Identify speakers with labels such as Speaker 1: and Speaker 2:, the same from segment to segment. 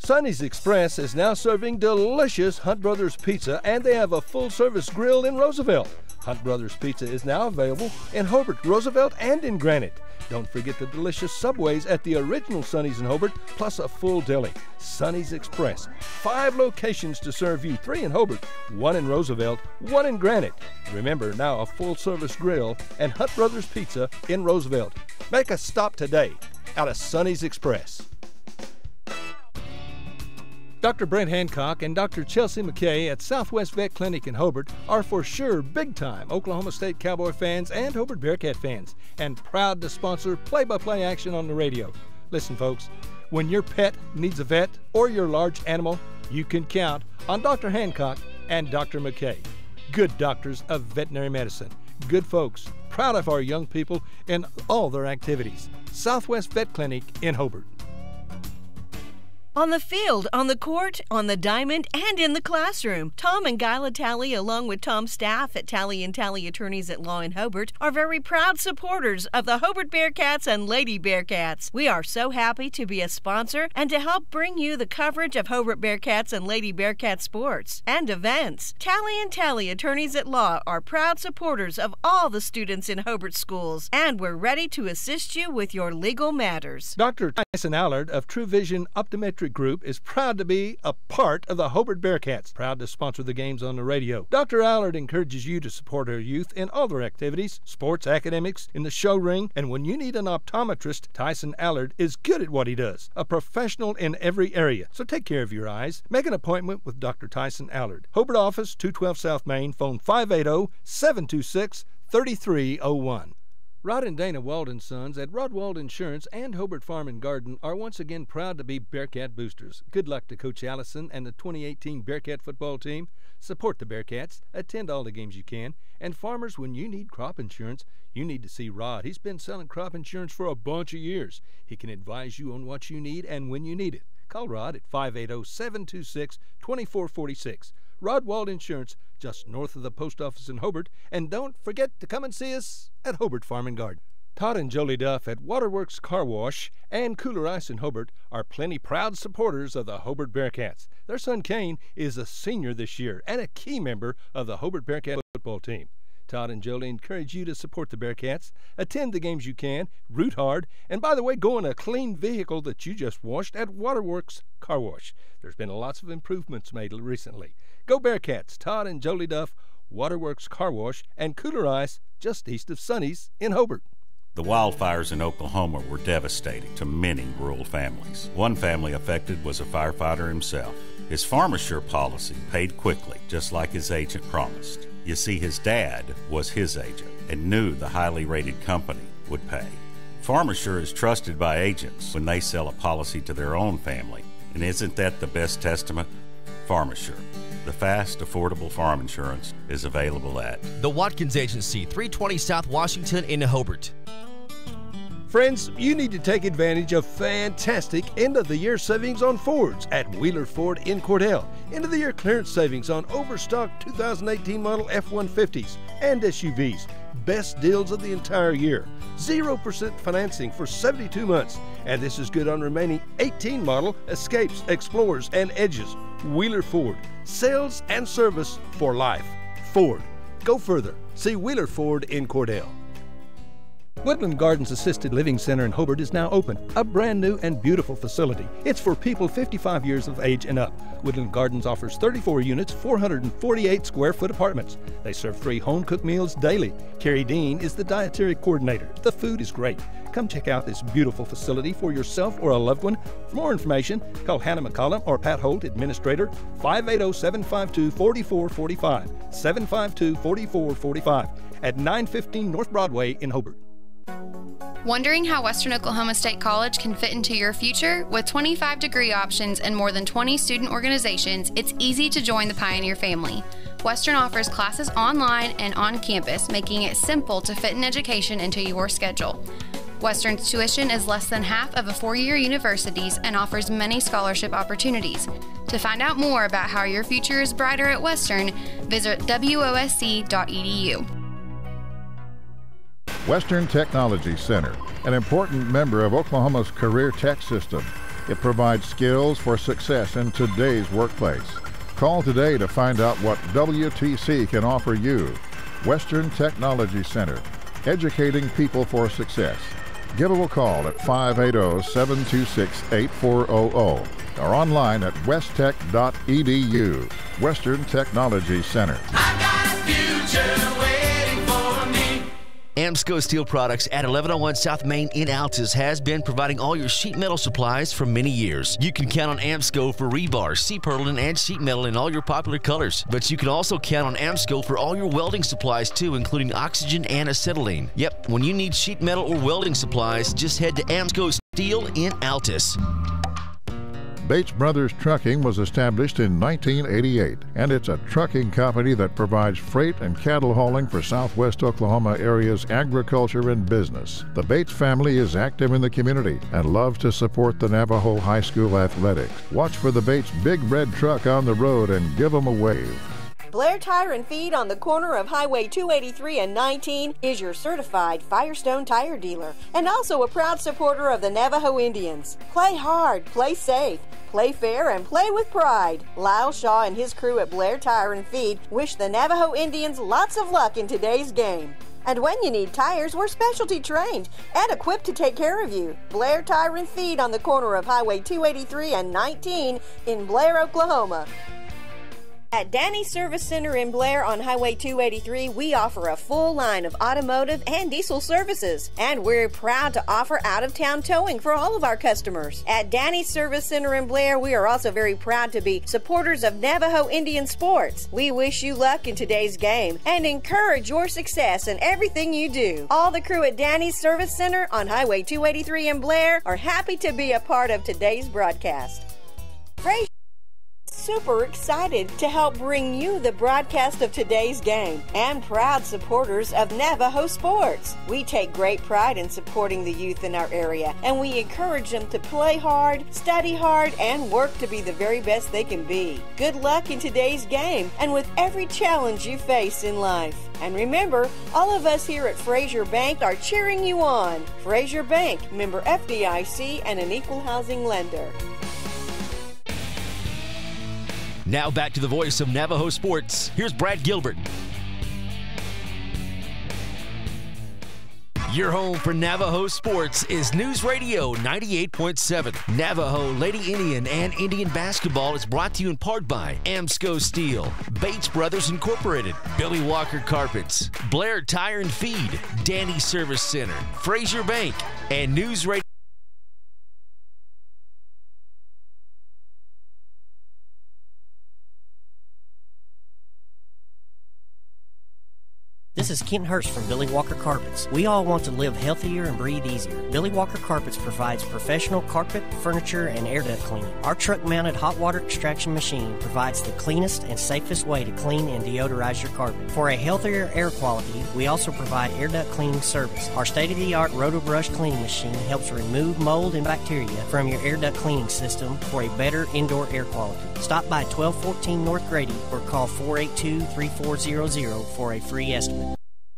Speaker 1: Sonny's Express is now serving delicious Hunt Brothers Pizza, and they have a full-service grill in Roosevelt. Hunt Brothers Pizza is now available in Hobart, Roosevelt, and in Granite. Don't forget the delicious Subways at the original Sonny's in Hobart, plus a full deli. Sonny's Express. 5 locations to serve you, 3 in Hobart, 1 in Roosevelt, 1 in Granite. Remember, now a full-service grill and Hunt Brothers Pizza in Roosevelt. Make a stop today out of Sonny's Express. Dr. Brent Hancock and Dr. Chelsea McKay at Southwest Vet Clinic in Hobart are for sure big-time Oklahoma State Cowboy fans and Hobart Bearcat fans, and proud to sponsor play-by-play action on the radio. Listen, folks, when your pet needs a vet or your large animal, you can count on Dr. Hancock and Dr. McKay. Good doctors of veterinary medicine. Good folks, proud of our young people in all their activities. Southwest Vet Clinic in Hobart.
Speaker 2: On the field, on the court, on the diamond, and in the classroom, Tom and Guyla Talley, along with Tom's staff at Talley & Talley Attorneys at Law in Hobart, are very proud supporters of the Hobart Bearcats and Lady Bearcats. We are so happy to be a sponsor and to help bring you the coverage of Hobart Bearcats and Lady Bearcat sports and events. Talley & Talley Attorneys at Law are proud supporters of all the students in Hobart schools, and we're ready to assist you with your legal matters.
Speaker 1: Dr. Tyson Allard of True Vision Optometric Group is proud to be a part of the Hobart Bearcats, proud to sponsor the games on the radio. Dr. Allard encourages you to support our youth in all their activities, sports, academics, in the show ring, and when you need an optometrist, Tyson Allard is good at what he does, a professional in every area. So take care of your eyes. Make an appointment with Dr. Tyson Allard. Hobart office, 212 South Main, phone 580-726-3301. Rod and Dana Walden Sons at Rod Wald Insurance and Hobart Farm and Garden are once again proud to be Bearcat boosters. Good luck to Coach Allison and the 2018 Bearcat football team. Support the Bearcats, attend all the games you can, and farmers, when you need crop insurance, you need to see Rod. He's been selling crop insurance for a bunch of years. He can advise you on what you need and when you need it. Call Rod at 580-726-2446. Rod Wald Insurance, just north of the post office in Hobart, and don't forget to come and see us at Hobart Farm and Garden. Todd and Jolie Duff at Waterworks Car Wash and Cooler Ice in Hobart are plenty proud supporters of the Hobart Bearcats. Their son Kane is a senior this year and a key member of the Hobart Bearcat football team. Todd and Jolie encourage you to support the Bearcats, attend the games you can, root hard, and by the way, go in a clean vehicle that you just washed at Waterworks Car Wash. There's been lots of improvements made recently. Go Bearcats, Todd and Jolie Duff, Waterworks Car Wash, and Cooler Ice, just east of Sonny's in Hobart.
Speaker 3: The wildfires in Oklahoma were devastating to many rural families. One family affected was a firefighter himself. His PharmaSure policy paid quickly, just like his agent promised. You see, his dad was his agent and knew the highly rated company would pay. PharmaSure is trusted by agents when they sell a policy to their own family. And isn't that the best testament? PharmaSure. The fast, affordable farm insurance is available at
Speaker 4: The Watkins Agency, 320 South Washington in Hobart.
Speaker 1: Friends, you need to take advantage of fantastic end-of-the-year savings on Fords at Wheeler Ford in Cordell. End-of-the-year clearance savings on overstocked 2018 model F-150s and SUVs. Best deals of the entire year. 0% financing for 72 months. And this is good on remaining 18 model Escapes, Explorers, and Edges. Wheeler Ford. Sales and service for life. Ford. Go further. See Wheeler Ford in Cordell. Woodland Gardens Assisted Living Center in Hobart is now open, a brand new and beautiful facility. It's for people 55 years of age and up. Woodland Gardens offers 34 units, 448 square foot apartments. They serve 3 home-cooked meals daily. Carrie Dean is the dietary coordinator. The food is great. Come check out this beautiful facility for yourself or a loved one. For more information, call Hannah McCollum or Pat Holt, administrator, 580-752-4445, 752-4445 at 915 North Broadway in Hobart.
Speaker 5: Wondering how Western Oklahoma State College can fit into your future? With 25 degree options and more than 20 student organizations, it's easy to join the Pioneer family. Western offers classes online and on campus, making it simple to fit an education into your schedule. Western's tuition is less than half of a four-year university's and offers many scholarship opportunities. To find out more about how your future is brighter at Western, visit wosc.edu.
Speaker 6: Western Technology Center, an important member of Oklahoma's career tech system. It provides skills for success in today's workplace. Call today to find out what WTC can offer you. Western Technology Center, educating people for success. Give them a call at 580-726-8400 or online at westtech.edu. Western Technology Center.
Speaker 7: I got a future waiting for me.
Speaker 4: Amsco Steel Products at 1101 South Main in Altus has been providing all your sheet metal supplies for many years. You can count on Amsco for rebar, C-purlin, and sheet metal in all your popular colors. But you can also count on Amsco for all your welding supplies too, including oxygen and acetylene. Yep, when you need sheet metal or welding supplies, just head to Amsco Steel in Altus.
Speaker 6: Bates Brothers Trucking was established in 1988, and it's a trucking company that provides freight and cattle hauling for Southwest Oklahoma area's agriculture and business. The Bates family is active in the community and loves to support the Navajo High School athletics. Watch for the Bates big red truck on the road and give them a wave.
Speaker 2: Blair Tire and Feed on the corner of Highway 283 and 19 is your certified Firestone tire dealer and also a proud supporter of the Navajo Indians. Play hard, play safe, play fair, and play with pride. Lyle Shaw and his crew at Blair Tire and Feed wish the Navajo Indians lots of luck in today's game. And when you need tires, we're specialty trained and equipped to take care of you. Blair Tire and Feed on the corner of Highway 283 and 19 in Blair, Oklahoma. At Danny's Service Center in Blair on Highway 283, we offer a full line of automotive and diesel services. And we're proud to offer out-of-town towing for all of our customers. At Danny's Service Center in Blair, we are also very proud to be supporters of Navajo Indian sports. We wish you luck in today's game and encourage your success in everything you do. All the crew at Danny's Service Center on Highway 283 in Blair are happy to be a part of today's broadcast. Super excited to help bring you the broadcast of today's game and proud supporters of Navajo sports. We take great pride in supporting the youth in our area, and we encourage them to play hard, study hard, and work to be the very best they can be. Good luck in today's game and with every challenge you face in life. And remember, all of us here at Frazier Bank are cheering you on. Frazier Bank, member FDIC and an equal housing lender.
Speaker 4: Now back to the voice of Navajo sports. Here's Brad Gilbert. Your home for Navajo sports is News Radio 98.7. Navajo, Lady Indian, and Indian basketball is brought to you in part by Amsco Steel, Bates Brothers Incorporated, Billy Walker Carpets, Blair Tire and Feed, Danny Service Center, Frazier Bank, and News Radio.
Speaker 8: This is Ken Hurst from Billy Walker Carpets. We all want to live healthier and breathe easier. Billy Walker Carpets provides professional carpet, furniture, and air duct cleaning. Our truck-mounted hot water extraction machine provides the cleanest and safest way to clean and deodorize your carpet. For a healthier air quality, we also provide air duct cleaning service. Our state-of-the-art Roto-Brush cleaning machine helps remove mold and bacteria from your air duct cleaning system for a better indoor air quality. Stop by 1214 North Grady or call 482-3400 for a free estimate.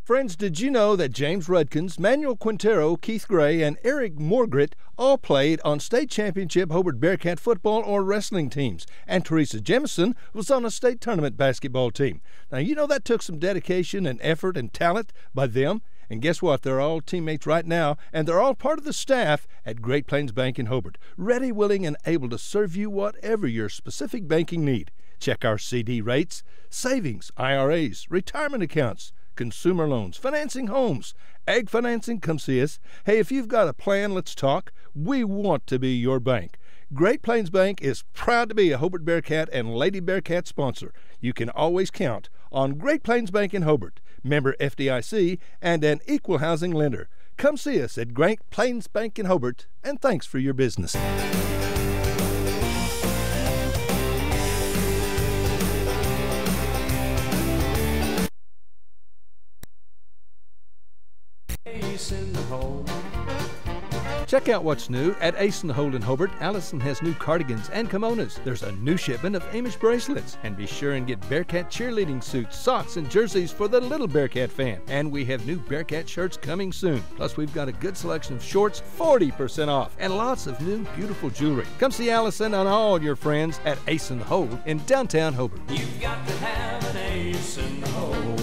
Speaker 1: Friends, did you know that James Rudkins, Manuel Quintero, Keith Gray, and Eric Morgret all played on state championship Hobart Bearcat football or wrestling teams, and Teresa Jemison was on a state tournament basketball team? Now, you know that took some dedication and effort and talent by them, and guess what? They're all teammates right now, and they're all part of the staff at Great Plains Bank in Hobart, ready, willing, and able to serve you whatever your specific banking need. Check our CD rates, savings, IRAs, retirement accounts, consumer loans, financing homes, ag financing. Come see us. Hey, if you've got a plan, let's talk. We want to be your bank. Great Plains Bank is proud to be a Hobart Bearcat and Lady Bearcat sponsor. You can always count on Great Plains Bank in Hobart, member FDIC, and an equal housing lender. Come see us at Great Plains Bank in Hobart, and thanks for your business. Check out what's new at Ace & Hold in Hobart. Allison has new cardigans and kimonos. There's a new shipment of Amish bracelets. And be sure and get Bearcat cheerleading suits, socks, and jerseys for the little Bearcat fan. And we have new Bearcat shirts coming soon. Plus, we've got a good selection of shorts, 40% off, and lots of new beautiful jewelry. Come see Allison and all your friends at Ace & Hold in downtown Hobart.
Speaker 7: You've got to have an Ace in the hole.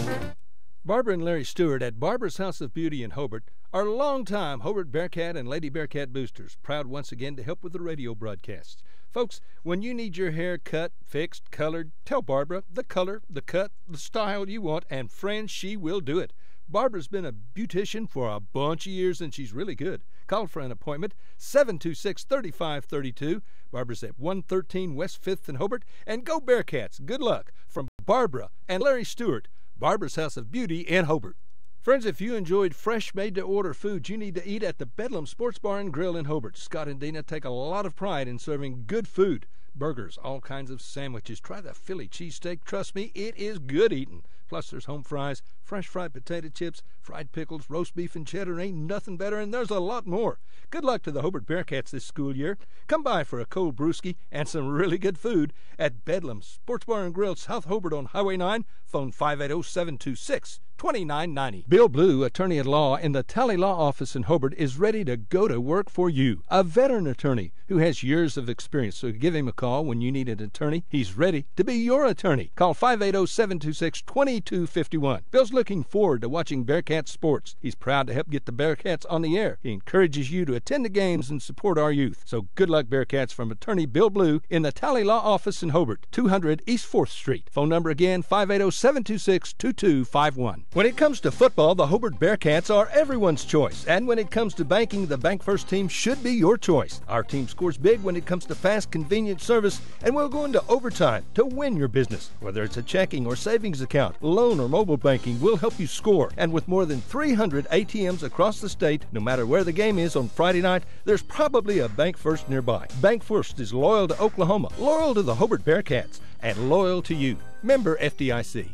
Speaker 1: Barbara and Larry Stewart at Barbara's House of Beauty in Hobart are longtime Hobart Bearcat and Lady Bearcat boosters, proud once again to help with the radio broadcasts. Folks, when you need your hair cut, fixed, colored, tell Barbara the color, the cut, the style you want, and friends, she will do it. Barbara's been a beautician for a bunch of years, and she's really good. Call for an appointment, 726-3532. Barbara's at 113 West 5th in Hobart. And go Bearcats. Good luck from Barbara and Larry Stewart, Barbara's House of Beauty in Hobart. Friends, if you enjoyed fresh, made-to-order food, you need to eat at the Bedlam Sports Bar and Grill in Hobart. Scott and Dina take a lot of pride in serving good food. Burgers, all kinds of sandwiches. Try the Philly cheesesteak. Trust me, it is good eating. Plus, there's home fries, fresh fried potato chips, fried pickles, roast beef and cheddar. Ain't nothing better, and there's a lot more. Good luck to the Hobart Bearcats this school year. Come by for a cold brewski and some really good food at Bedlam Sports Bar and Grill, South Hobart on Highway 9. Phone 580-726-2990. Bill Blue, attorney at law in the Tally Law Office in Hobart, is ready to go to work for you. A veteran attorney who has years of experience, so give him a call when you need an attorney. He's ready to be your attorney. Call 580-726-2251. Bill's looking forward to watching Bearcat sports. He's proud to help get the Bearcats on the air. He encourages you to attend the games and support our youth. So good luck, Bearcats, from attorney Bill Blue in the Tally Law Office in Hobart, 200 East 4th Street. Phone number again, 580-726-2251. When it comes to football, the Hobart Bearcats are everyone's choice. And when it comes to banking, the Bank First team should be your choice. Our team scores big when it comes to fast, convenient service, and we'll go into overtime to win your business. Whether it's a checking or savings account, loan or mobile banking, we'll help you score. And with more than 300 ATMs across the state, no matter where the game is on Friday night, there's probably a Bank First nearby. Bank First is loyal to Oklahoma, loyal to the Hobart Bearcats, and loyal to you. Member FDIC.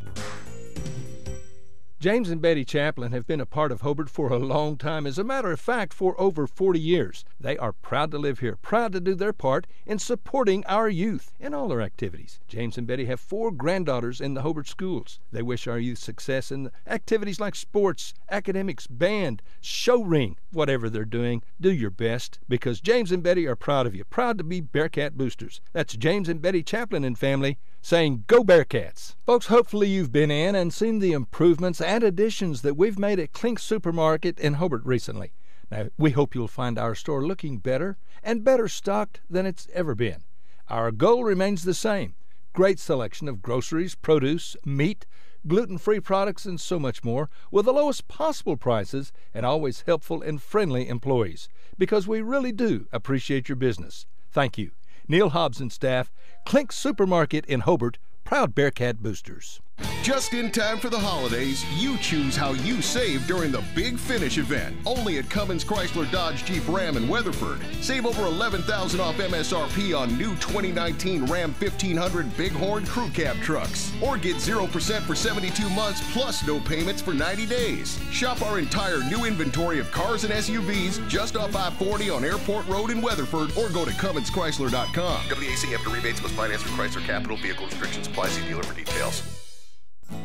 Speaker 1: James and Betty Chaplin have been a part of Hobart for a long time. As a matter of fact, for over 40 years. They are proud to live here, proud to do their part in supporting our youth in all their activities. James and Betty have 4 granddaughters in the Hobart schools. They wish our youth success in activities like sports, academics, band, show ring, whatever they're doing. Do your best, because James and Betty are proud of you, proud to be Bearcat boosters. That's James and Betty Chaplin and family saying, go Bearcats. Folks, hopefully you've been in and seen the improvements and additions that we've made at Klink Supermarket in Hobart recently. Now, we hope you'll find our store looking better and better stocked than it's ever been. Our goal remains the same: great selection of groceries, produce, meat, gluten-free products, and so much more, with the lowest possible prices and always helpful and friendly employees, because we really do appreciate your business. Thank you. Neil Hobbs and staff, Klink Supermarket in Hobart, proud Bearcat boosters.
Speaker 9: Just in time for the holidays, you choose how you save during the Big Finish event. Only at Cummins Chrysler Dodge Jeep Ram in Weatherford. Save over $11,000 off MSRP on new 2019 Ram 1500 Bighorn Crew Cab trucks. Or get 0% for 72 months plus no payments for 90 days. Shop our entire new inventory of cars and SUVs just off I-40 on Airport Road in Weatherford, or go to CumminsChrysler.com.
Speaker 10: WAC after rebates must finance for Chrysler Capital. Vehicle restrictions apply. See dealer for details.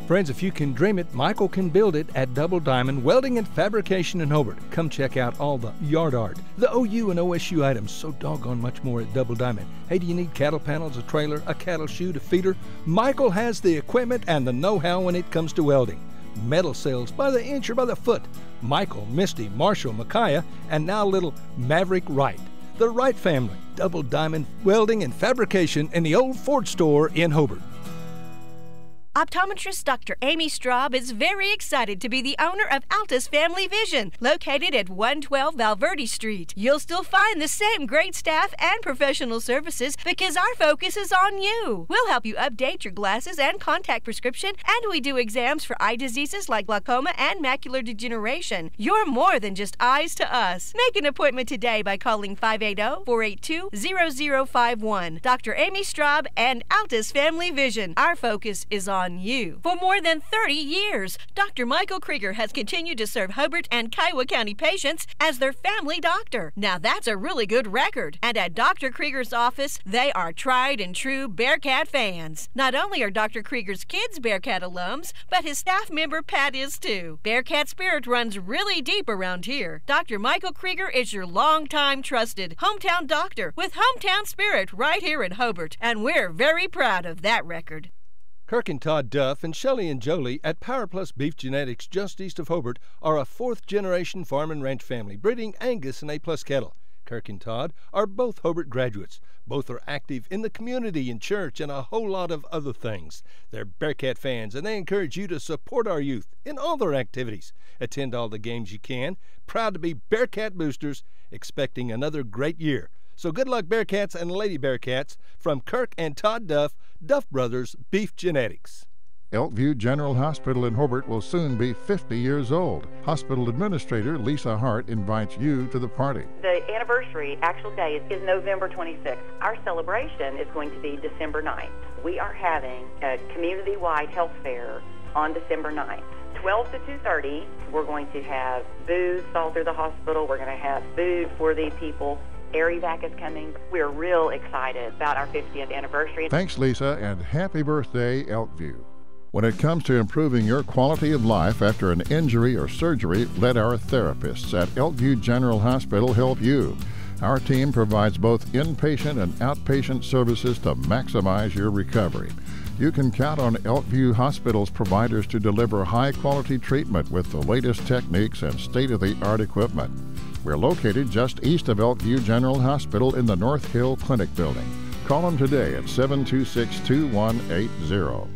Speaker 1: Friends, if you can dream it, Michael can build it at Double Diamond Welding and Fabrication in Hobart. Come check out all the yard art, the OU and OSU items, so doggone much more at Double Diamond. Hey, do you need cattle panels, a trailer, a cattle chute, a feeder? Michael has the equipment and the know-how when it comes to welding. Metal sales by the inch or by the foot. Michael, Misty, Marshall, Micaiah, and now little Maverick Wright. The Wright family, Double Diamond Welding and Fabrication in the old Ford store in Hobart.
Speaker 2: Optometrist Dr. Amy Straub is very excited to be the owner of Altus Family Vision, located at 112 Valverde Street. You'll still find the same great staff and professional services because our focus is on you. We'll help you update your glasses and contact prescription, and we do exams for eye diseases like glaucoma and macular degeneration. You're more than just eyes to us. Make an appointment today by calling 580-482-0051. Dr. Amy Straub and Altus Family Vision. Our focus is on on you. For more than 30 years, Dr. Michael Krieger has continued to serve Hobart and Kiowa County patients as their family doctor. Now that's a really good record. And at Dr. Krieger's office, they are tried and true Bearcat fans. Not only are Dr. Krieger's kids Bearcat alums, but his staff member Pat is too. Bearcat spirit runs really deep around here. Dr. Michael Krieger is your longtime trusted hometown doctor with hometown spirit right here in Hobart, and we're very proud of that record.
Speaker 1: Kirk and Todd Duff and Shelley and Jolie at Power Plus Beef Genetics just east of Hobart are a fourth-generation farm and ranch family breeding Angus and A-plus cattle. Kirk and Todd are both Hobart graduates. Both are active in the community, in church, and a whole lot of other things. They're Bearcat fans, and they encourage you to support our youth in all their activities. Attend all the games you can. Proud to be Bearcat boosters, expecting another great year. So good luck, Bearcats and Lady Bearcats, from Kirk and Todd Duff, Duff Brothers Beef Genetics.
Speaker 6: Elkview General Hospital in Hobart will soon be 50 years old. Hospital Administrator Lisa Hart invites you to the party.
Speaker 11: The anniversary actual day is November 26th. Our celebration is going to be December 9th. We are having a community-wide health fair on December 9th. 12 to 2:30, we're going to have booths all through the hospital. We're going to have food for the people. Air evac is coming. We're real excited about our 50th anniversary.
Speaker 6: Thanks, Lisa, and happy birthday, Elkview. When it comes to improving your quality of life after an injury or surgery, let our therapists at Elkview General Hospital help you. Our team provides both inpatient and outpatient services to maximize your recovery. You can count on Elkview Hospital's providers to deliver high-quality treatment with the latest techniques and state-of-the-art equipment. We're located just east of Elkview General Hospital in the North Hill Clinic building. Call them today at 726-2180.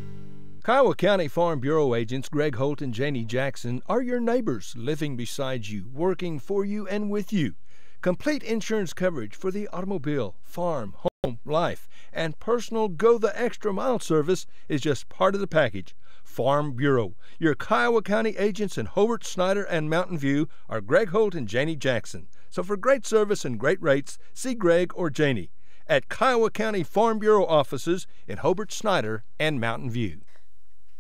Speaker 1: Kiowa County Farm Bureau agents Greg Holt and Janie Jackson are your neighbors, living beside you, working for you and with you. Complete insurance coverage for the automobile, farm, home, life, and personal go-the-extra-mile service is just part of the package. Farm Bureau. Your Kiowa County agents in Hobart, Snyder, and Mountain View are Greg Holt and Janie Jackson. So for great service and great rates, see Greg or Janie at Kiowa County Farm Bureau offices in Hobart, Snyder, and Mountain View.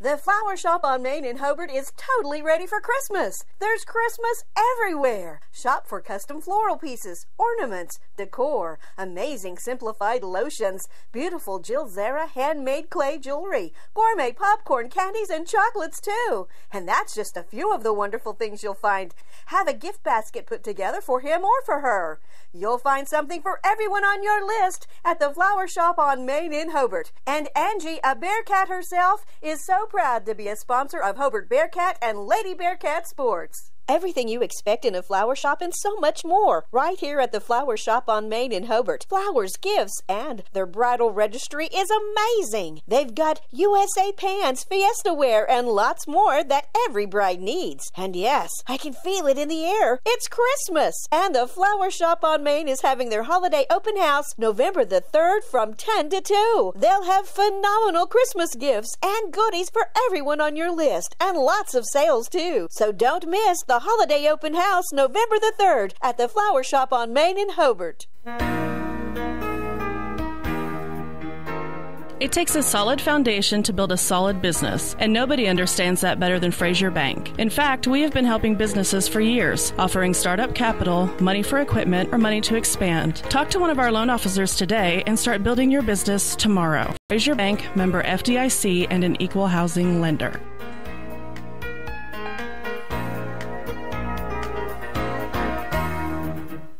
Speaker 2: The flower shop on Main in Hobart is totally ready for Christmas. There's Christmas everywhere. Shop for custom floral pieces, ornaments, decor, amazing simplified lotions, beautiful Jill Zara handmade clay jewelry, gourmet popcorn, candies, and chocolates too. And that's just a few of the wonderful things you'll find. Have a gift basket put together for him or for her. You'll find something for everyone on your list at the flower shop on Main in Hobart. And Angie, a Bearcat herself, is so proud to be a sponsor of Hobart Bearcat and Lady Bearcat Sports. Everything you expect in a flower shop and so much more, right here at the Flower Shop on Main in Hobart. Flowers, gifts, and their bridal registry is amazing. They've got USA pants, fiesta wear, and lots more that every bride needs. And yes, I can feel it in the air. It's Christmas! And the Flower Shop on Main is having their holiday open house November the 3rd from 10 to 2. They'll have phenomenal Christmas gifts and goodies for everyone on your list, and lots of sales too. So don't miss the holiday open house November the 3rd at the Flower Shop on Main in Hobart.
Speaker 12: It takes a solid foundation to build a solid business, and nobody understands that better than Frazier Bank. In fact, we have been helping businesses for years, offering startup capital, money for equipment, or money to expand. Talk to one of our loan officers today and start building your business tomorrow. Frazier Bank, member FDIC, and an equal housing lender.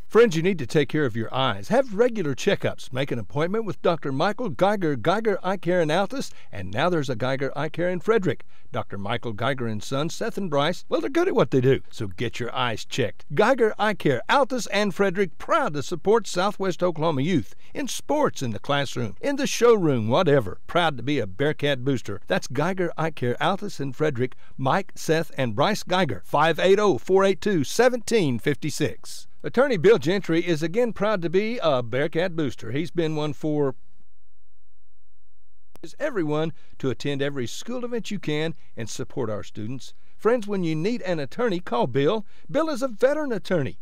Speaker 1: Friends, you need to take care of your eyes. Have regular checkups. Make an appointment with Dr. Michael Geiger, Geiger Eye Care in Altus, and now there's a Geiger Eye Care in Frederick. Dr. Michael Geiger and Sons, Seth and Bryce, well, they're good at what they do, so get your eyes checked. Geiger Eye Care, Altus and Frederick, proud to support Southwest Oklahoma youth in sports, in the classroom, in the showroom, whatever. Proud to be a Bearcat booster. That's Geiger Eye Care, Altus and Frederick, Mike, Seth, and Bryce Geiger, 580-482-1756. Attorney Bill Gentry is again proud to be a Bearcat booster. He's been one for everyone to attend every school event you can and support our students. Friends, when you need an attorney, call Bill. Bill is a veteran attorney.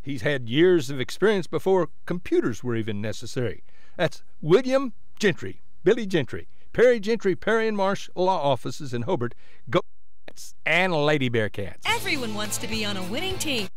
Speaker 1: He's had years of experience before computers were even necessary. That's William Gentry, Billy Gentry, Perry Gentry, Perry and Marsh law offices in Hobart. Go Bearcats and Lady Bearcats.
Speaker 2: Everyone wants to be on a winning team.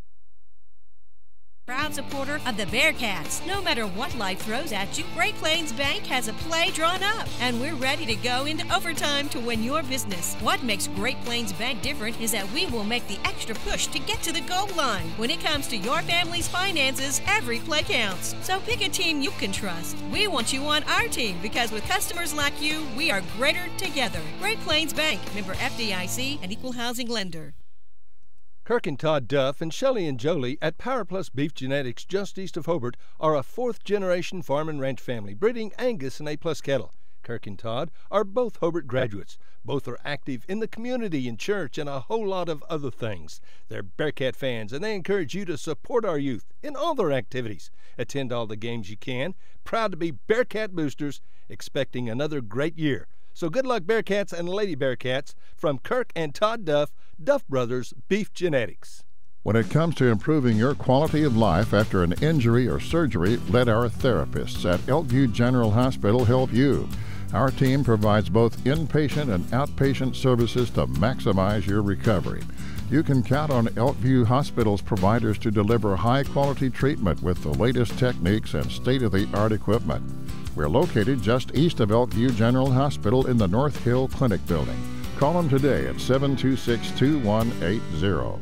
Speaker 2: Proud supporter of the Bearcats. No matter what life throws at you, Great Plains Bank has a play drawn up, and we're ready to go into overtime to win your business. What makes Great Plains Bank different is that we will make the extra push to get to the goal line. When it comes to your family's finances, every play counts. So pick a team you can trust. We want you on our team because with customers like you, we are greater together. Great Plains Bank, member FDIC, and equal housing lender.
Speaker 1: Kirk and Todd Duff and Shelley and Jolie at Power Plus Beef Genetics just east of Hobart are a fourth-generation farm and ranch family breeding Angus and A-plus cattle. Kirk and Todd are both Hobart graduates. Both are active in the community, in church, and a whole lot of other things. They're Bearcat fans, and they encourage you to support our youth in all their activities. Attend all the games you can. Proud to be Bearcat boosters, expecting another great year. So good luck, Bearcats and Lady Bearcats, from Kirk and Todd Duff, Duff Brothers Beef Genetics.
Speaker 6: When it comes to improving your quality of life after an injury or surgery, let our therapists at Elkview General Hospital help you. Our team provides both inpatient and outpatient services to maximize your recovery. You can count on Elkview Hospital's providers to deliver high-quality treatment with the latest techniques and state-of-the-art equipment. We're located just east of Elkview General Hospital in the North Hill Clinic building. Call them today at 726-2180.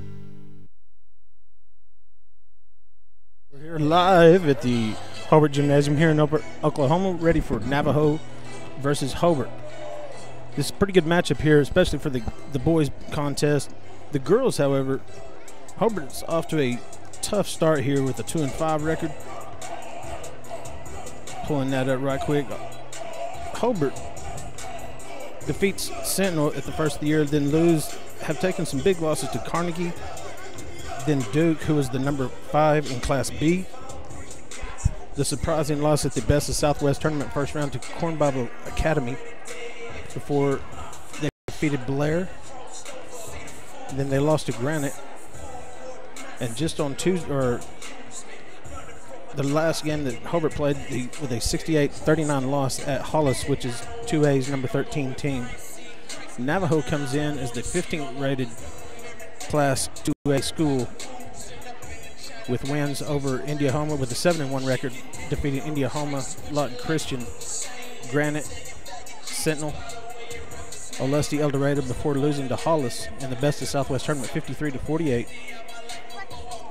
Speaker 13: We're here live at the Hobart Gymnasium here in Oklahoma, ready for Navajo versus Hobart. This is a pretty good matchup here, especially for the boys contest. The girls, however, Hobart's off to a tough start here with a 2-5 record. Pulling that up right quick. Hobart defeats Sentinel at the first of the year, then have taken some big losses to Carnegie, then Duke, who was the number 5 in Class B. The surprising loss at the Best of Southwest tournament first round to Corn Bible Academy before they defeated Blair. Then they lost to Granite. And just on Tuesday, or the last game that Hobart played with a 68-39 loss at Hollis, which is 2A's number 13 team. Navajo comes in as the 15th rated Class 2A school with wins over Indiahoma with a 7-1 record, defeating Indiahoma, Lawton Christian, Granite, Sentinel, Olustee, El Dorado before losing to Hollis in the Best of Southwest tournament 53-48.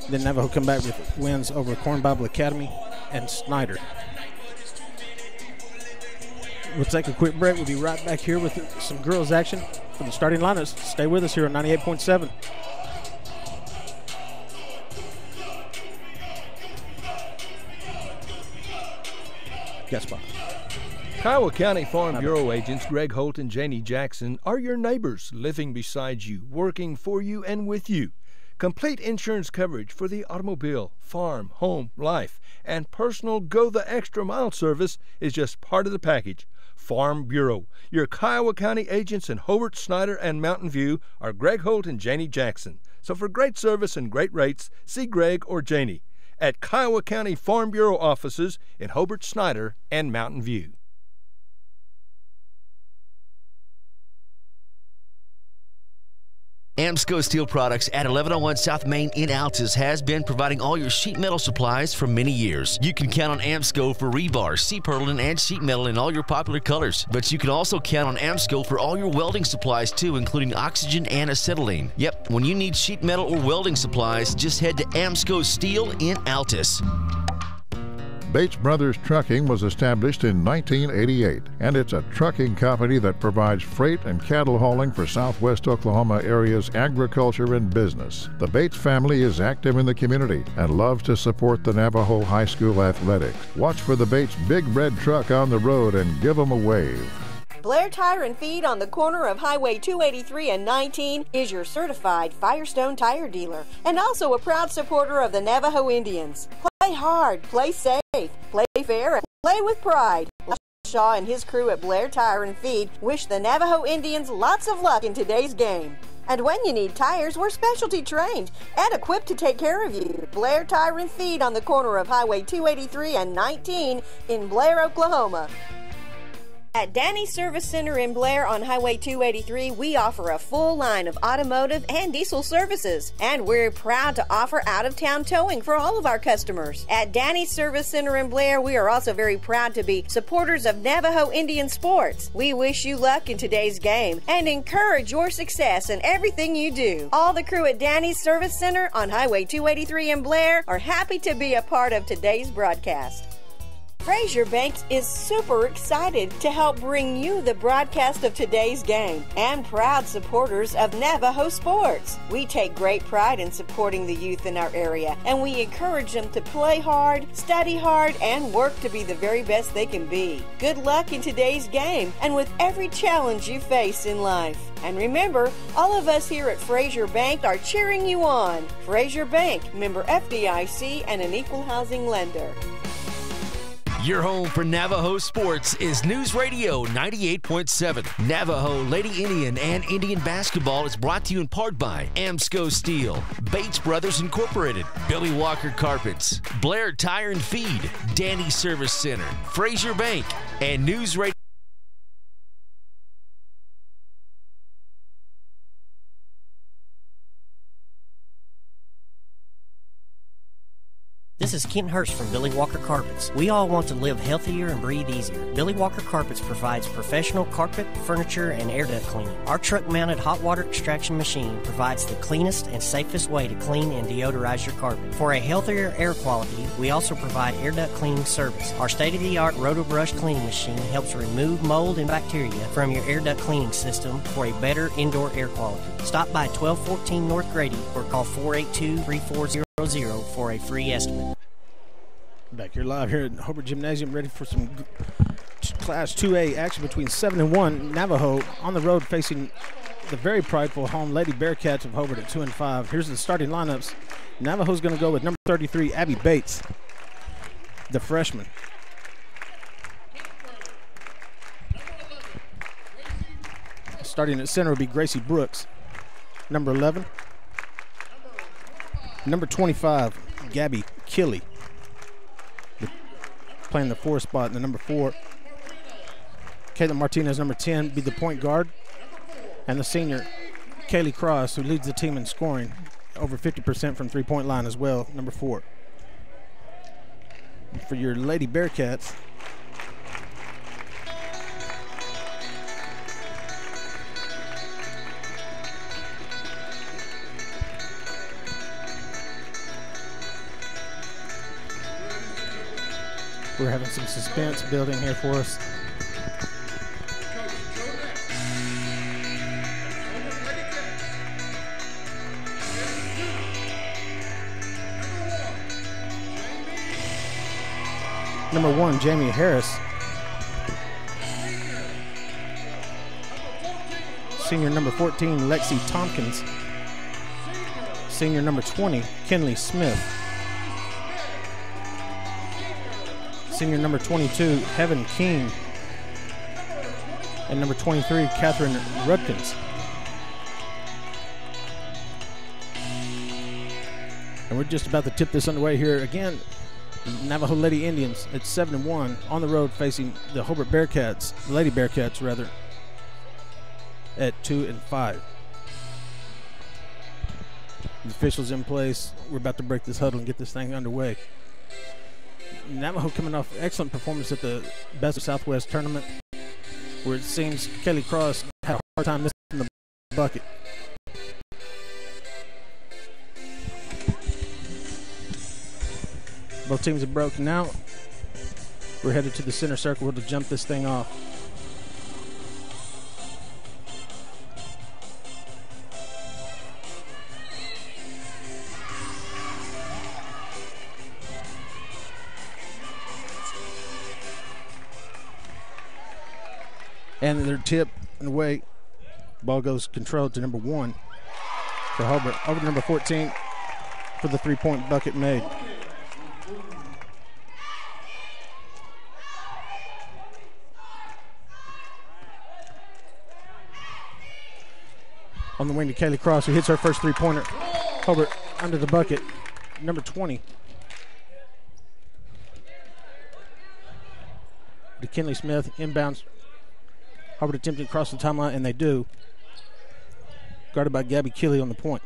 Speaker 13: Then Navajo come back with wins over Corn Bible Academy and Snyder. We'll take a quick break. We'll be right back here with some girls action from the starting lineups. Stay with us here on 98.7. Got spot.
Speaker 1: Kiowa County Farm Bureau agents Greg Holt and Janie Jackson are your neighbors, living beside you, working for you and with you. Complete insurance coverage for the automobile, farm, home, life, and personal Go the Extra Mile service is just part of the package. Farm Bureau. Your Kiowa County agents in Hobart, Snyder, and Mountain View are Greg Holt and Janie Jackson. So for great service and great rates, see Greg or Janie at Kiowa County Farm Bureau offices in Hobart, Snyder, and Mountain View.
Speaker 4: Amsco Steel Products at 1101 South Main in Altus has been providing all your sheet metal supplies for many years. You can count on Amsco for rebar, C-purlin, and sheet metal in all your popular colors. But you can also count on Amsco for all your welding supplies too, including oxygen and acetylene. Yep, when you need sheet metal or welding supplies, just head to Amsco Steel in Altus.
Speaker 6: Bates Brothers Trucking was established in 1988, and it's a trucking company that provides freight and cattle hauling for Southwest Oklahoma area's agriculture and business. The Bates family is active in the community and loves to support the Navajo High School athletics. Watch for the Bates big red truck on the road and give them a wave.
Speaker 2: Blair Tire and Feed on the corner of Highway 283 and 19 is your certified Firestone tire dealer and also a proud supporter of the Navajo Indians. Play hard, play safe, play fair, and play with pride. Shaw and his crew at Blair Tire and Feed wish the Navajo Indians lots of luck in today's game. And when you need tires, we're specialty trained and equipped to take care of you. Blair Tire and Feed on the corner of Highway 283 and 19 in Blair, Oklahoma. At Danny's Service Center in Blair on Highway 283, we offer a full line of automotive and diesel services. And we're proud to offer out-of-town towing for all of our customers. At Danny's Service Center in Blair, we are also very proud to be supporters of Navajo Indian sports. We wish you luck in today's game and encourage your success in everything you do. All the crew at Danny's Service Center on Highway 283 in Blair are happy to be a part of today's broadcast. Frazier Banks is super excited to help bring you the broadcast of today's game and proud supporters of Navajo sports. We take great pride in supporting the youth in our area, and we encourage them to play hard, study hard, and work to be the very best they can be. Good luck in today's game and with every challenge you face in life. And remember, all of us here at Frazier Bank are cheering you on. Frazier Bank, member FDIC and an equal housing lender.
Speaker 4: Your home for Navajo sports is News Radio 98.7. Navajo, Lady Indian, and Indian basketball is brought to you in part by Amsco Steel, Bates Brothers Incorporated, Billy Walker Carpets, Blair Tire and Feed, Danny Service Center, Frazier Bank, and News Radio.
Speaker 8: This is Ken Hurst from Billy Walker Carpets. We all want to live healthier and breathe easier. Billy Walker Carpets provides professional carpet, furniture, and air duct cleaning. Our truck-mounted hot water extraction machine provides the cleanest and safest way to clean and deodorize your carpet. For a healthier air quality, we also provide air duct cleaning service. Our state-of-the-art RotoBrush cleaning machine helps remove mold and bacteria from your air duct cleaning system for a better indoor air quality. Stop by 1214 North Grady or call 482-3400 for a free estimate.
Speaker 13: Back here live here at Hobart Gymnasium, ready for some Class 2A action between 7 and 1. Navajo on the road facing the very prideful home Lady Bearcats of Hobart at 2 and 5. Here's the starting lineups. Navajo's going to go with number 33, Abby Bates, the freshman. Starting at center will be Gracie Brooks, number 11. Number 25, Gabby Killey, playing the 4 spot in the number 4. Caitlin Martinez, number 10, be the point guard. And the senior, Kaylee Cross, who leads the team in scoring, over 50% from three-point line as well, number 4. For your Lady Bearcats, we're having some suspense building here for us. Number 1, Jamie Harris. Senior number 14, Lexi Tompkins. Senior number 20, Kenley Smith. Senior number 22, Heaven King. And number 23, Catherine Rudkins. And we're just about to tip this underway here. Again, Navajo Lady Indians at 7 and 1 on the road facing the Hobart Bearcats, the Lady Bearcats rather, at 2 and 5. The officials in place. We're about to break this huddle and get this thing underway. Navajo coming off excellent performance at the Best of Southwest tournament, where it seems Kelly Cross had a hard time missing the bucket. Both teams have broken out. We're headed to the center circle to jump this thing off. And their tip and away. Ball goes controlled to number 1 for Hobart. Over to number 14 for the three-point bucket made. On the wing to Kaylee Cross, who hits her first three-pointer. Hobart under the bucket. Number 20. To Kenley Smith, inbounds Hobart attempting to cross the timeline, and they do. Guarded by Gabby Keeley on the point.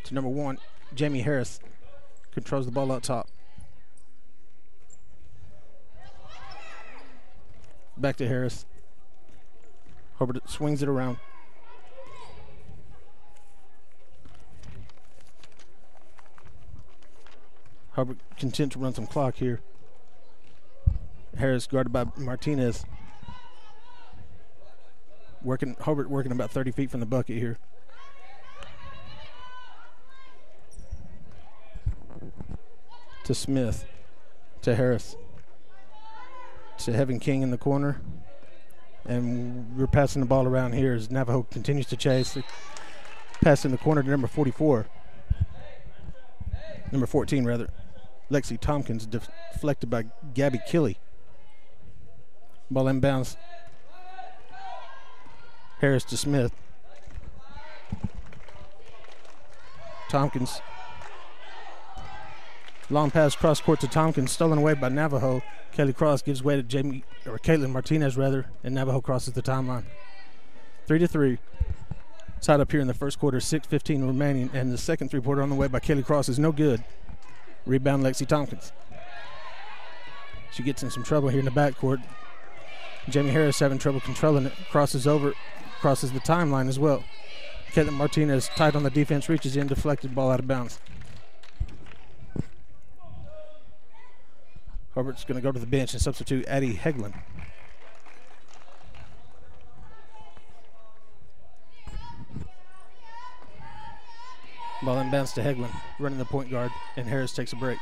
Speaker 13: To number 1, Jamie Harris controls the ball out top. Back to Harris. Hobart swings it around. Hobart content to run some clock here. Harris guarded by Martinez. Hobart working about 30 feet from the bucket here. To Smith. To Harris. To Heaven King in the corner. And we're passing the ball around here as Navajo continues to chase. Pass in the corner to number 44. Number 14, rather. Lexi Tompkins deflected by Gabby Keeley. Ball inbounds. Harris to Smith. Tompkins. Long pass cross court to Tompkins, stolen away by Navajo. Kelly Cross gives way to Caitlin Martinez, and Navajo crosses the timeline. 3-3. Tied up here in the first quarter, 6:15 remaining, and the second three-pointer on the way by Kelly Cross is no good. Rebound Lexi Tompkins. She gets in some trouble here in the backcourt. Jamie Harris having trouble controlling it. Crosses the timeline as well. Caitlin Martinez tight on the defense, reaches in, deflected, ball out of bounds. Hobart's going to go to the bench and substitute Addie Heglin. Ball inbounds to Heglin, running the point guard, and Harris takes a break.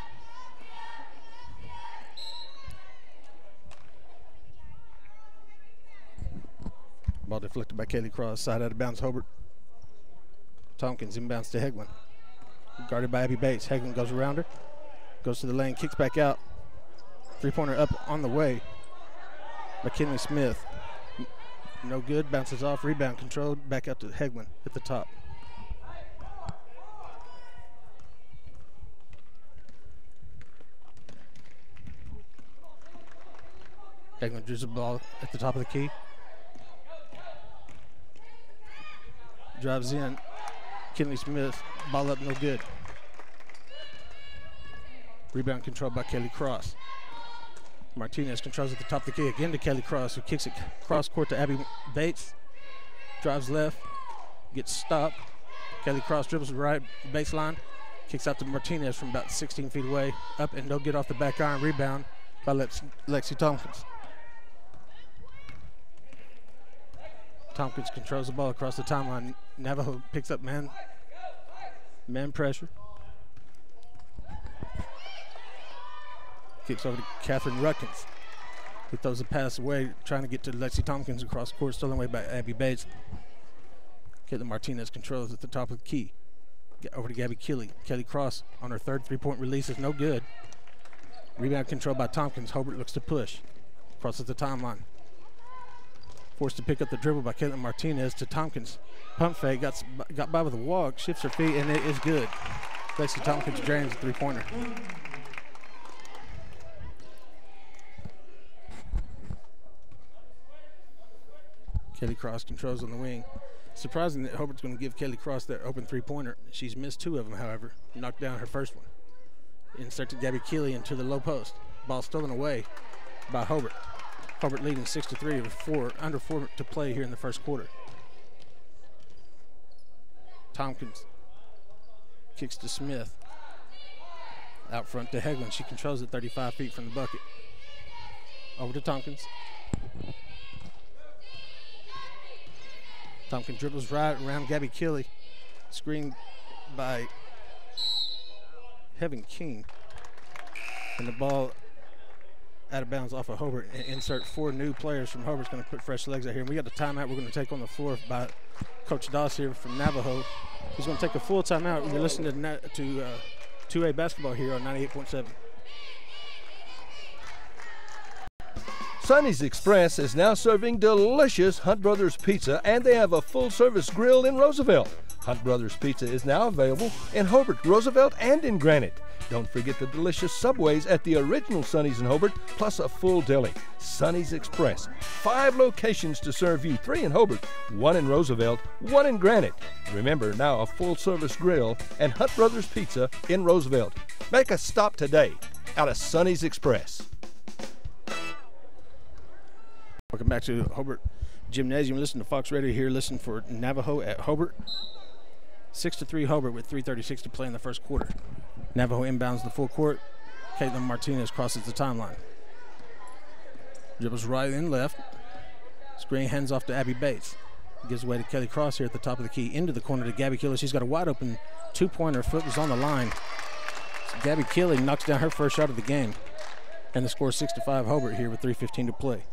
Speaker 13: Ball deflected by Kelly Cross, side out of bounds Hobart. Tompkins inbounds to Heglin. Guarded by Abby Bates. Heglin goes around her, goes to the lane, kicks back out. Three-pointer up on the way. McKinley Smith. No good, bounces off, rebound controlled, back out to Heglin at the top. Heglin drives the ball at the top of the key. Drives in. Kinley Smith, ball up, no good. Rebound controlled by Kelly Cross. Martinez controls at the top of the key again to Kelly Cross, who kicks it cross court to Abby Bates. Drives left, gets stopped. Kelly Cross dribbles right baseline, kicks out to Martinez from about 16 feet away. Up and no good off the back iron. Rebound by Lexi Tompkins. Tompkins controls the ball across the timeline. Navajo picks up man pressure. Kicks over to Catherine Rutkins, who throws the pass away, trying to get to Lexi Tompkins across the court, stolen away by Abby Bates. Caitlin Martinez controls at the top of the key. Get over to Gabby Keeley. Kelly Cross on her third three-point release is no good. Rebound controlled by Tompkins. Hobart looks to push. Crosses the timeline. Forced to pick up the dribble by Caitlin Martinez to Tompkins. Pump fake, got by with a walk, shifts her feet, and it is good. Lexi Tompkins drains the three-pointer. Kelly Cross controls on the wing. Surprising that Hobart's going to give Kelly Cross that open three-pointer. She's missed two of them, however. Knocked down her first one. Inserted Gabby Keeley into the low post. Ball stolen away by Hobart. Hobart leading 6-3 with under four to play here in the first quarter. Tompkins kicks to Smith. Out front to Heglin. She controls it 35 feet from the bucket. Over to Tompkins. Tompkins dribbles right around Gabby Keeley. Screened by Heaven King. And the ball out of bounds off of Hobart. And insert four new players from Hobart's going to put fresh legs out here. And we got the timeout we're going to take on the floor by Coach Doss here from Navajo. He's going to take a full timeout. You're listening to 2A basketball here on 98.7.
Speaker 1: Sonny's Express is now serving delicious Hunt Brothers Pizza, and they have a full-service grill in Roosevelt. Hunt Brothers Pizza is now available in Hobart, Roosevelt, and in Granite. Don't forget the delicious Subways at the original Sonny's in Hobart, plus a full deli. Sonny's Express. 5 locations to serve you, 3 in Hobart, 1 in Roosevelt, 1 in Granite. Remember, now a full-service grill and Hutt Brothers Pizza in Roosevelt. Make a stop today out of Sonny's Express.
Speaker 13: Welcome back to Hobart Gymnasium. Listen to Fox Radio here. Listen for Navajo at Hobart. 6-3 Hobart with 3:36 to play in the first quarter. Navajo inbounds the full court. Caitlin Martinez crosses the timeline. Dribbles right and left. Screen hands off to Abby Bates. Gives away to Kelly Cross here at the top of the key. Into the corner to Gabby Killer. She's got a wide open two-pointer. Foot was on the line. So Gabby Killer knocks down her first shot of the game. And the score 6-5 Hobart here with 3:15 to play.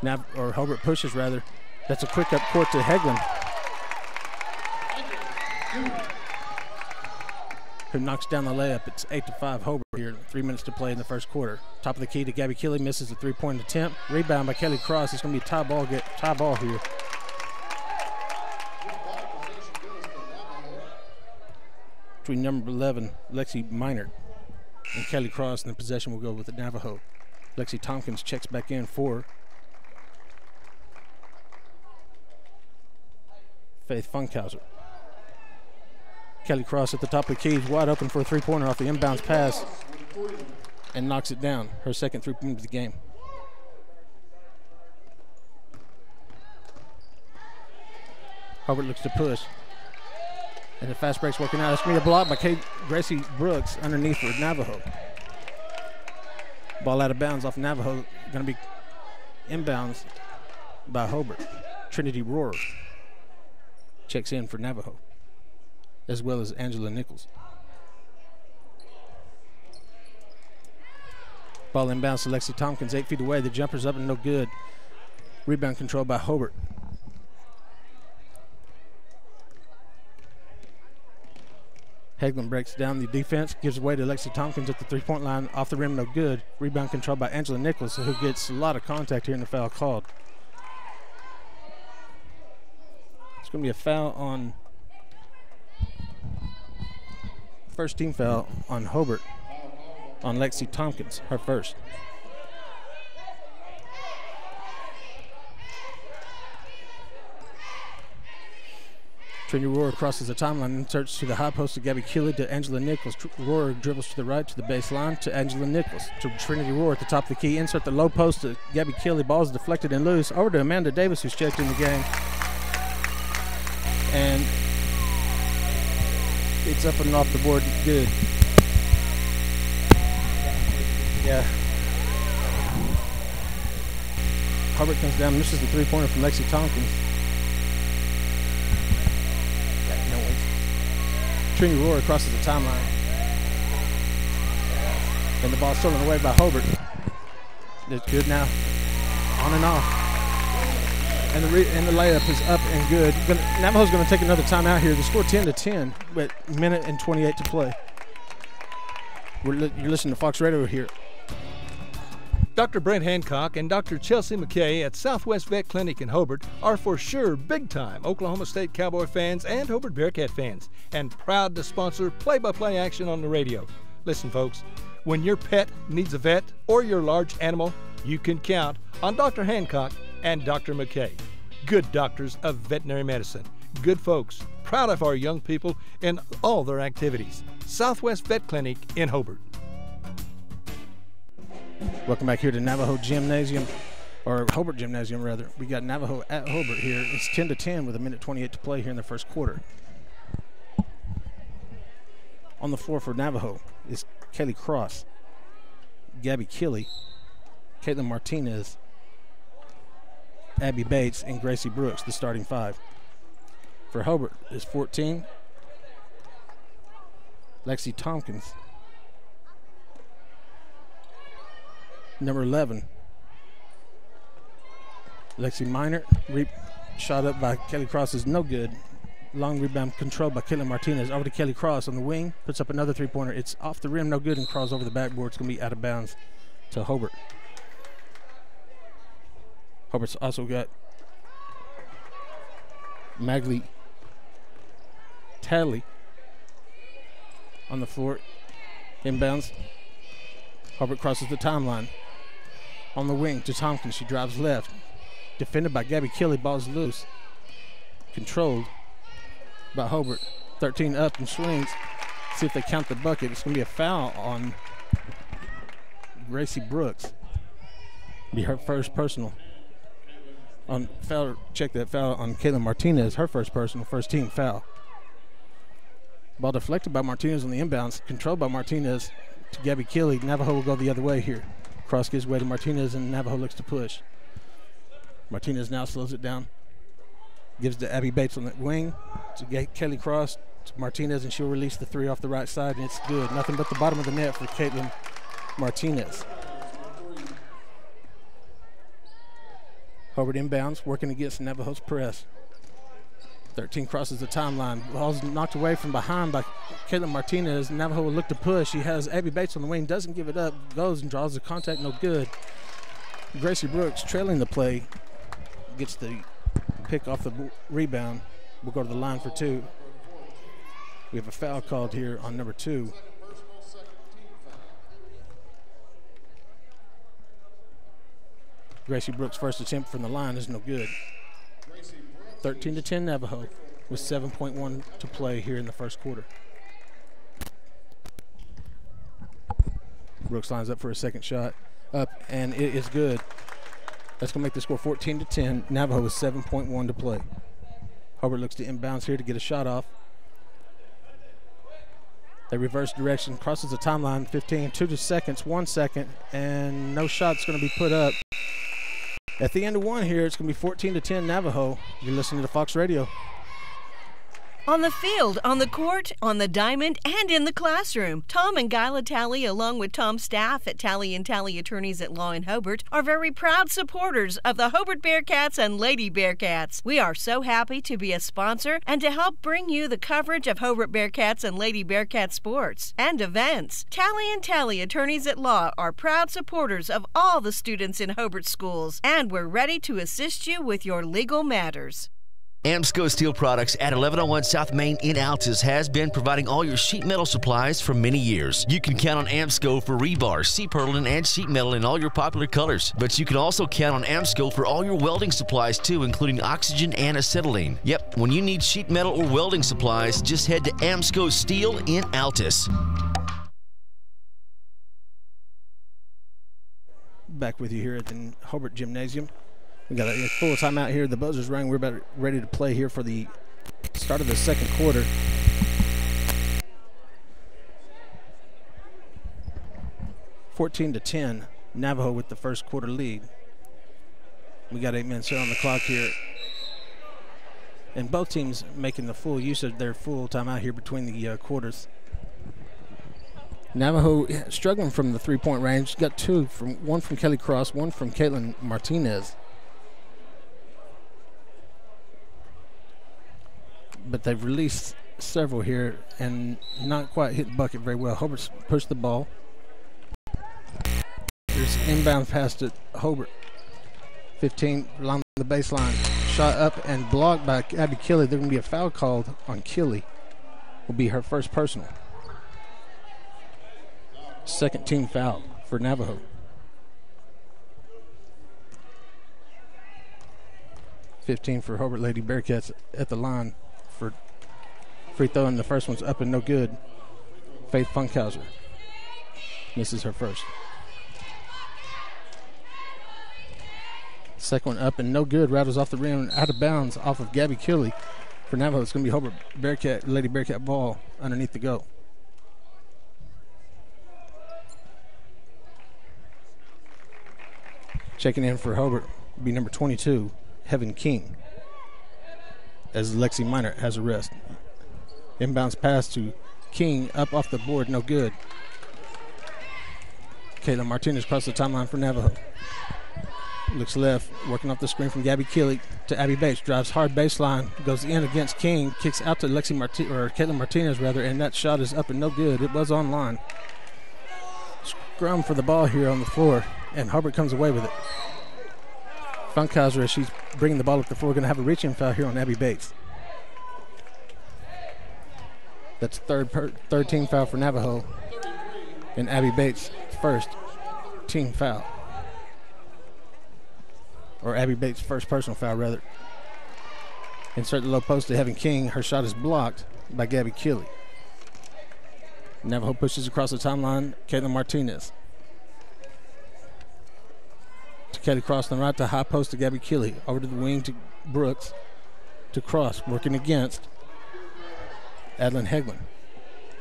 Speaker 13: Hobart pushes rather. That's a quick up court to Hegland, who knocks down the layup. It's 8-5 Hobart here. 3 minutes to play in the first quarter. Top of the key to Gabby Kelly, misses a three-point attempt. Rebound by Kelly Cross. It's going to be tie ball here. Between number 11, Lexi Minert, and Kelly Cross, and the possession will go with the Navajo. Lexi Tompkins checks back in for Faith Funkhauser. Kelly Cross at the top of the key is wide open for a three-pointer off the inbounds pass and knocks it down. Her second three-pointer of the game. Hobart looks to push. And the fast break's working out. It's going to be a block by Gracie Brooks underneath for Navajo. Ball out of bounds off Navajo. Going to be inbounds by Hobart. Trinity Rohrer checks in for Navajo, as well as Angela Nichols. Ball inbounds to Lexi Tompkins, 8 feet away. The jumper's up and no good. Rebound controlled by Hobart. Hegland breaks down the defense, gives away to Lexi Tompkins at the three-point line. Off the rim, no good. Rebound controlled by Angela Nichols, who gets a lot of contact here in the foul called. It's going to be a foul on, first team foul on Hobart, on Lexi Tompkins, her first. Trinity Rohrer crosses the timeline and inserts to the high post to Gabby Keeley to Angela Nichols. Rohrer dribbles to the right to the baseline to Angela Nichols. To Trinity Rohrer at the top of the key. Insert the low post to Gabby Keeley. Ball is deflected and loose. Over to Amanda Davis, who's checked in the game. And it's up and off the board. Good. Yeah. Hobart comes down, misses the three-pointer from Lexi Tompkins. Trinity Rohrer crosses the timeline. And the ball stolen away by Hobart. It's good now. On and off. And the layup is up and good. Navajo's going to take another timeout here. The score 10-10 with a minute and 28 to play. You're listening to Fox Radio here.
Speaker 1: Dr. Brent Hancock and Dr. Chelsea McKay at Southwest Vet Clinic in Hobart are for sure big-time Oklahoma State Cowboy fans and Hobart Bearcat fans, and proud to sponsor play-by-play action on the radio. Listen, folks, when your pet needs a vet or your large animal, you can count on Dr. Hancock and Dr. McKay. Good doctors of veterinary medicine. Good folks, proud of our young people in all their activities. Southwest Vet Clinic in Hobart.
Speaker 13: Welcome back here to Navajo Gymnasium, or Hobart Gymnasium rather. We got Navajo at Hobart here. It's 10-10 with a minute 28 to play here in the first quarter. On the floor for Navajo is Kelly Cross, Gabby Keeley, Caitlin Martinez, Abby Bates, and Gracie Brooks, the starting five. For Hobart is 14, Lexi Tompkins, number 11, Lexi Minert. Shot up by Kelly Cross is no good. Long rebound controlled by Caitlin Martinez. Over to Kelly Cross on the wing. Puts up another three-pointer. It's off the rim, no good, and crawls over the backboard. It's going to be out of bounds to Hobart. Hobart's also got Maglie Talley on the floor. Inbounds. Hobart crosses the timeline. On the wing to Tompkins. She drives left. Defended by Gabby Kelly. Ball's loose. Controlled by Hobart. 13 up and swings. See if they count the bucket. It's going to be a foul on Gracie Brooks. Be her first personal. On foul, check that foul on Caitlin Martinez. Her first personal, first team foul. Ball deflected by Martinez on the inbounds. Controlled by Martinez to Gabby Kelly. Navajo will go the other way here. Cross gives way to Martinez, and Navajo looks to push. Martinez now slows it down. Gives to Abby Bates on the wing. To get Kelly Cross to Martinez, and she'll release the three off the right side, and it's good. Nothing but the bottom of the net for Caitlin Martinez. Hobart inbounds, working against Navajo's press. 13 crosses the timeline. Ball's knocked away from behind by Caitlin Martinez. Navajo will look to push. He has Abby Bates on the wing, doesn't give it up, goes and draws the contact, no good. Gracie Brooks trailing the play, gets the pick off the rebound. We'll go to the line for two. We have a foul called here on number 2. Gracie Brooks' first attempt from the line is no good. 13-10 Navajo with 7.1 to play here in the first quarter. Brooks lines up for a second shot. Up, and it is good. That's going to make the score 14-10. Navajo with 7.1 to play. Hobart looks to inbounds here to get a shot off. They reverse direction, crosses the timeline, 15, 2 seconds, 1 second, and no shot's going to be put up. At the end of one here, it's going to be 14-10 Navajo. You're listening to Fox Radio.
Speaker 2: On the field, on the court, on the diamond, and in the classroom, Tom and Guyla Talley, along with Tom's staff at Talley & Talley Attorneys at Law in Hobart, are very proud supporters of the Hobart Bearcats and Lady Bearcats. We are so happy to be a sponsor and to help bring you the coverage of Hobart Bearcats and Lady Bearcat sports and events. Talley & Talley Attorneys at Law are proud supporters of all the students in Hobart schools, and we're ready to assist you with your legal matters.
Speaker 4: Amsco Steel Products at 1101 South Main in Altus has been providing all your sheet metal supplies for many years. You can count on Amsco for rebar, C-purlin, and sheet metal in all your popular colors. But you can also count on Amsco for all your welding supplies too, including oxygen and acetylene. Yep, when you need sheet metal or welding supplies, just head to Amsco Steel in Altus.
Speaker 13: Back with you here at the Hobart Gymnasium. We got a full timeout here. The buzzer's rang. We're about ready to play here for the start of the second quarter. (14-10) Navajo with the first quarter lead. We got 8 minutes on the clock here, and both teams making the full use of their full timeout here between the quarters. Navajo struggling from the three-point range. Got one from Kelly Cross, one from Caitlin Martinez. But they've released several here and not quite hit the bucket very well. Hobart's pushed the ball. There's an inbound pass to Hobart. 15 along the baseline. Shot up and blocked by Abby Kelly. There's going to be a foul called on Kelly. Will be her first personal. Second team foul for Navajo. 15 for Hobart Lady Bearcats at the line for free throw, and the first one's up and no good. Faith Funkhauser misses her first. Second one up and no good. Rattles off the rim, out of bounds off of Gabby Kelly. For Navajo, it's going to be Hobart Bearcat, Lady Bearcat ball underneath the go. Checking in for Hobart will be number 22, Heaven King, as Lexi Minor has a rest. Inbounds pass to King, up off the board, no good. Caitlin Martinez across the timeline for Navajo. Looks left, working off the screen from Gabby Kelly to Abby Bates. Drives hard baseline, goes in against King, kicks out to Caitlin Martinez rather, and that shot is up and no good. It was on line. Scrum for the ball here on the floor, and Hobart comes away with it. Funkhauser, as she's bringing the ball up the floor, going to have a reaching foul here on Abby Bates. That's third team foul for Navajo. And Abby Bates' first team foul. Or Abby Bates' first personal foul, rather. Insert the low post to Heaven King. Her shot is blocked by Gabby Keeley. Navajo pushes across the timeline. Caitlin Martinez. To Kelly Cross on the right, to high post to Gabby Keeley. Over to the wing to Brooks. To Cross, working against Adeline Heglin.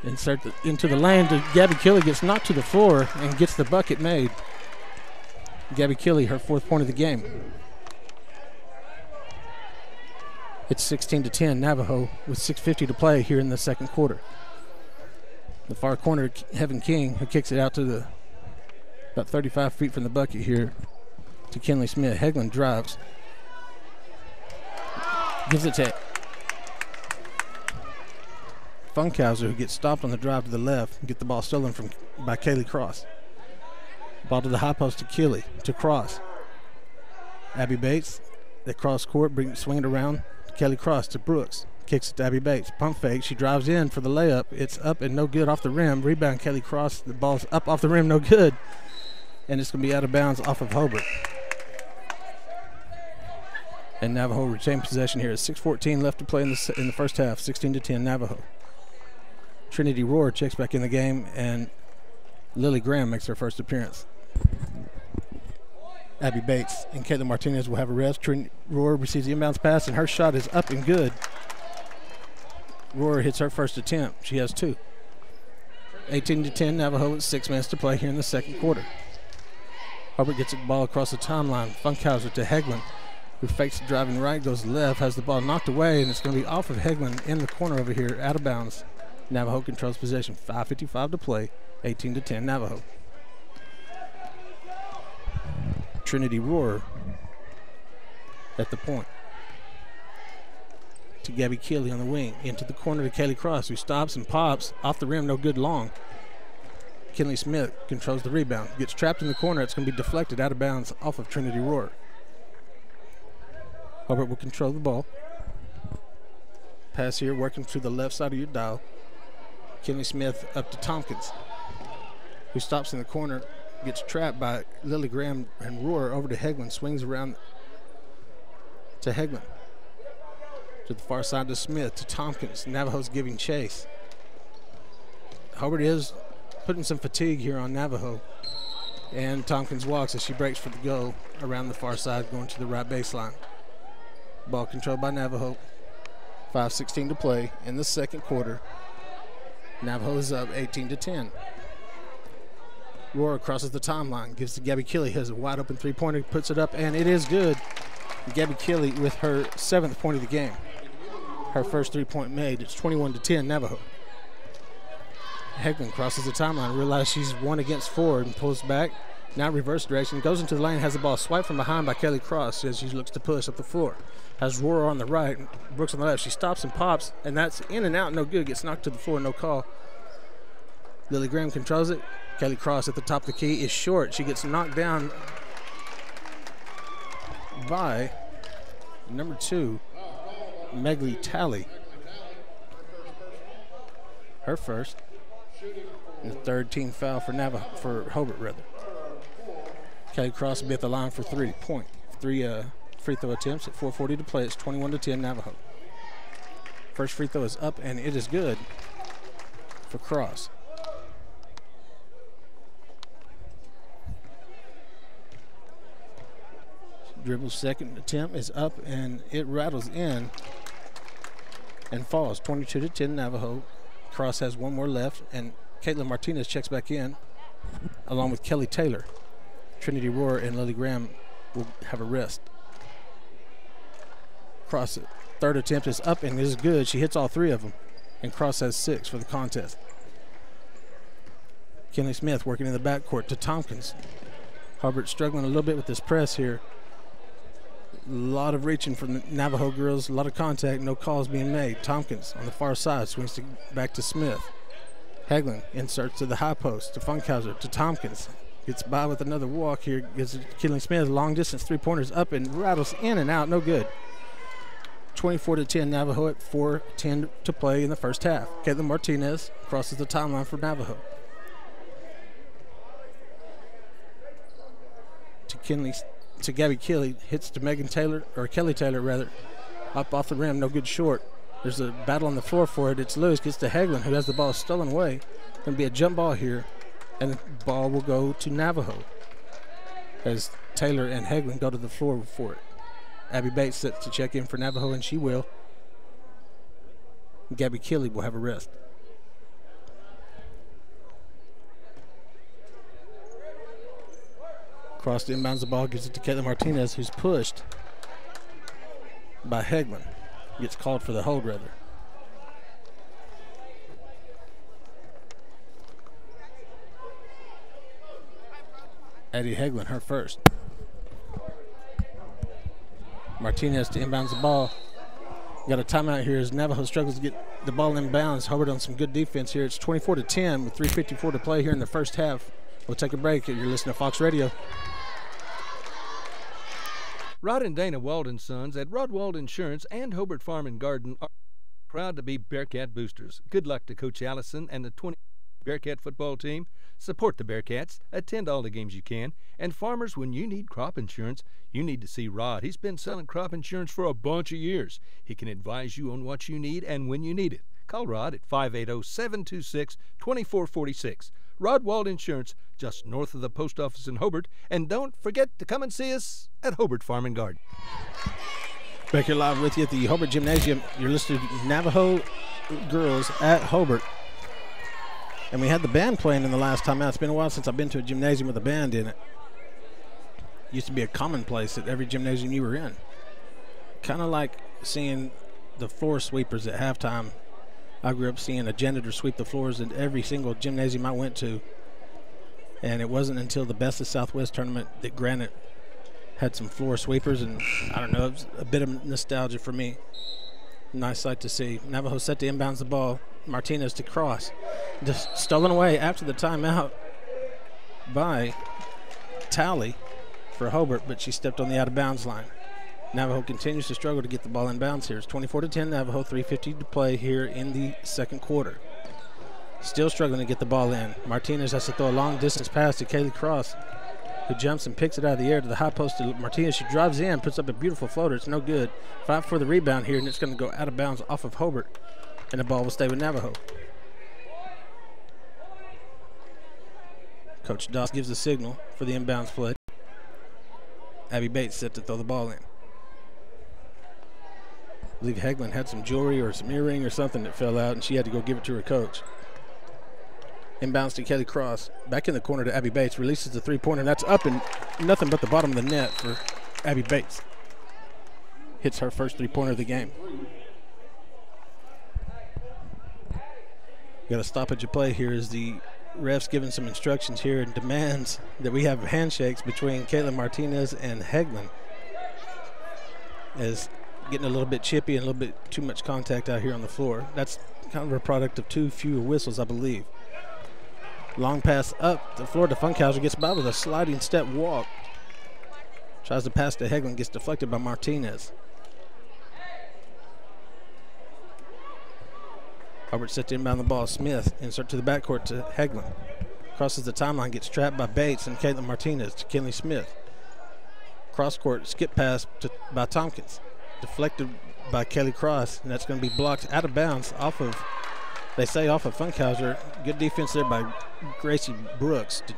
Speaker 13: Insert into the lane to Gabby Keeley, gets knocked to the floor and gets the bucket made. Gabby Keeley, her 4th point of the game. It's 16-10 Navajo with 6:50 to play here in the second quarter. The far corner, Heaven King, who kicks it out to about 35 feet from the bucket here to Kinley Smith. Heglin drives. Gives it to Funkhauser, who gets stopped on the drive to the left and get the ball stolen by Kaylee Cross. Ball to the high post to Keeley, to Cross. Abby Bates, they cross court, swing it around. Kelly Cross to Brooks, kicks it to Abby Bates. Pump fake, she drives in for the layup. It's up and no good off the rim. Rebound Kelly Cross, the ball's up off the rim, no good. And it's going to be out of bounds off of Hobart. And Navajo retain possession here. 6:14 left to play in the first half. 16-10 Navajo. Trinity Roar checks back in the game, and Lily Graham makes her first appearance. Abby Bates and Caitlin Martinez will have a rest. Trinity Roar receives the inbounds pass, and her shot is up and good. Roar hits her first attempt. She has 2. 18-10 Navajo with 6 minutes to play here in the second quarter. Hobart gets the ball across the timeline. Funkhauser to Heglin, who fakes the driving right, goes left, has the ball knocked away, and it's going to be off of Heglin in the corner over here, out of bounds. Navajo controls possession. 5:55 to play. 18-10 Navajo. Trinity Roar at the point. To Gabby Keeley on the wing. Into the corner to Kaylee Cross, who stops and pops. Off the rim, no good long. Kinley Smith controls the rebound. Gets trapped in the corner. It's going to be deflected out of bounds off of Trinity Roar. Hobart will control the ball. Pass here, working to the left side of your dial. Kinley Smith up to Tompkins, who stops in the corner. Gets trapped by Lily Graham and Roar over to Heglin. Swings around to Heglin. To the far side to Smith, to Tompkins. Navajo's giving chase. Hobart is putting some fatigue here on Navajo. And Tompkins walks as she breaks for the goal around the far side, going to the right baseline. Ball controlled by Navajo. 5:16 to play in the second quarter. Navajo is up 18-10. Roar crosses the timeline, gives to Gabby Keeley, has a wide open 3-pointer, puts it up, and it is good. Gabby Keeley with her 7th point of the game. Her first 3-point made. It's 21-10 Navajo. Heglin crosses the timeline, realizes she's 1 against 4 and pulls back. Now reverse direction, goes into the lane, has the ball swiped from behind by Kelly Cross as she looks to push up the floor. Has Roar on the right, Brooks on the left. She stops and pops, and that's in and out, no good. Gets knocked to the floor, no call. Lily Graham controls it. Kelly Cross at the top of the key is short. She gets knocked down by number 2, Megly Talley. Her first. And the 3rd team foul for Hobart, rather. Kelly Cross will be at the line for 3 free throw attempts at 4:40 to play. It's 21-10 Navajo. First free throw is up, and it is good for Cross. Dribble's second attempt is up, and it rattles in and falls. 22-10 Navajo. Cross has 1 more left, and Caitlin Martinez checks back in along with Kelly Taylor. Trinity Roar and Lily Graham will have a rest. Cross' 3rd attempt is up and is good. She hits all 3 of them, and Cross has 6 for the contest. Kinley Smith working in the backcourt to Tompkins. Hobart struggling a little bit with this press here. A lot of reaching from the Navajo girls, a lot of contact, no calls being made. Tompkins on the far side swings back to Smith. Heglin inserts to the high post to Funkhauser to Tompkins. Gets by with another walk here. Gets Kinley Smith, long distance 3-pointers up and rattles in and out, no good. 24-10 Navajo at 4:10 to play in the first half. Caitlin Martinez crosses the timeline for Navajo. To Gabby Kelly, hits to Kelly Taylor rather, up off the rim, no good short. There's a battle on the floor for it. It's loose, gets to Hagelin, who has the ball stolen away. Going to be a jump ball here, and the ball will go to Navajo as Taylor and Hagelin go to the floor for it. Abby Bates sets to check in for Navajo, and she will. Gabby Kelly will have a rest. Cross to inbounds the ball, gives it to Caitlin Martinez, who's pushed by Hagelin. Gets called for the hold, rather. Addie Hagelin, her first. Martinez to inbounds the ball. Got a timeout here as Navajo struggles to get the ball in bounds. Hobart on some good defense here. It's 24-10 with 3:54 to play here in the first half. We'll take a break. You're listening to Fox Radio.
Speaker 1: Rod and Dana Walden Sons at Rodwald Insurance and Hobart Farm and Garden are proud to be Bearcat boosters. Good luck to Coach Allison and the 20 Bearcat football team. Support the Bearcats. Attend all the games you can. And farmers, when you need crop insurance, you need to see Rod. He's been selling crop insurance for a bunch of years. He can advise you on what you need and when you need it. Call Rod at 580-726-2446. Rodwald Insurance, just north of the post office in Hobart. And don't forget to come and see us at Hobart Farm and Garden.
Speaker 13: Back here live with you at the Hobart Gymnasium. You're listening to Navajo girls at Hobart. And we had the band playing in the last time out. It's been a while since I've been to a gymnasium with a band in it. Used to be a commonplace at every gymnasium you were in. Kind of like seeing the floor sweepers at halftime. I grew up seeing a janitor sweep the floors in every single gymnasium I went to. And it wasn't until the Best of Southwest tournament that Granite had some floor sweepers, and I don't know, it was a bit of nostalgia for me. Nice sight to see. Navajo set to inbounds the ball. Martinez to cross. Just stolen away after the timeout by Talley for Hobart, but she stepped on the out-of-bounds line. Navajo continues to struggle to get the ball in bounds here. It's 24-10 Navajo, 3:50 to play here in the second quarter. Still struggling to get the ball in. Martinez has to throw a long-distance pass to Kaylee Cross, who jumps and picks it out of the air to the high post to Martinez. She drives in, puts up a beautiful floater. It's no good. Fight for the rebound here, and it's going to go out of bounds off of Hobart, and the ball will stay with Navajo. Coach Doss gives the signal for the inbounds play. Abby Bates set to throw the ball in. I believe Hagelin had some jewelry or some earring or something that fell out, and she had to go give it to her coach. Inbounds to Kelly Cross. Back in the corner to Abby Bates. Releases the three-pointer. That's up and nothing but the bottom of the net for Abby Bates. Hits her first three-pointer of the game. Got a stoppage of play here as the ref's giving some instructions here and demands that we have handshakes between Caitlin Martinez and Hagelin. As getting a little bit chippy and a little bit too much contact out here on the floor. That's kind of a product of too few whistles, I believe. Long pass up the floor to Funkhauser, gets by with a sliding step walk. Tries to pass to Hagelin, gets deflected by Martinez. Hobart set to inbound the ball. Smith insert to the backcourt to Hagelin. Crosses the timeline, gets trapped by Bates and Caitlin Martinez to Kinley Smith. Cross court skip pass by Tompkins. Deflected by Kelly Cross, and that's going to be blocked out of bounds off of, they say off of Funkhauser. Good defense there by Gracie Brooks to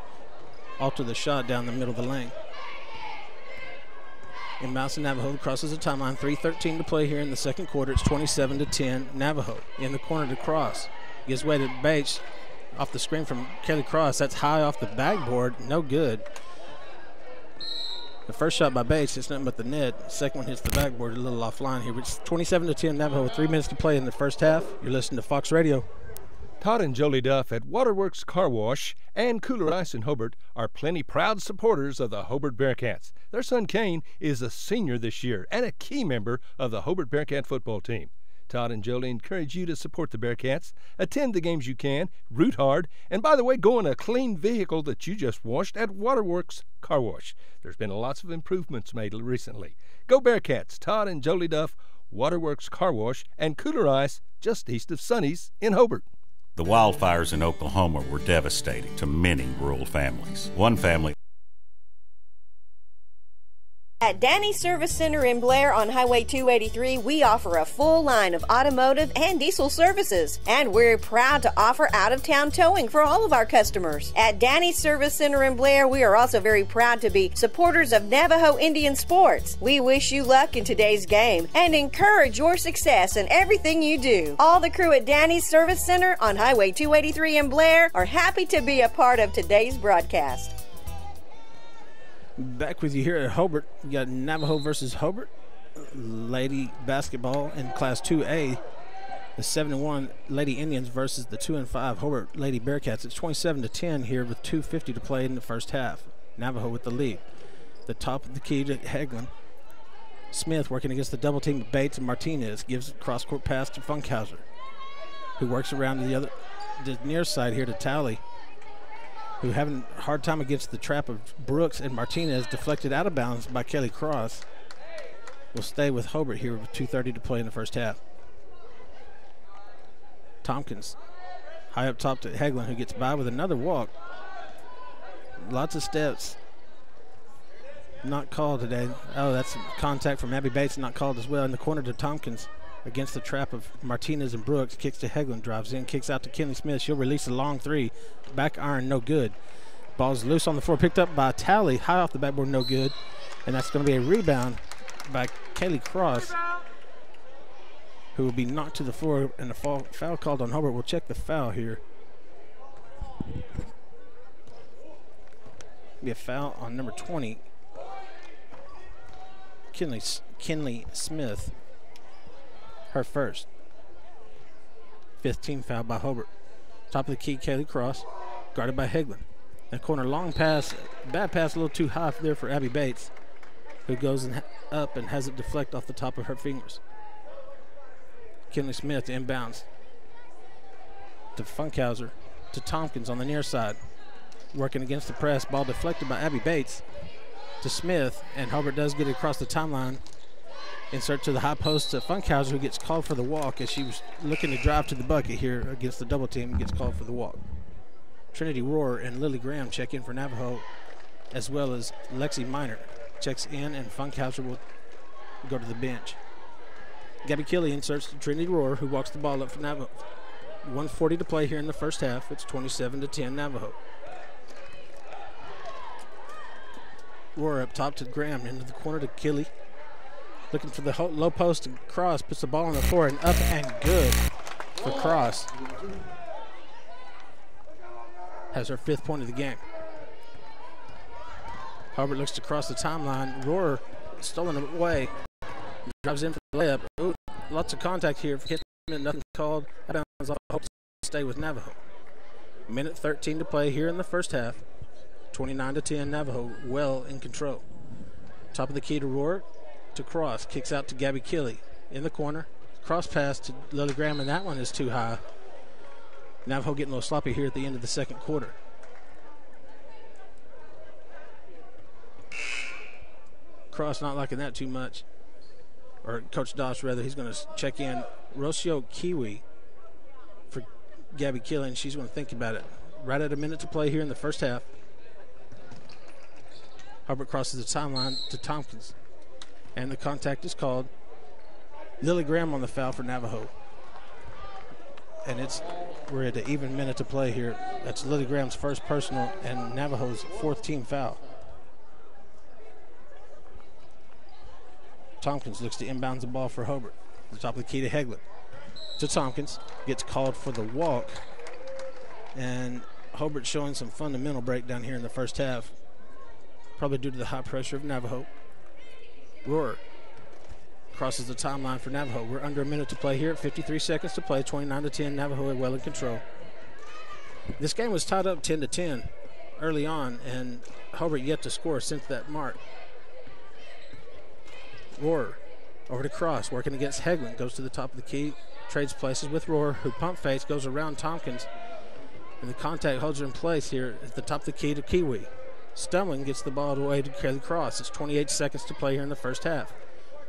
Speaker 13: alter the shot down the middle of the lane. Inbounds to Navajo, crosses the timeline. 3:13 to play here in the second quarter. It's 27-10 Navajo. In the corner to Cross. Gives way to Bates off the screen from Kelly Cross. That's high off the backboard. No good. The first shot by Bates, it's nothing but the net. Second one hits the backboard a little offline here. It's 27-10 Navajo with 3 minutes to play in the first half. You're listening to Fox Radio.
Speaker 1: Todd and Jolie Duff at Waterworks Car Wash and Cooler Ice in Hobart are plenty proud supporters of the Hobart Bearcats. Their son Kane is a senior this year and a key member of the Hobart Bearcat football team. Todd and Jolie encourage you to support the Bearcats, attend the games you can, root hard, and by the way, go in a clean vehicle that you just washed at Waterworks Car Wash. There's been lots of improvements made recently. Go Bearcats! Todd and Jolie Duff, Waterworks Car Wash, and Cooler Ice just east of Sonny's in Hobart.
Speaker 3: The wildfires in Oklahoma were devastating to many rural families. One family.
Speaker 2: At Danny's Service Center in Blair on Highway 283, we offer a full line of automotive and diesel services, and we're proud to offer out-of-town towing for all of our customers. At Danny's Service Center in Blair, we are also very proud to be supporters of Navajo Indian sports. We wish you luck in today's game and encourage your success in everything you do. All the crew at Danny's Service Center on Highway 283 in Blair are happy to be a part of today's broadcast.
Speaker 13: Back with you here at Hobart. You got Navajo versus Hobart. Lady basketball in Class 2A. The 7-1 Lady Indians versus the 2-5 Hobart Lady Bearcats. It's 27-10 here with 2:50 to play in the first half. Navajo with the lead. The top of the key to Heglin. Smith working against the double team of Bates and Martinez. Gives cross-court pass to Funkhauser, who works around to the near side here to Talley, who having a hard time against the trap of Brooks and Martinez, deflected out of bounds by Kelly Cross. Will stay with Hobart here with 2:30 to play in the first half. Tompkins high up top to Heglin, who gets by with another walk. Lots of steps. Not called today. Oh, that's contact from Abby Bates, not called as well. In the corner to Tompkins against the trap of Martinez and Brooks. Kicks to Heglin, drives in, kicks out to Kinley Smith. She'll release a long three. Back iron, no good. Ball's loose on the floor, picked up by Talley, high off the backboard, no good. And that's going to be a rebound by Kaylee Cross, who will be knocked to the floor, and a foul called on Hobart. We'll check the foul here. Be a foul on number 20, Kinley Smith. Her first. 5th team foul by Hobart. Top of the key, Kaylee Cross, guarded by Heglin. And corner, long pass, bad pass, a little too high there for Abby Bates, who goes up and has it deflect off the top of her fingers. Kinley Smith inbounds to Funkhauser, to Tompkins on the near side. Working against the press, ball deflected by Abby Bates to Smith, and Hobart does get it across the timeline. Insert to the high post to Funkhauser, who gets called for the walk as she was looking to drive to the bucket here against the double team and gets called for the walk. Trinity Rohr and Lily Graham check in for Navajo, as well as Lexi Minor checks in, and Funkhauser will go to the bench. Gabby Kelly inserts to Trinity Rohr, who walks the ball up for Navajo. 1:40 to play here in the first half. It's 27-10 Navajo. Rohr up top to Graham, into the corner to Kelly. Looking for the low post, and Cross puts the ball on the floor, and up and good for Cross. Has her 5th point of the game. Hobart looks to cross the timeline. Rohr stolen away. Drives in for the layup. Ooh, lots of contact here. Nothing called. Out of bounds. Hope to stay with Navajo. 1:13 to play here in the first half. 29-10 Navajo, well in control. Top of the key to Rohr, to Cross, kicks out to Gabby Kelly in the corner. Cross pass to Lily Graham, and that one is too high. Navajo getting a little sloppy here at the end of the second quarter. Cross not liking that too much. Or Coach Doss, rather. He's going to check in Rocio Kiwi for Gabby Kelly, and she's going to think about it. Right at a minute to play here in the first half. Hobart crosses the timeline to Tompkins, and the contact is called. Lily Graham on the foul for Navajo. And we're at an even minute to play here. That's Lily Graham's first personal and Navajo's 4th team foul. Tompkins looks to inbounds the ball for Hobart. The top of the key to Heglin. To Tompkins, gets called for the walk. And Hobart showing some fundamental breakdown here in the first half, probably due to the high pressure of Navajo. Rohr crosses the timeline for Navajo. We're under a minute to play here. 53 seconds to play. 29-10. Navajo are well in control. This game was tied up 10-10 early on, and Hobart yet to score since that mark. Rohr over to Cross, working against Heglin. Goes to the top of the key. Trades places with Rohr, who pump fakes, goes around Tompkins. And the contact holds her in place here at the top of the key to Kiwi. Stumbling gets the ball away to Kelly Cross. It's 28 seconds to play here in the first half.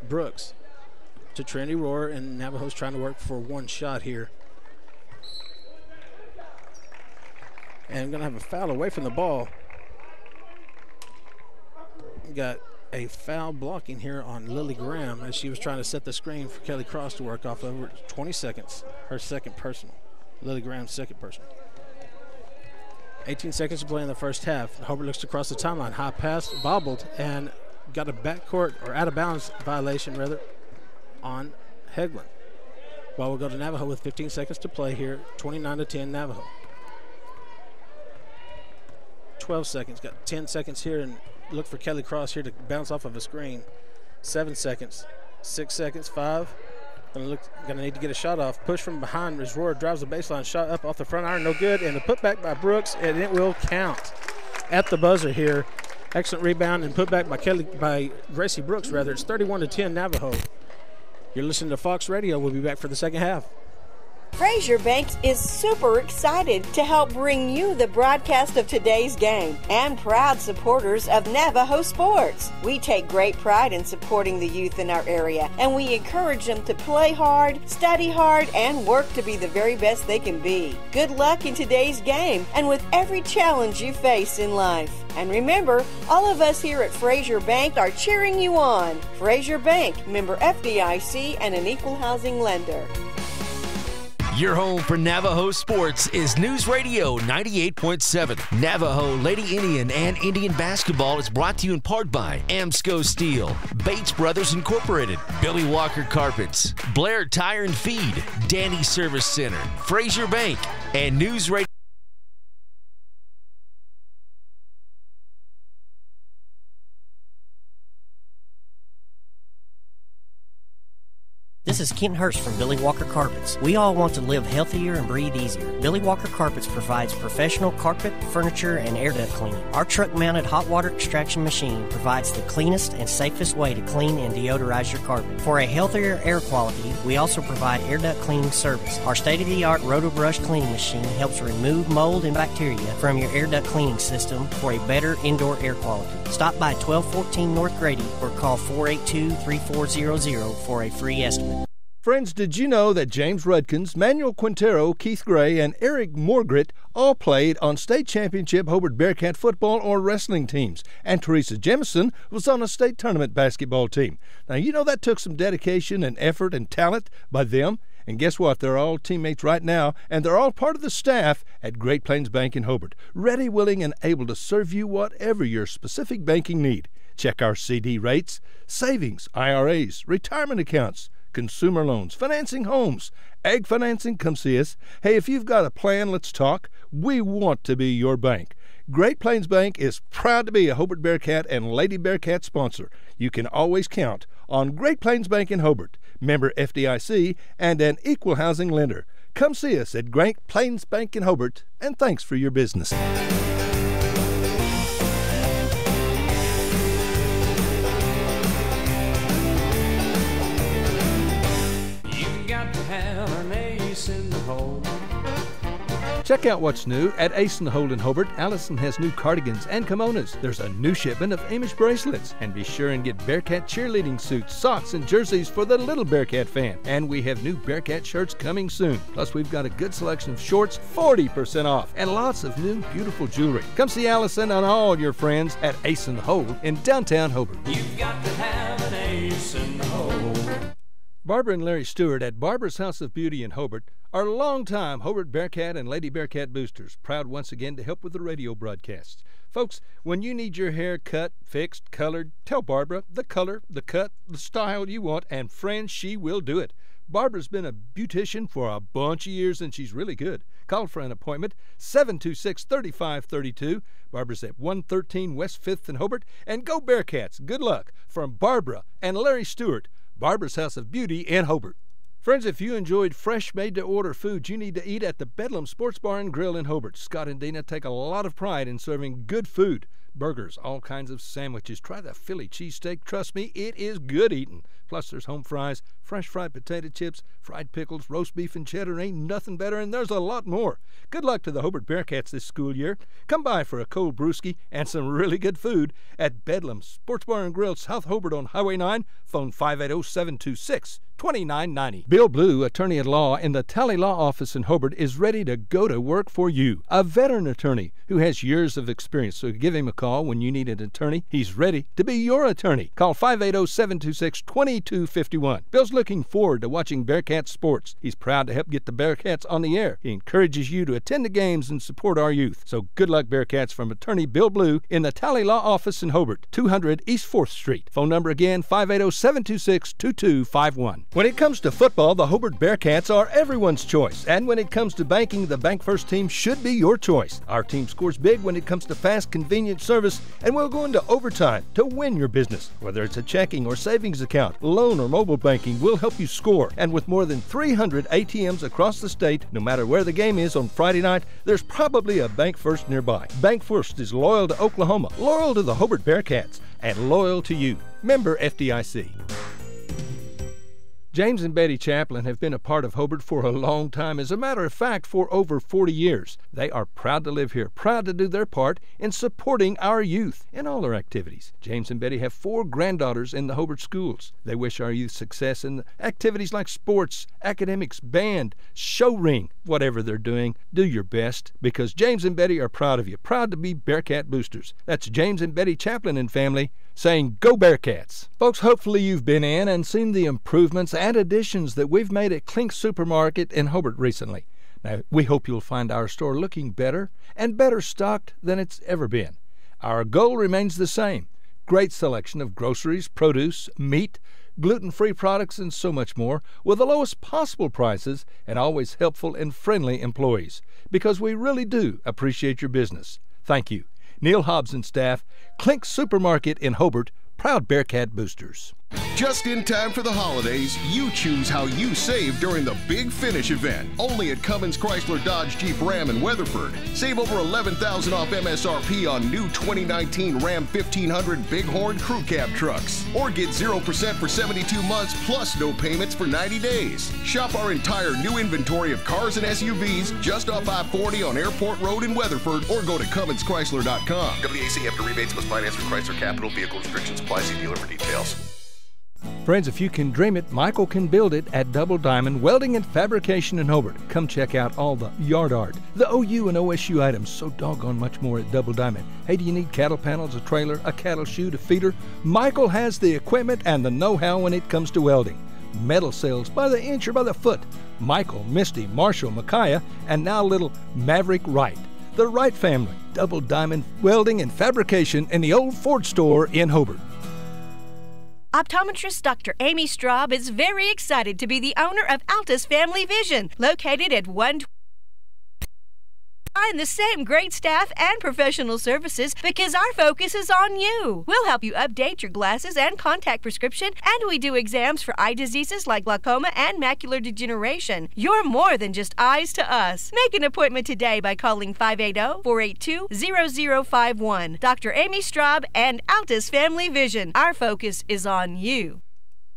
Speaker 13: Brooks to Trinity Roar, and Navajo's trying to work for one shot here. And going to have a foul away from the ball. Got a foul blocking here on Lily Graham as she was trying to set the screen for Kelly Cross to work off over 20 seconds. Her second personal. Lily Graham's second personal. 18 seconds to play in the first half. Hobart looks across the timeline. High pass, bobbled, and got a backcourt or out of bounds violation rather on Hegland. Well, we'll go to Navajo with 15 seconds to play here. 29-10 Navajo. 12 seconds. Got 10 seconds here, and look for Kelly Cross here to bounce off of a screen. 7 seconds. 6 seconds. 5. Gonna need to get a shot off. Push from behind as Roar drives the baseline. Shot up off the front iron. No good. And the putback by Brooks, and it will count at the buzzer here. Excellent rebound and putback by Gracie Brooks rather. It's 31-10 Navajo. You're listening to Fox Radio. We'll be back for the second half.
Speaker 2: Fraser Banks is super excited to help bring you the broadcast of today's game and proud supporters of Navajo sports. We take great pride in supporting the youth in our area, and we encourage them to play hard, study hard, and work to be the very best they can be. Good luck in today's game and with every challenge you face in life. And remember, all of us here at Fraser Bank are cheering you on. Fraser Bank, member FDIC and an equal housing lender.
Speaker 4: Your home for Navajo sports is News Radio 98.7. Navajo, Lady Indian, and Indian basketball is brought to you in part by Amsco Steel, Bates Brothers Incorporated, Billy Walker Carpets, Blair Tire and Feed, Danny Service Center, Fraser Bank, and News Radio.
Speaker 8: This is Ken Hurst from Billy Walker Carpets. We all want to live healthier and breathe easier. Billy Walker Carpets provides professional carpet, furniture, and air duct cleaning. Our truck-mounted hot water extraction machine provides the cleanest and safest way to clean and deodorize your carpet. For a healthier air quality, we also provide air duct cleaning service. Our state-of-the-art Roto-Brush cleaning machine helps remove mold and bacteria from your air duct cleaning system for a better indoor air quality. Stop by 1214 North Grady or call 482-3400 for a free estimate.
Speaker 1: Friends, did you know that James Rudkins, Manuel Quintero, Keith Gray, and Eric Morgret all played on state championship Hobart Bearcat football or wrestling teams, and Teresa Jemison was on a state tournament basketball team? Now, you know that took some dedication and effort and talent by them, and guess what? They're all teammates right now, and they're all part of the staff at Great Plains Bank in Hobart, ready, willing, and able to serve you whatever your specific banking need. Check our CD rates, savings, IRAs, retirement accounts, consumer loans, financing homes, ag financing. Come see us. Hey, if you've got a plan, let's talk. We want to be your bank. Great Plains Bank is proud to be a Hobart Bearcat and Lady Bearcat sponsor. You can always count on Great Plains Bank in Hobart, member FDIC, and an equal housing lender. Come see us at Great Plains Bank in Hobart, and thanks for your business. Check out what's new at Ace in the Hole in Hobart. Allison has new cardigans and kimonos. There's a new shipment of Amish bracelets. And be sure and get Bearcat cheerleading suits, socks, and jerseys for the little Bearcat fan. And we have new Bearcat shirts coming soon. Plus, we've got a good selection of shorts, 40% off, and lots of new beautiful jewelry. Come see Allison and all your friends at Ace in the Hole in downtown Hobart.
Speaker 7: You've got to have an ace in the hole.
Speaker 1: Barbara and Larry Stewart at Barbara's House of Beauty in Hobart are longtime Hobart Bearcat and Lady Bearcat boosters, proud once again to help with the radio broadcasts. Folks, when you need your hair cut, fixed, colored, tell Barbara the color, the cut, the style you want, and friends, she will do it. Barbara's been a beautician for a bunch of years, and she's really good. Call for an appointment, 726-3532. Barbara's at 113 West 5th in Hobart. And go Bearcats. Good luck from Barbara and Larry Stewart, Barbara's House of Beauty in Hobart. Friends, if you enjoyed fresh, made-to-order food you need to eat at the Bedlam Sports Bar and Grill in Hobart, Scott and Dina take a lot of pride in serving good food. Burgers, all kinds of sandwiches. Try the Philly cheesesteak. Trust me, it is good eating. Plus, there's home fries, fresh fried potato chips, fried pickles, roast beef and cheddar. Ain't nothing better, and there's a lot more. Good luck to the Hobart Bearcats this school year. Come by for a cold brewski and some really good food at Bedlam Sports Bar and Grill, South Hobart on Highway 9. Phone 580-726-2900. $29.90. Bill Blue, attorney at law in the Tally Law Office in Hobart, is ready to go to work for you. A veteran attorney who has years of experience, so give him a call when you need an attorney. He's ready to be your attorney. Call 580-726-2251. Bill's looking forward to watching Bearcats sports. He's proud to help get the Bearcats on the air. He encourages you to attend the games and support our youth. So good luck, Bearcats, from attorney Bill Blue in the Tally Law Office in Hobart, 200 East 4th Street. Phone number again, 580-726-2251. When it comes to football, the Hobart Bearcats are everyone's choice. And when it comes to banking, the Bank First team should be your choice. Our team scores big when it comes to fast, convenient service, and we'll go into overtime to win your business. Whether it's a checking or savings account, loan or mobile banking, we'll help you score. And with more than 300 ATMs across the state, no matter where the game is on Friday night, there's probably a Bank First nearby. Bank First is loyal to Oklahoma, loyal to the Hobart Bearcats, and loyal to you. Member FDIC. James and Betty Chaplin have been a part of Hobart for a long time. As a matter of fact, for over 40 years. They are proud to live here, proud to do their part in supporting our youth in all their activities. James and Betty have 4 granddaughters in the Hobart schools. They wish our youth success in activities like sports, academics, band, show ring. Whatever they're doing, do your best, because James and Betty are proud of you, proud to be Bearcat boosters. That's James and Betty Chaplin and family saying, go Bearcats. Folks, hopefully you've been in and seen the improvements and additions that we've made at Klink Supermarket in Hobart recently. Now, we hope you'll find our store looking better and better stocked than it's ever been. Our goal remains the same: great selection of groceries, produce, meat, gluten-free products, and so much more, with the lowest possible prices and always helpful and friendly employees, because we really do appreciate your business. Thank you. Neil Hobbs and staff, Klink Supermarket in Hobart, proud Bearcat boosters.
Speaker 9: Just in time for the holidays, you choose how you save during the Big Finish event. Only at Cummins Chrysler Dodge Jeep Ram in Weatherford. Save over $11,000 off MSRP on new 2019 Ram 1500 Bighorn Crew Cab trucks. Or get 0% for 72 months plus no payments for 90 days. Shop our entire new inventory of cars and SUVs just off I-40 on Airport Road in Weatherford, or go to CumminsChrysler.com.
Speaker 10: WAC after rebates must finance for Chrysler Capital. Vehicle restrictions apply. See dealer for details.
Speaker 1: Friends, if you can dream it, Michael can build it at Double Diamond Welding and Fabrication in Hobart. Come check out all the yard art, the OU and OSU items, so doggone much more at Double Diamond. Hey, do you need cattle panels, a trailer, a cattle chute, a feeder? Michael has the equipment and the know-how when it comes to welding. Metal sales by the inch or by the foot. Michael, Misty, Marshall, Micaiah, and now little Maverick Wright. The Wright family, Double Diamond Welding and Fabrication in the old Ford store in Hobart.
Speaker 2: Optometrist Dr. Amy Straub is very excited to be the owner of Altus Family Vision, located at 120. Find the same great staff and professional services because our focus is on you. We'll help you update your glasses and contact prescription, and we do exams for eye diseases like glaucoma and macular degeneration. You're more than just eyes to us. Make an appointment today by calling 580-482-0051. Dr. Amy Straub and Altus Family Vision. Our focus is on you.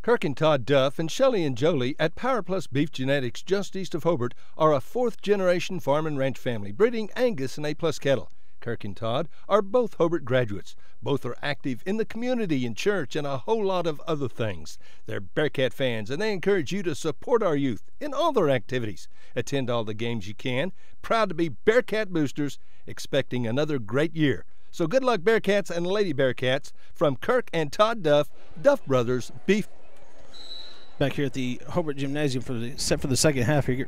Speaker 1: Kirk and Todd Duff and Shelley and Jolie at Power Plus Beef Genetics just east of Hobart are a 4th-generation farm and ranch family breeding Angus and A-plus cattle. Kirk and Todd are both Hobart graduates. Both are active in the community and church and a whole lot of other things. They're Bearcat fans, and they encourage you to support our youth in all their activities. Attend all the games you can. Proud to be Bearcat boosters, expecting another great year. So good luck, Bearcats and Lady Bearcats, from Kirk and Todd Duff, Duff Brothers Beef.
Speaker 13: Back here at the Hobart Gymnasium for the second half here.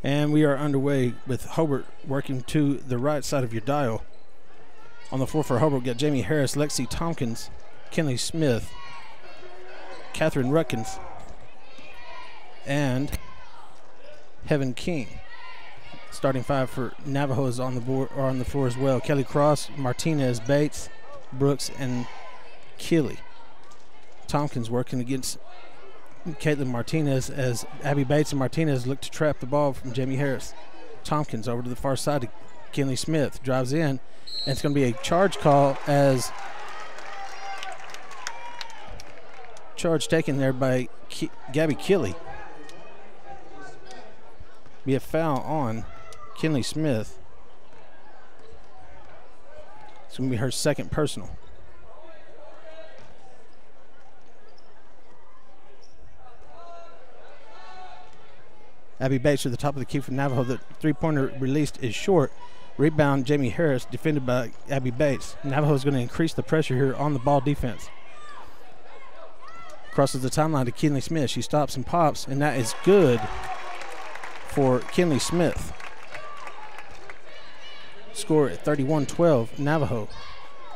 Speaker 13: And we are underway with Hobart working to the right side of your dial. On the floor for Hobart, we've got Jamie Harris, Lexi Tompkins, Kenley Smith, Catherine Rutkins, and Heaven King. Starting 5 for Navajo is on the board or on the floor as well. Kelly Cross, Martinez, Bates, Brooks, and Keeley. Tompkins working against Caitlin Martinez as Abby Bates and Martinez look to trap the ball from Jamie Harris. Tompkins over to the far side to Kenley Smith. Drives in, and it's going to be a charge call as charge taken there by Gabby Keeley. Be a foul on Kenley Smith. It's going to be her second personal. Abby Bates to the top of the key for Navajo. The three-pointer released is short. Rebound, Jamie Harris, defended by Abby Bates. Navajo is going to increase the pressure here on the ball defense. Crosses the timeline to Kinley Smith. She stops and pops, and that is good for Kinley Smith. Score at 31-12, Navajo.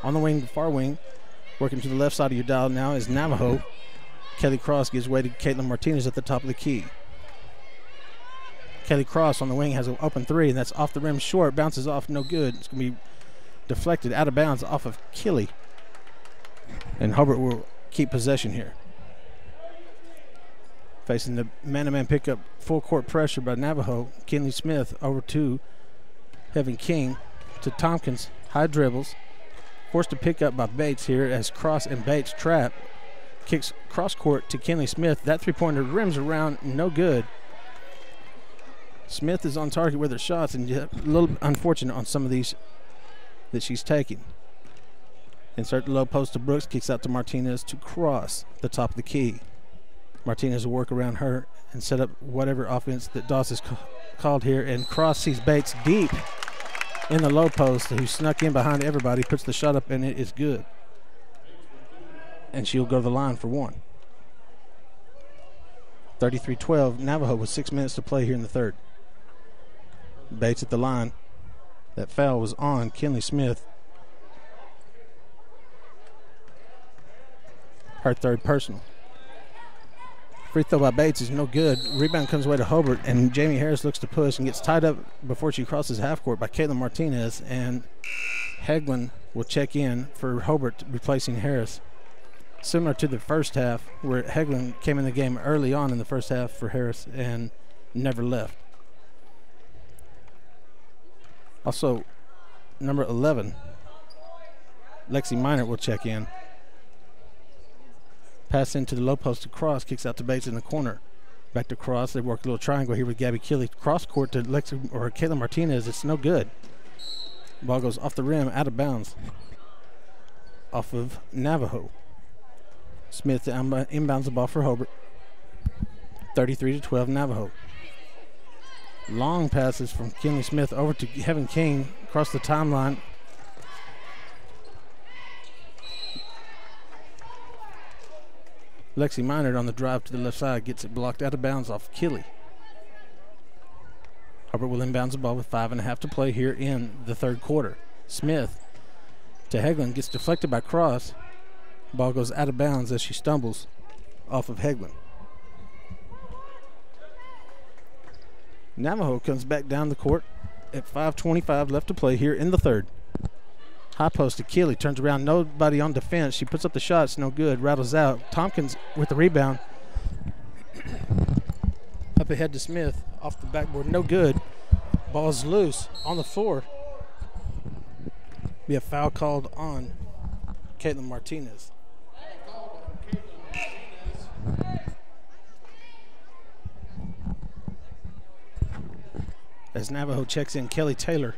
Speaker 13: On the wing, the far wing, working to the left side of your dial now is Navajo. Kelly Cross gives way to Caitlin Martinez at the top of the key. Kelly Cross on the wing has an open three, and that's off the rim short. Bounces off, no good. It's going to be deflected out of bounds off of Kelly. And Hobart will keep possession here. Facing the man-to-man pickup, full court pressure by Navajo. Kinley Smith over to Heaven King to Tompkins. High dribbles. Forced to pick up by Bates here as Cross and Bates trap. Kicks cross court to Kinley Smith. That three-pointer rims around, no good. Smith is on target with her shots, and a little unfortunate on some of these that she's taking. Insert the low post to Brooks, kicks out to Martinez to Cross, the top of the key. Martinez will work around her and set up whatever offense that Doss has called here, and Cross sees Bates deep in the low post, who snuck in behind everybody, puts the shot up, and it is good. And she'll go to the line for one. 33-12, Navajo with 6 minutes to play here in the third. Bates at the line. That foul was on Kinley Smith. Her third personal. Free throw by Bates is no good. Rebound comes away to Hobart, and Jamie Harris looks to push and gets tied up before she crosses half court by Caitlin Martinez, and Hagelin will check in for Hobart, replacing Harris. Similar to the first half, where Hagelin came in the game early on in the first half for Harris and never left. Also, number 11, Lexi Minor will check in. Pass into the low post to Cross, kicks out to Bates in the corner. Back to Cross, they work a little triangle here with Gabby Kelly. Cross court to Lexi or Caitlin Martinez, it's no good. Ball goes off the rim, out of bounds. Off of Navajo. Smith inbounds the ball for Hobart. 33-12 Navajo. Long passes from Kinley Smith over to Heaven King across the timeline. Lexi Minard on the drive to the left side gets it blocked out of bounds off Kelly. Hobart will inbounds the ball with 5.5 to play here in the third quarter. Smith to Hagelin, gets deflected by Cross. Ball goes out of bounds as she stumbles off of Hagelin. Navajo comes back down the court at 5:25 left to play here in the third. High post to Keeley, turns around, nobody on defense. She puts up the shot, it's no good, rattles out. Tompkins with the rebound. Up ahead to Smith, off the backboard, no good. Ball's loose on the floor. Be a foul called on Caitlin Martinez. As Navajo checks in Kelly Taylor,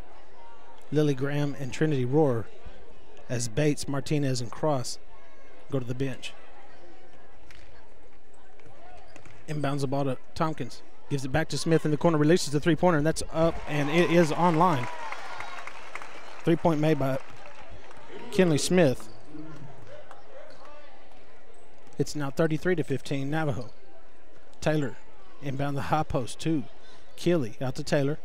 Speaker 13: Lily Graham, and Trinity Rohr, as Bates, Martinez, and Cross go to the bench. Inbounds the ball to Tompkins. Gives it back to Smith in the corner, releases the three-pointer, and that's up, and it is online. 3-point made by Kinley Smith. It's now 33-15 Navajo. Taylor inbound the high post to Keeley, out to Taylor.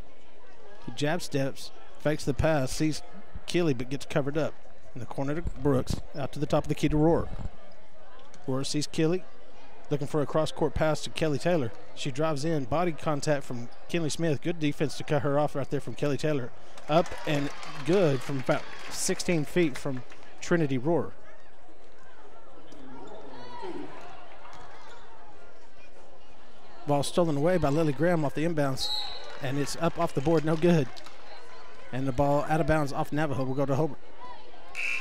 Speaker 13: He jab steps, fakes the pass, sees Keeley but gets covered up. In the corner to Brooks, out to the top of the key to Rohr. Rohr sees Keeley, looking for a cross-court pass to Kelly Taylor. She drives in, body contact from Kinley Smith. Good defense to cut her off right there from Kelly Taylor. Up and good from about 16 feet from Trinity Rohr. Ball stolen away by Lily Graham off the inbounds, and it's up off the board, no good. And the ball out of bounds off Navajo will go to Hobart.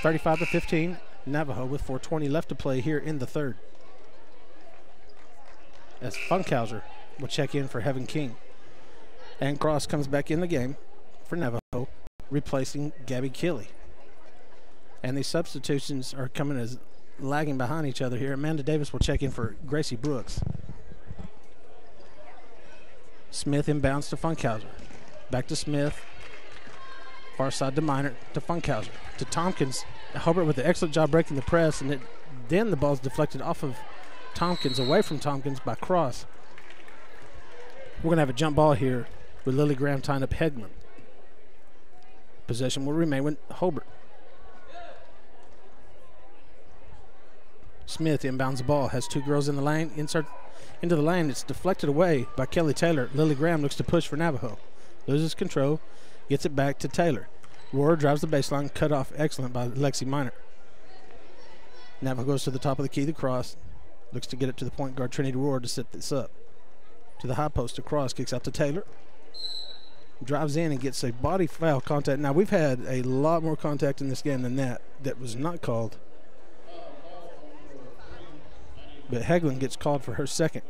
Speaker 13: 35-15, Navajo with 4:20 left to play here in the third. As Funkhauser will check in for Heaven King. And Cross comes back in the game for Navajo, replacing Gabby Kelly. And these substitutions are coming as lagging behind each other here. Amanda Davis will check in for Gracie Brooks. Smith inbounds to Funkhauser. Back to Smith. Far side to Minor, to Funkhauser, to Tompkins. Hobart with an excellent job breaking the press, and then the ball's deflected off of Tompkins, away from Tompkins by Cross. We're going to have a jump ball here with Lily Graham tying up Hegman. Possession will remain with Hobart. Smith inbounds the ball, has two girls in the lane, insert into the lane. It's deflected away by Kelly Taylor. Lily Graham looks to push for Navajo. Loses control, gets it back to Taylor. Roar drives the baseline, cut off excellent by Lexi Minor. Navajo goes to the top of the key, the cross. Looks to get it to the point guard, Trinity Roar, to set this up. To the high post, across, kicks out to Taylor. Drives in and gets a body foul contact. Now, we've had a lot more contact in this game than that was not called. But Hegland gets called for her second.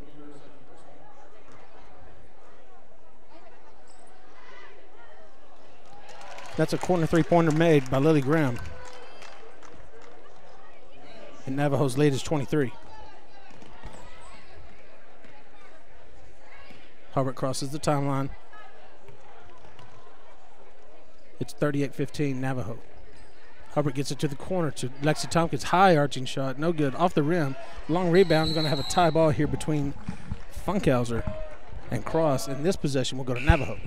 Speaker 13: That's a corner three-pointer made by Lily Graham. And Navajo's lead is 23. Hobart crosses the timeline. It's 38-15 Navajo. Hobart gets it to the corner to Lexi Tompkins. High arching shot, no good. Off the rim. Long rebound. Going to have a tie ball here between Funkhauser and Cross. And this possession will go to Navajo.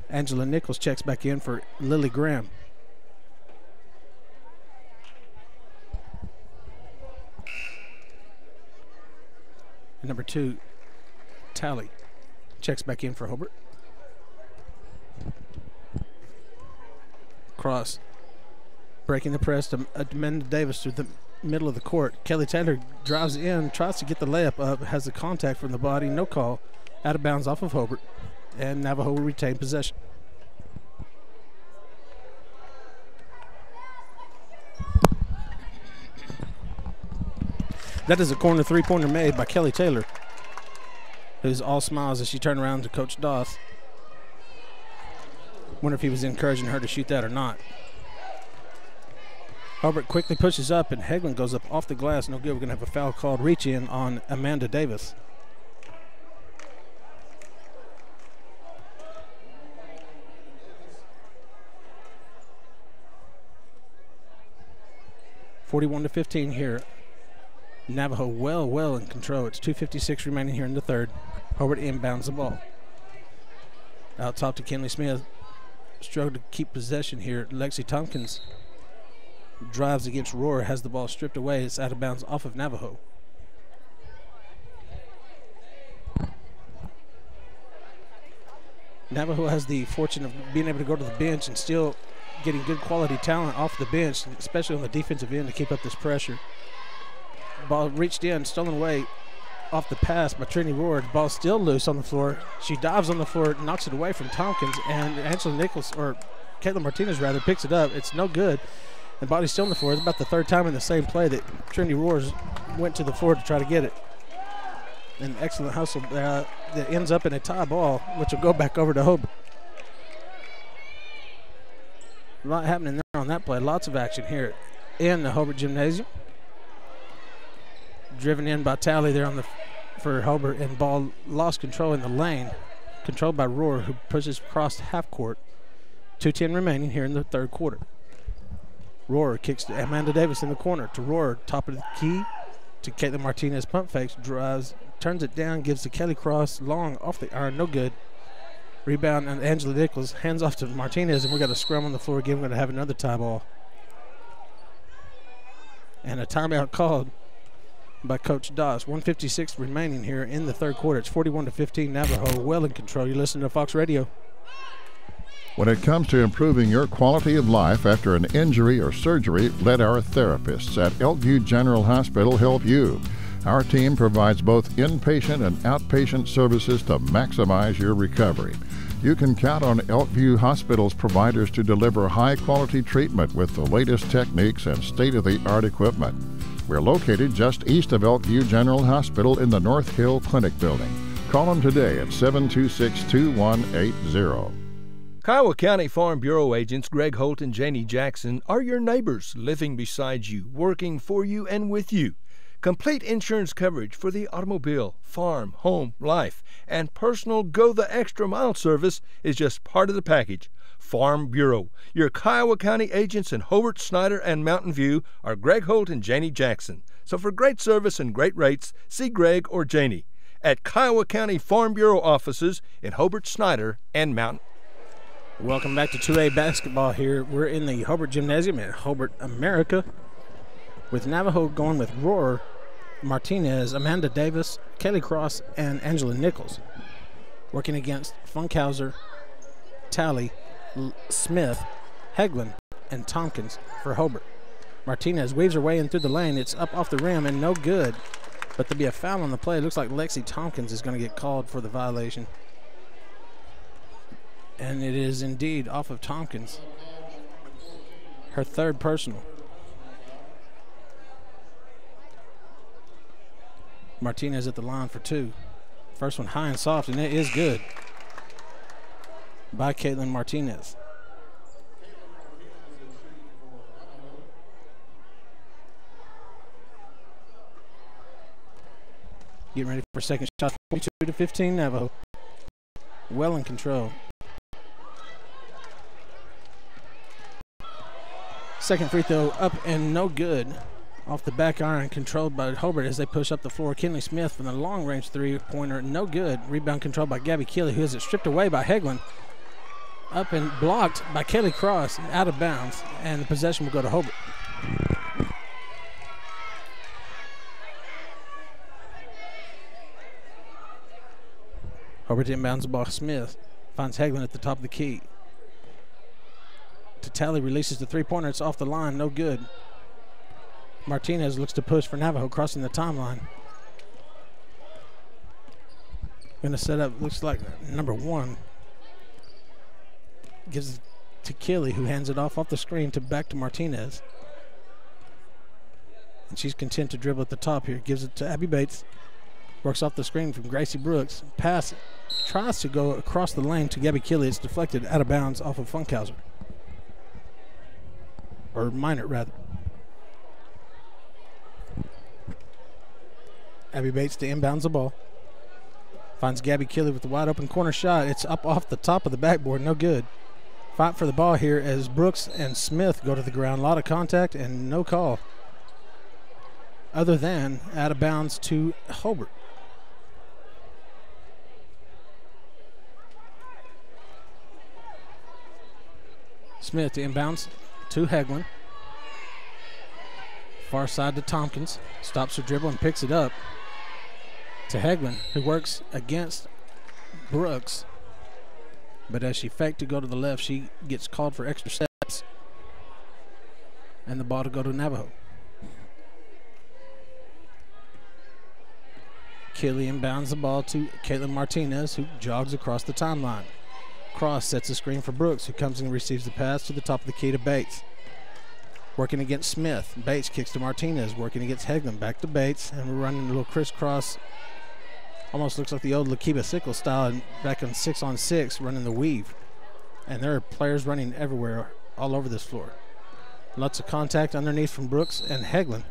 Speaker 13: Angela Nichols checks back in for Lily Graham. And number 2, Tally, checks back in for Hobart. Cross, breaking the press to Amanda Davis through the middle of the court. Kelly Taylor drives in, tries to get the layup up, has the contact from the body, no call. Out of bounds off of Hobart, and Navajo will retain possession. That is a corner three-pointer made by Kelly Taylor, who's all smiles as she turned around to Coach Doss. Wonder if he was encouraging her to shoot that or not. Hobart quickly pushes up, and Hegland goes up off the glass. No good. We're going to have a foul called reach in on Amanda Davis. (41-15) here. Navajo well in control. It's 2:56 remaining here in the third. Hobart inbounds the ball. Out top to Kenley Smith. Struggled to keep possession here. Lexi Tompkins drives against Roar, has the ball stripped away. It's out of bounds off of Navajo. Navajo has the fortune of being able to go to the bench and still getting good quality talent off the bench, especially on the defensive end, to keep up this pressure. Ball reached in, stolen away off the pass by Trinity Roar. The ball still loose on the floor. She dives on the floor, knocks it away from Tompkins, and Angela Nichols, or Caitlin Martinez rather, picks it up. It's no good. The body's still on the floor. It's about the third time in the same play that Trinity Roar went to the floor to try to get it. An excellent hustle that ends up in a tie ball, which will go back over to Hobart. A lot happening there on that play. Lots of action here in the Hobart Gymnasium. Driven in by Tally there for Hobart, and ball lost control in the lane. Controlled by Roar, who pushes across half court. 2:10 remaining here in the third quarter. Roar kicks to Amanda Davis in the corner. To Roar, top of the key. To Caitlin Martinez, pump fakes, drives, turns it down, gives to Kelly Cross, long off the iron, no good. Rebound, and Angela Nichols hands off to Martinez, and we got a scrum on the floor again. We're going to have another tie ball. And a timeout called by Coach Doss. 1:56 remaining here in the third quarter. It's 41-15 Navajo, well in control. You're listening to Fox Radio.
Speaker 6: When it comes to improving your quality of life after an injury or surgery, let our therapists at Elkview General Hospital help you. Our team provides both inpatient and outpatient services to maximize your recovery. You can count on Elkview Hospital's providers to deliver high-quality treatment with the latest techniques and state-of-the-art equipment. We're located just east of Elkview General Hospital in the North Hill Clinic building. Call them today at 726-2180.
Speaker 1: Kiowa County Farm Bureau agents Greg Holt and Janie Jackson are your neighbors, living beside you, working for you and with you. Complete insurance coverage for the automobile, farm, home, life, and personal Go the Extra Mile service is just part of the package. Farm Bureau. Your Kiowa County agents in Hobart, Snyder, and Mountain View are Greg Holt and Janie Jackson. So for great service and great rates, see Greg or Janie at Kiowa County Farm Bureau offices in Hobart, Snyder, and Mountain.
Speaker 13: Welcome back to 2A basketball here. We're in the Hobart Gymnasium at Hobart, America, with Navajo going with Roar, Martinez, Amanda Davis, Kelly Cross, and Angela Nichols. Working against Funkhauser, Talley, Smith, Heglin, and Tompkins for Hobart. Martinez weaves her way in through the lane. It's up off the rim and no good. But there'll be a foul on the play. It looks like Lexi Tompkins is going to get called for the violation. And it is indeed off of Tompkins. Her third personal. Martinez at the line for two. First one high and soft, and it is good by Caitlin Martinez. Getting ready for a second shot, 42-15 Navajo. Well in control. Second free throw up and no good. Off the back iron, controlled by Hobart as they push up the floor. Kinley Smith from the long-range three-pointer, no good. Rebound controlled by Gabby Keeley, who has it stripped away by Heglin. Up and blocked by Kelly Cross, out of bounds, and the possession will go to Hobart. Hobart inbounds the ball. Smith finds Heglin at the top of the key. Talley releases the three-pointer. It's off the line, no good. Martinez looks to push for Navajo, crossing the timeline. Going to set up, looks like number one. Gives it to Keeley, who hands it off the screen back to Martinez. And she's content to dribble at the top here. Gives it to Abby Bates. Works off the screen from Gracie Brooks. Pass tries to go across the lane to Gabby Keeley. It's deflected out of bounds off of Funkhauser. Or Minert, rather. Abby Bates to inbounds the ball. Finds Gabby Keeley with the wide open corner shot. It's up off the top of the backboard, no good. Fight for the ball here as Brooks and Smith go to the ground. A lot of contact and no call. Other than out of bounds to Hobart. Smith to inbounds to Heglin. Far side to Tompkins. Stops her dribble and picks it up to Heglin, who works against Brooks. But as she faked to go to the left, she gets called for extra steps. And the ball to go to Navajo. Keeley inbounds the ball to Caitlin Martinez, who jogs across the timeline. Cross sets a screen for Brooks, who comes and receives the pass to the top of the key to Bates. Working against Smith. Bates kicks to Martinez. Working against Heglin. Back to Bates. And we're running a little crisscross. Almost looks like the old Lakiba Sickle style. And back on 6-on-6, running the weave. And there are players running everywhere, all over this floor. Lots of contact underneath from Brooks and Heglin.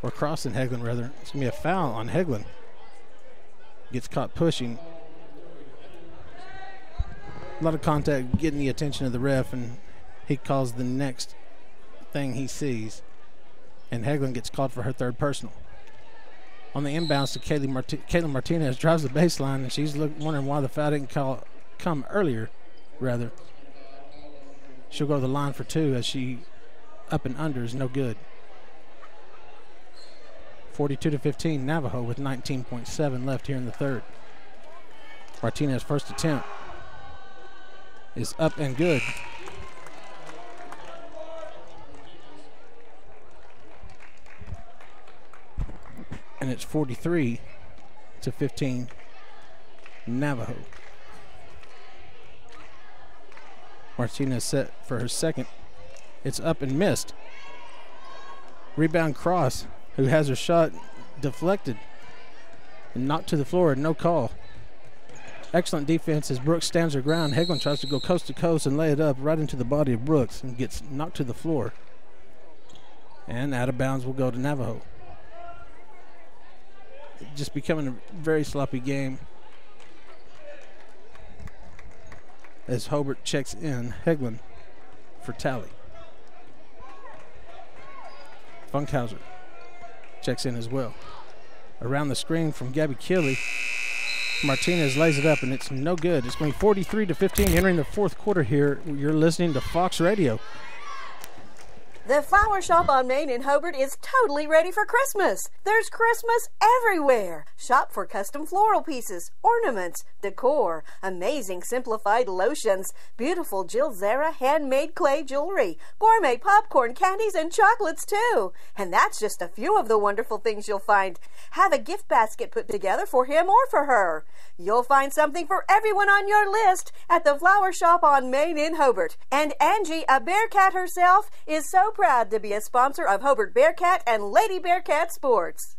Speaker 13: Or Cross and Heglin, rather. It's going to be a foul on Heglin. Gets caught pushing. A lot of contact getting the attention of the ref, and he calls the next thing he sees. And Heglin gets called for her third personal. On the inbounds to Caitlin Martinez, drives the baseline, and she's wondering why the foul didn't come earlier, rather. She'll go to the line for two as she up and under is no good. 42-15 Navajo with 19.7 left here in the third. Martinez first attempt is up and good. And it's 43-15 Navajo. Martinez set for her second. It's up and missed. Rebound Cross, who has her shot deflected and knocked to the floor, no call. Excellent defense as Brooks stands her ground. Heglin tries to go coast to coast and lay it up right into the body of Brooks and gets knocked to the floor. And out of bounds will go to Navajo. just becoming a very sloppy game. As Hobart checks in, Heglin for Tally. Funkhauser checks in as well. Around the screen from Gabby Keeley. Martinez lays it up, and it's no good. It's going to be 43-15 entering the fourth quarter here. You're listening to Fox Radio.
Speaker 2: The flower shop on Main in Hobart is totally ready for Christmas. There's Christmas everywhere. Shop for custom floral pieces, ornaments, decor, amazing simplified lotions, beautiful Jill Zara handmade clay jewelry, gourmet popcorn, candies, and chocolates too. And that's just a few of the wonderful things you'll find. Have a gift basket put together for him or for her. You'll find something for everyone on your list at the flower shop on Main in Hobart. And Angie, a Bearcat herself, is so proud to be a sponsor of Hobart Bearcat and Lady Bearcat Sports.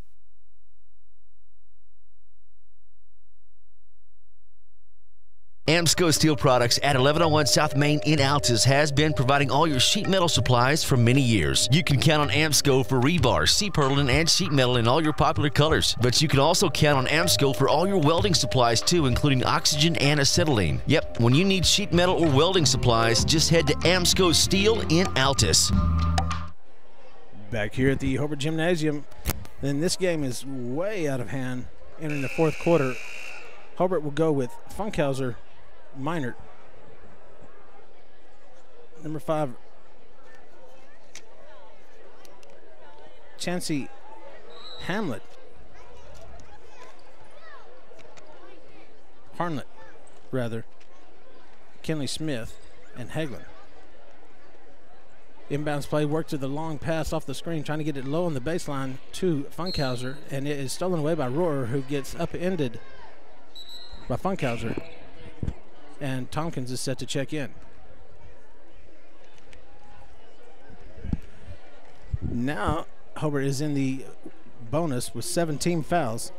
Speaker 4: Amsco Steel Products at 1101 South Main in Altus has been providing all your sheet metal supplies for many years. You can count on Amsco for rebar, C-purlin, and sheet metal in all your popular colors. But you can also count on Amsco for all your welding supplies too, including oxygen and acetylene. Yep, when you need sheet metal or welding supplies, just head to Amsco Steel in Altus.
Speaker 13: Back here at the Hobart Gymnasium, then this game is way out of hand entering the fourth quarter. Hobart will go with Funkhauser, Meinert. Number 5, Chancey Hamlet. Harnlet, rather. Kenley Smith and Heglin. Inbounds play, work to the long pass off the screen, trying to get it low on the baseline to Funkhauser, and it is stolen away by Rohrer, who gets upended by Funkhauser. And Tompkins is set to check in. Now Hobart is in the bonus with 17 fouls,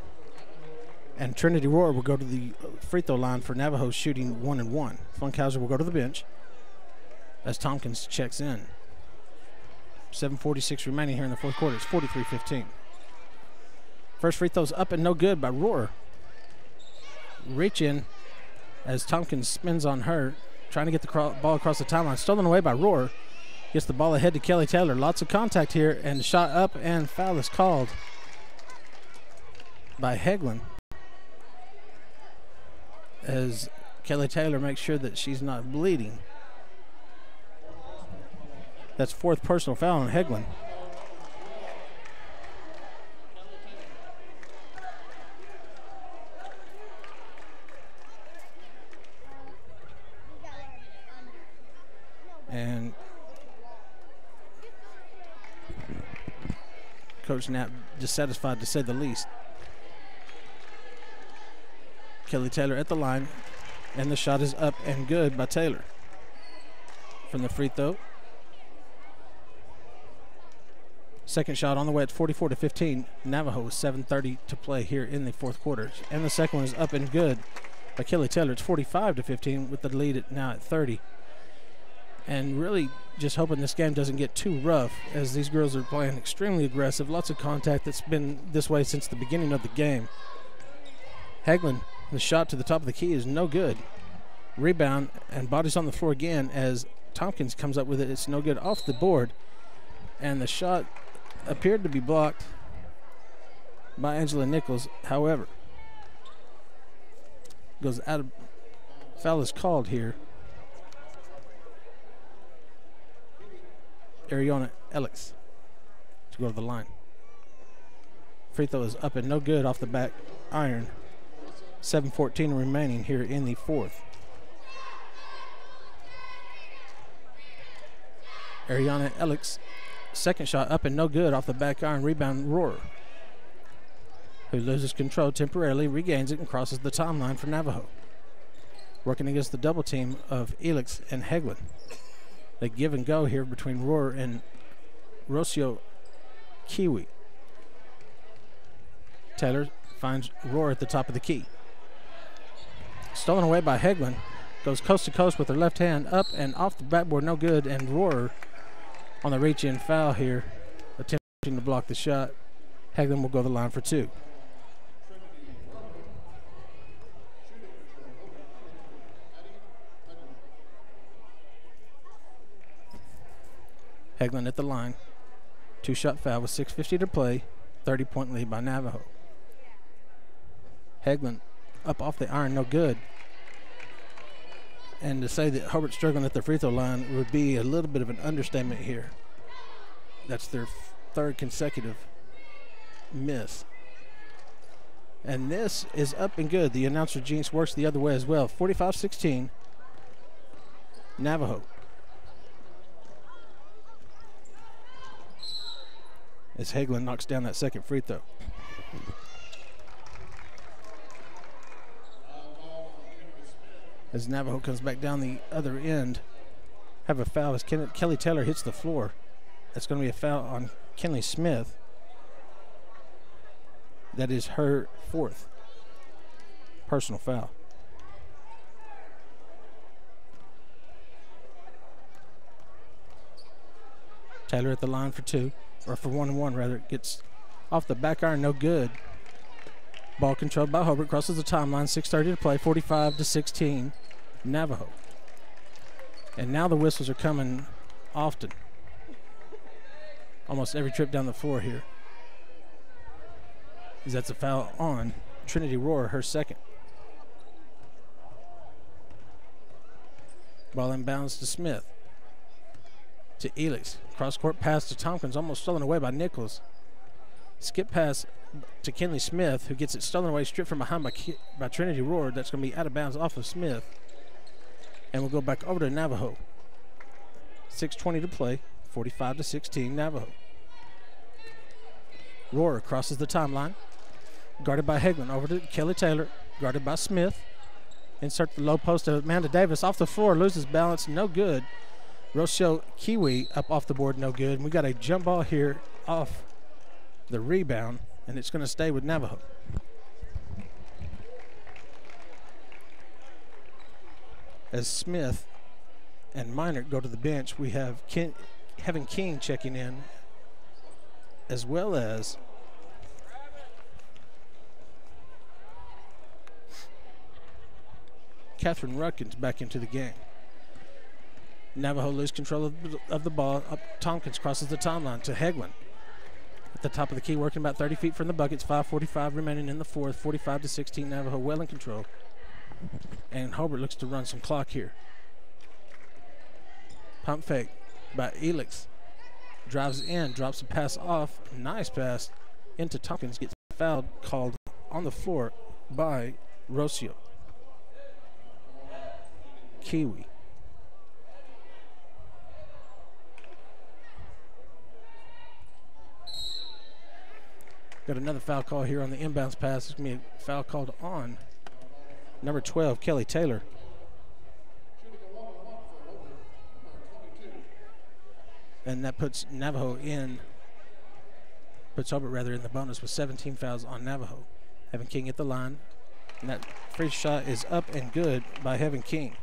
Speaker 13: and Trinity Rohrer will go to the free throw line for Navajo, shooting 1 and 1. Funkhauser will go to the bench as Tompkins checks in. 7:46 remaining here in the fourth quarter. It's 43-15. First free throw's up and no good by Rohrer. Reach in as Tompkins spins on her, trying to get the ball across the timeline. Stolen away by Rohrer. Gets the ball ahead to Kelly Taylor. Lots of contact here, and shot up, and foul is called by Heglin as Kelly Taylor makes sure that she's not bleeding. That's 4th personal foul on Heglin. And Coach Knapp dissatisfied to say the least. Kelly Taylor at the line, and the shot is up and good by Taylor from the free throw. Second shot on the way at 44-15. Navajo with 7:30 to play here in the fourth quarter. And the second one is up and good by Kelly Taylor. It's 45-15 with the lead now at 30. And really just hoping this game doesn't get too rough, as these girls are playing extremely aggressive. Lots of contact. That's been this way since the beginning of the game. Heglin, the shot to the top of the key is no good. Rebound and bodies on the floor again as Tompkins comes up with it. It's no good off the board. And the shot appeared to be blocked by Angela Nichols. However, goes out of, foul is called here. Ariana Elix to go to the line. Free throw is up and no good off the back iron. 7:14 remaining here in the fourth. Ariana Elix, second shot up and no good off the back iron. Rebound Rohrer, who loses control temporarily, regains it, and crosses the timeline for Navajo. Working against the double team of Elix and Heglin. They give and go here between Rohrer and Rocio Kiwi. Taylor finds Rohrer at the top of the key. Stolen away by Heglin. Goes coast to coast with her left hand, up and off the backboard, no good. And Rohrer on the reach-in foul here, attempting to block the shot. Heglin will go to the line for 2. Hegland at the line. 2-shot foul with 6:50 to play. 30-point lead by Navajo. Hegland up off the iron, no good. And to say that Hobart's struggling at the free throw line would be a little bit of an understatement here. That's their third consecutive miss. And this is up and good. The announcer jinx works the other way as well. 45-16, Navajo. As Hegland knocks down that second free throw. As Navajo comes back down the other end, have a foul as Kelly Taylor hits the floor. That's going to be a foul on Kinley Smith. That is her fourth personal foul. Taylor at the line for two, or for 1-1 rather. Gets off the back iron, no good. Ball controlled by Hobart, crosses the timeline, 6:30 to play, 45-16, Navajo. And now the whistles are coming often. Almost every trip down the floor here. That's a foul on Trinity Rohr, her second. Ball inbounds to Smith. To Elix. Cross-court pass to Tompkins, almost stolen away by Nichols. Skip pass to Kinley Smith, who gets it stolen away, stripped from behind by Trinity Rohr. That's going to be out of bounds off of Smith. And we'll go back over to Navajo. 6:20 to play, 45-16, Navajo. Rohr crosses the timeline. Guarded by Hegland, over to Kelly Taylor, guarded by Smith. Insert the low post to Amanda Davis, off the floor, loses balance, no good. Rochelle Kiwi up off the board, no good. And we got a jump ball here off the rebound, and it's going to stay with Navajo. As Smith and Minert go to the bench, we have Kevin King checking in, as well as Catherine Rutkins back into the game. Navajo lose control of the ball. Tompkins crosses the timeline to Hegland. At the top of the key, working about 30 feet from the buckets. 5:45 remaining in the fourth. 45-16, Navajo well in control. And Hobart looks to run some clock here. Pump fake by Elix. Drives in, drops a pass off. Nice pass into Tompkins. Gets fouled, called on the floor by Rocio. Kiwi. Got another foul call here on the inbounds pass. It's going to be a foul called on number 12, Kelly Taylor. And that puts Navajo in, puts Hobart rather in the bonus with 17 fouls on Navajo. Heaven King at the line. And that free shot is up and good by Heaven King.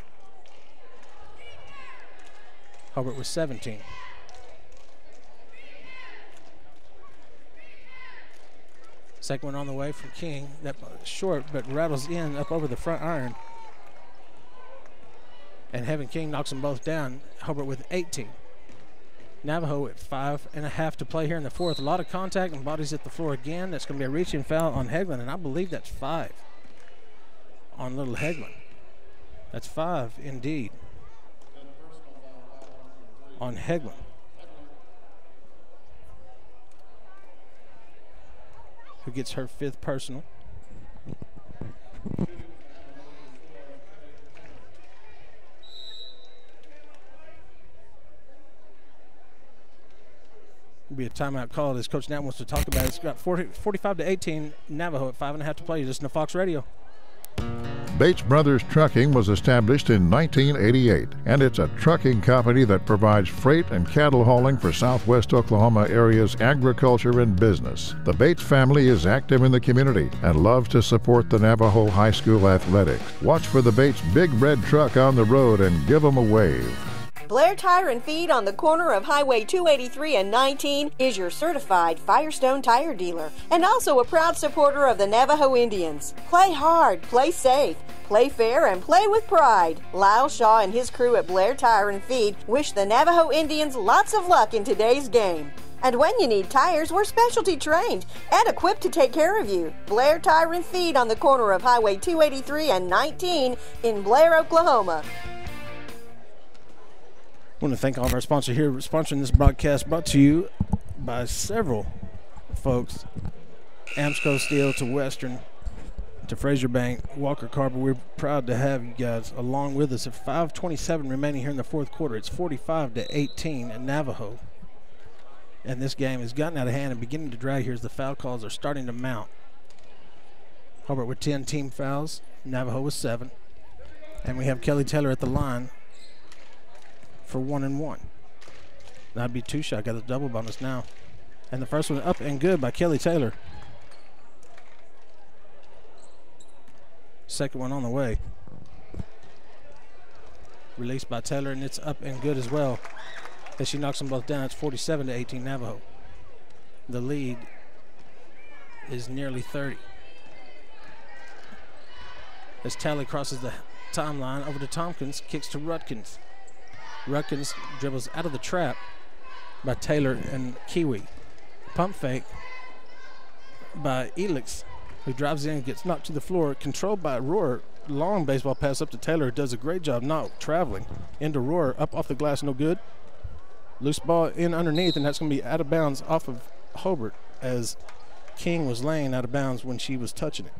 Speaker 13: Hobart with 17. Second one on the way from King. That short, but rattles in up over the front iron. And Heaven King knocks them both down. Hobart with 18. Navajo at 5.5 to play here in the fourth. A lot of contact and bodies at the floor again. That's going to be a reaching foul on Hegland, and I believe that's 5 on little Hegland. That's 5 indeed on Hegland. Who gets her 5th personal. Will be a timeout called as Coach Knapp wants to talk about it. It's got 45-18, Navajo at 5.5 to play. You listen to Fox Radio.
Speaker 6: Bates Brothers Trucking was established in 1988, and it's a trucking company that provides freight and cattle hauling for Southwest Oklahoma area's agriculture and business. The Bates family is active in the community and loves to support the Navajo High School athletics. Watch for the Bates big red truck on the road and give them a wave.
Speaker 2: Blair Tire and Feed on the corner of Highway 283 and 19 is your certified Firestone tire dealer and also a proud supporter of the Navajo Indians. Play hard, play safe, play fair, and play with pride. Lyle Shaw and his crew at Blair Tire and Feed wish the Navajo Indians lots of luck in today's game. And when you need tires, we're specialty trained and equipped to take care of you. Blair Tire and Feed on the corner of Highway 283 and 19 in Blair, Oklahoma.
Speaker 13: I want to thank all of our sponsors here sponsoring this broadcast, brought to you by several folks. Amsco Steel to Western to Fraser Bank, Walker Carpet. We're proud to have you guys along with us. At 5:27 remaining here in the fourth quarter, it's 45-18 at Navajo. And this game has gotten out of hand and beginning to drag here as the foul calls are starting to mount. Hobart with 10 team fouls, Navajo with 7. And we have Kelly Taylor at the line for 1 and 1. That'd be 2 shot, got a double bonus now. And the first one up and good by Kelly Taylor. Second one on the way. Released by Taylor, and it's up and good as well. As she knocks them both down, it's 47-18 Navajo. The lead is nearly 30. As Tally crosses the timeline over to Tompkins, kicks to Rutkins. Rutkins dribbles out of the trap by Taylor and Kiwi. Pump fake by Elix, who drives in, gets knocked to the floor, controlled by Rohr. Long baseball pass up to Taylor, who does a great job not traveling. Into Rohr, up off the glass, no good. Loose ball in underneath, and that's going to be out of bounds off of Hobart, as King was laying out of bounds when she was touching it.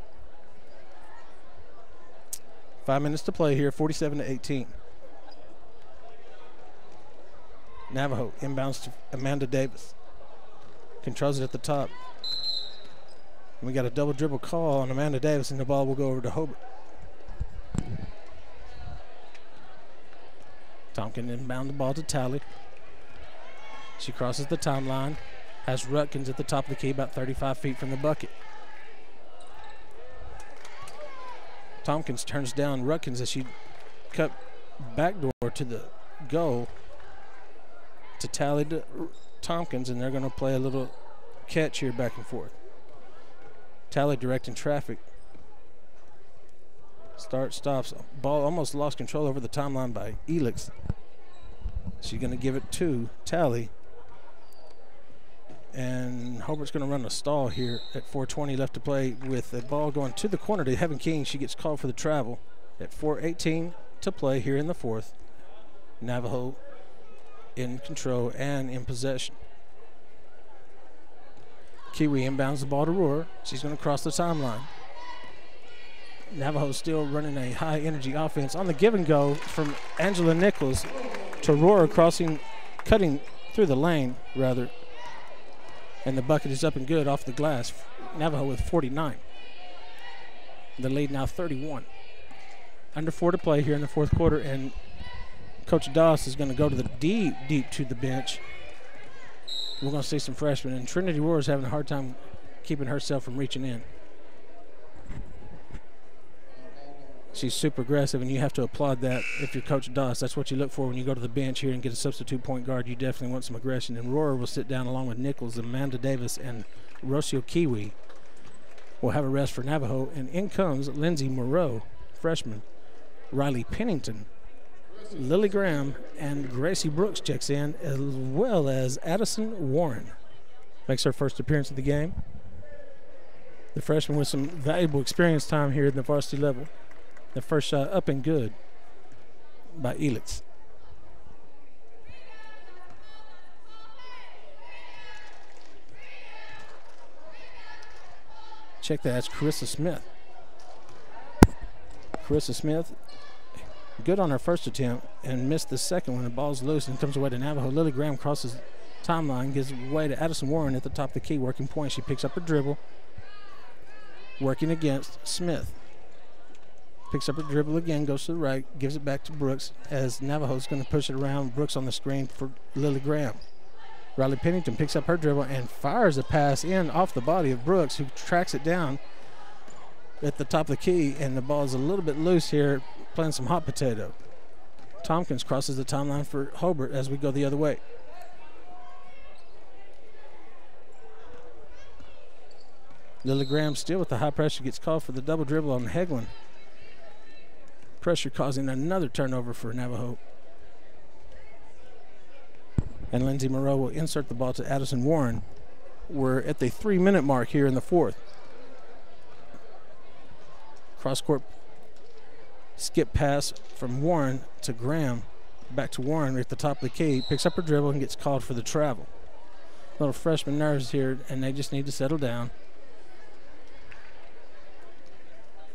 Speaker 13: 5 minutes to play here, 47-18. Navajo inbounds to Amanda Davis. Controls it at the top. And we got a double dribble call on Amanda Davis, and the ball will go over to Hobart. Tompkins inbound the ball to Tally. She crosses the timeline, has Rutkins at the top of the key, about 35 feet from the bucket. Tompkins turns down Rutkins as she cut backdoor to the goal to Tally to Tompkins, and they're going to play a little catch here back and forth. Tally directing traffic. Start, stops. Ball almost lost control over the timeline by Elix. She's going to give it to Tally. And Hobart's going to run a stall here at 4:20 left to play with the ball going to the corner to Heaven King. She gets called for the travel at 4:18 to play here in the fourth. Navajo in control and in possession. Kiwi inbounds the ball to Rohr. She's going to cross the timeline. Navajo still running a high energy offense on the give and go from Angela Nichols to Rohr, cutting through the lane rather. And the bucket is up and good off the glass. Navajo with 49. The lead now 31. Under 4 to play here in the fourth quarter, and Coach Doss is going to go to the deep to the bench. We're going to see some freshmen, and Trinity Rohr is having a hard time keeping herself from reaching in. She's super aggressive, and you have to applaud that if you're Coach Doss. That's what you look for when you go to the bench here and get a substitute point guard. You definitely want some aggression. And Rohr will sit down along with Nichols, Amanda Davis, and Rocio Kiwi. We'll have a rest for Navajo. And in comes Lindsay Moreau, freshman. Riley Pennington, Lily Graham, and Gracie Brooks checks in, as well as Addison Warren. Makes her first appearance of the game. The freshman with some valuable experience time here at the varsity level. The first shot up and good by Elix. Check that, that's Carissa Smith. Carissa Smith, good on her first attempt and missed the second when the ball's loose and comes away to Navajo. Lily Graham crosses timeline, gives way to Addison Warren at the top of the key, working point. She picks up her dribble, working against Smith. Picks up her dribble again, goes to the right, gives it back to Brooks as Navajo's going to push it around. Brooks on the screen for Lily Graham. Riley Pennington picks up her dribble and fires a pass in off the body of Brooks, who tracks it down at the top of the key, and the ball is a little bit loose here, playing some hot potato. Tompkins crosses the timeline for Hobart as we go the other way. Lily Graham still with the high pressure, gets called for the double dribble on Heglin. Pressure causing another turnover for Navajo. And Lindsay Moreau will insert the ball to Addison Warren. We're at the 3-minute mark here in the fourth. Cross-court skip pass from Warren to Graham. Back to Warren at the top of the key. Picks up her dribble and gets called for the travel. Little freshman nerves here, and they just need to settle down.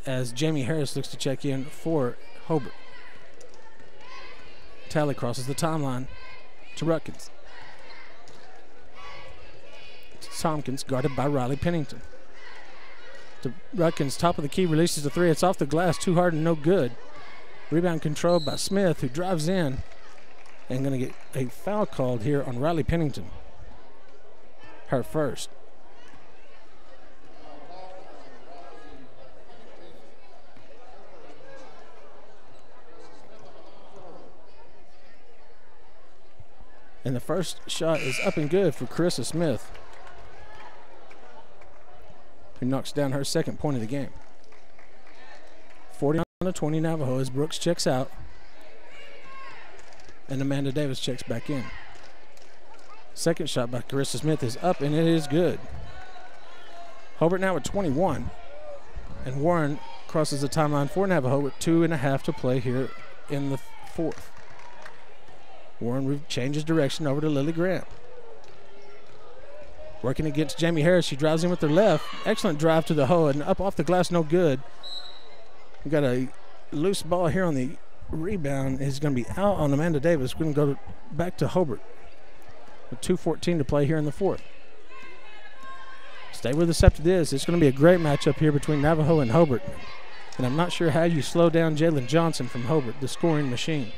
Speaker 13: As Jamie Harris looks to check in for Hobart. Talley crosses the timeline to Rutkins. Tompkins guarded by Riley Pennington. To Rutkins, top of the key, releases the three. It's off the glass, too hard and no good. Rebound controlled by Smith, who drives in and going to get a foul called here on Riley Pennington. Her first. And the first shot is up and good for Carissa Smith, who knocks down her second point of the game. 40-20 Navajo as Brooks checks out and Amanda Davis checks back in. Second shot by Carissa Smith is up and it is good. Hobart now at 21, and Warren crosses the timeline for Navajo with 2.5 to play here in the fourth. Warren changes direction over to Lily Graham. Working against Jamie Harris. She drives in with her left. Excellent drive to the hole and up off the glass, no good. We got a loose ball here on the rebound. Is going to be out on Amanda Davis. We're going to go back to Hobart with 2:14 to play here in the fourth. Stay with us after this. It's going to be a great matchup here between Navajo and Hobart. And I'm not sure how you slow down Jalen Johnson from Hobart, the scoring machine.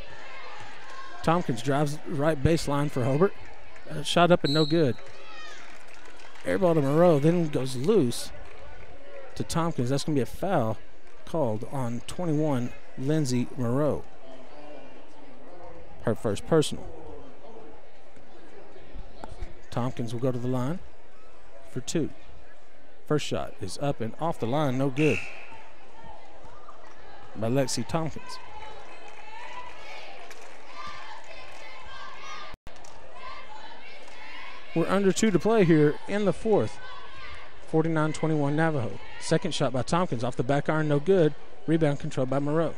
Speaker 13: Tompkins drives right baseline for Hobart. Shot up and no good. Air ball to Moreau, then goes loose to Tompkins. That's going to be a foul called on 21, Lindsay Moreau. Her first personal. Tompkins will go to the line for two. First shot is up and off the line, no good. By Lexi Tompkins. We're under 2 to play here in the fourth. 49-21 Navajo. Second shot by Tompkins off the back iron, no good. Rebound controlled by Moreau.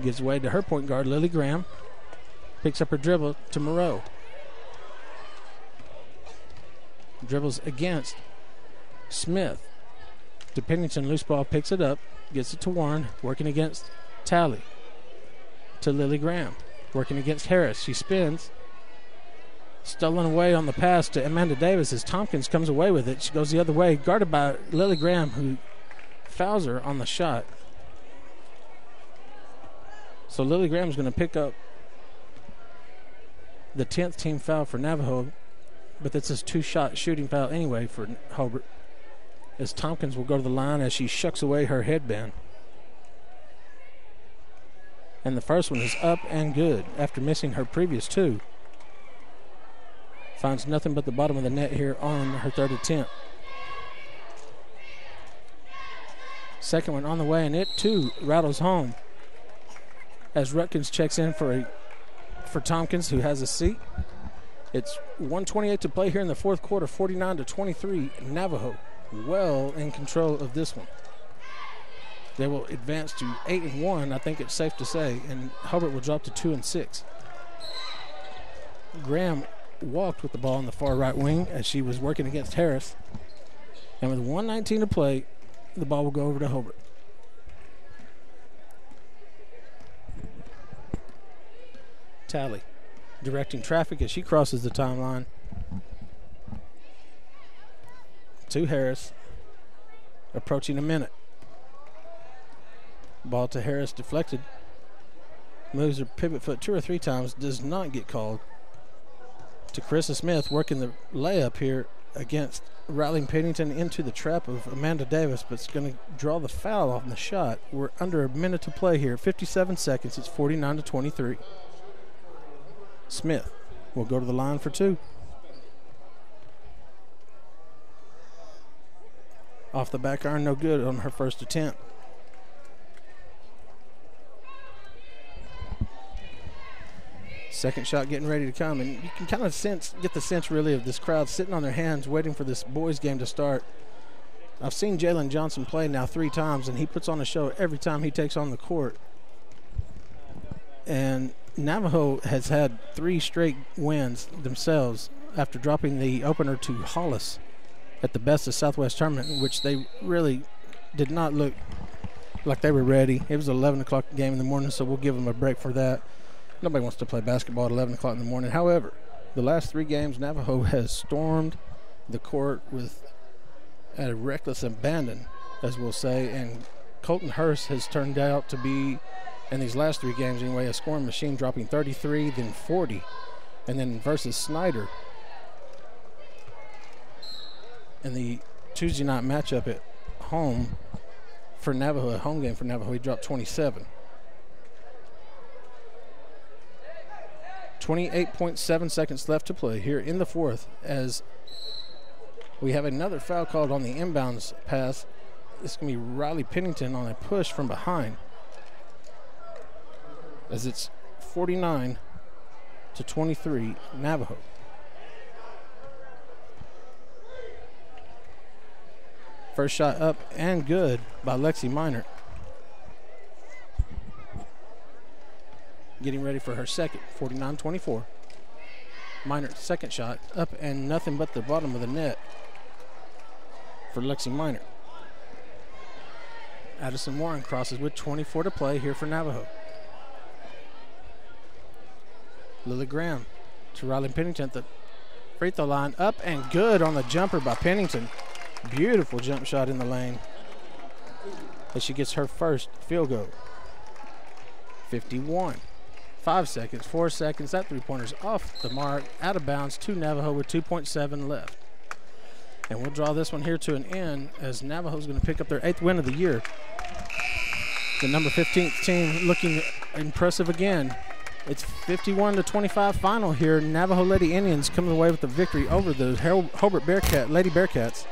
Speaker 13: Gives away to her point guard, Lily Graham. Picks up her dribble to Moreau. Dribbles against Smith. To Pennington, loose ball, picks it up. Gets it to Warren, working against Talley. To Lily Graham, working against Harris. She spins. Stolen away on the pass to Amanda Davis as Tompkins comes away with it. She goes the other way, guarded by Lily Graham, who fouls her on the shot. So Lily Graham's going to pick up the 10th team foul for Navajo, but that's a 2-shot shooting foul anyway for Hobart, as Tompkins will go to the line as she shucks away her headband. And the first one is up and good after missing her previous 2. Finds nothing but the bottom of the net here on her third attempt. Second one on the way, and it too rattles home as Rutkins checks in for Tompkins, who has a seat. It's 1:28 to play here in the fourth quarter, 49-23. Navajo well in control of this one. They will advance to 8-1, I think it's safe to say, and Hobart will drop to 2-6. Graham walked with the ball on the far right wing as she was working against Harris. And with 1:19 to play, the ball will go over to Hobart. Talley directing traffic as she crosses the timeline to Harris. Approaching a minute. Ball to Harris, deflected. Moves her pivot foot 2 or 3 times, does not get called. To Carissa Smith, working the layup here against Riley Pennington into the trap of Amanda Davis, but it's going to draw the foul on the shot. We're under a minute to play here, 57 seconds. It's 49-23. Smith will go to the line for two. Off the back iron, no good on her first attempt. Second shot getting ready to come, and you can kind of get the sense really of this crowd sitting on their hands waiting for this boys game to start. I've seen Jalen Johnson play now 3 times, and he puts on a show every time he takes on the court. And Navajo has had 3 straight wins themselves after dropping the opener to Hollis at the Best of Southwest tournament, in which they really did not look like they were ready. It was an 11 o'clock game in the morning, so we'll give them a break for that. Nobody wants to play basketball at 11 o'clock in the morning. However, the last 3 games, Navajo has stormed the court with a reckless abandon, as we'll say, and Colton Hurst has turned out to be, in these last 3 games anyway, a scoring machine, dropping 33, then 40, and then versus Snyder in the Tuesday night matchup at home for Navajo, a home game for Navajo, he dropped 27. 28.7 seconds left to play here in the fourth, as we have another foul called on the inbounds pass. It's going to be Riley Pennington on a push from behind, as it's 49-23 Navajo. First shot up and good by Lexi Minor. Getting ready for her second, 49-24. Minor's second shot up and nothing but the bottom of the net for Lexi Minor. Addison Warren crosses with 24 to play here for Navajo. Lily Graham to Riley Pennington at the free throw line, up and good on the jumper by Pennington. Beautiful jump shot in the lane as she gets her first field goal. 51. 5 seconds, 4 seconds. That 3-pointer's off the mark, out of bounds to Navajo with 2.7 left. And we'll draw this one here to an end, as Navajo's going to pick up their 8th win of the year. The number 15th team looking impressive again. It's 51-25 final here. Navajo Lady Indians coming away with the victory over the Hobart Lady Bearcats.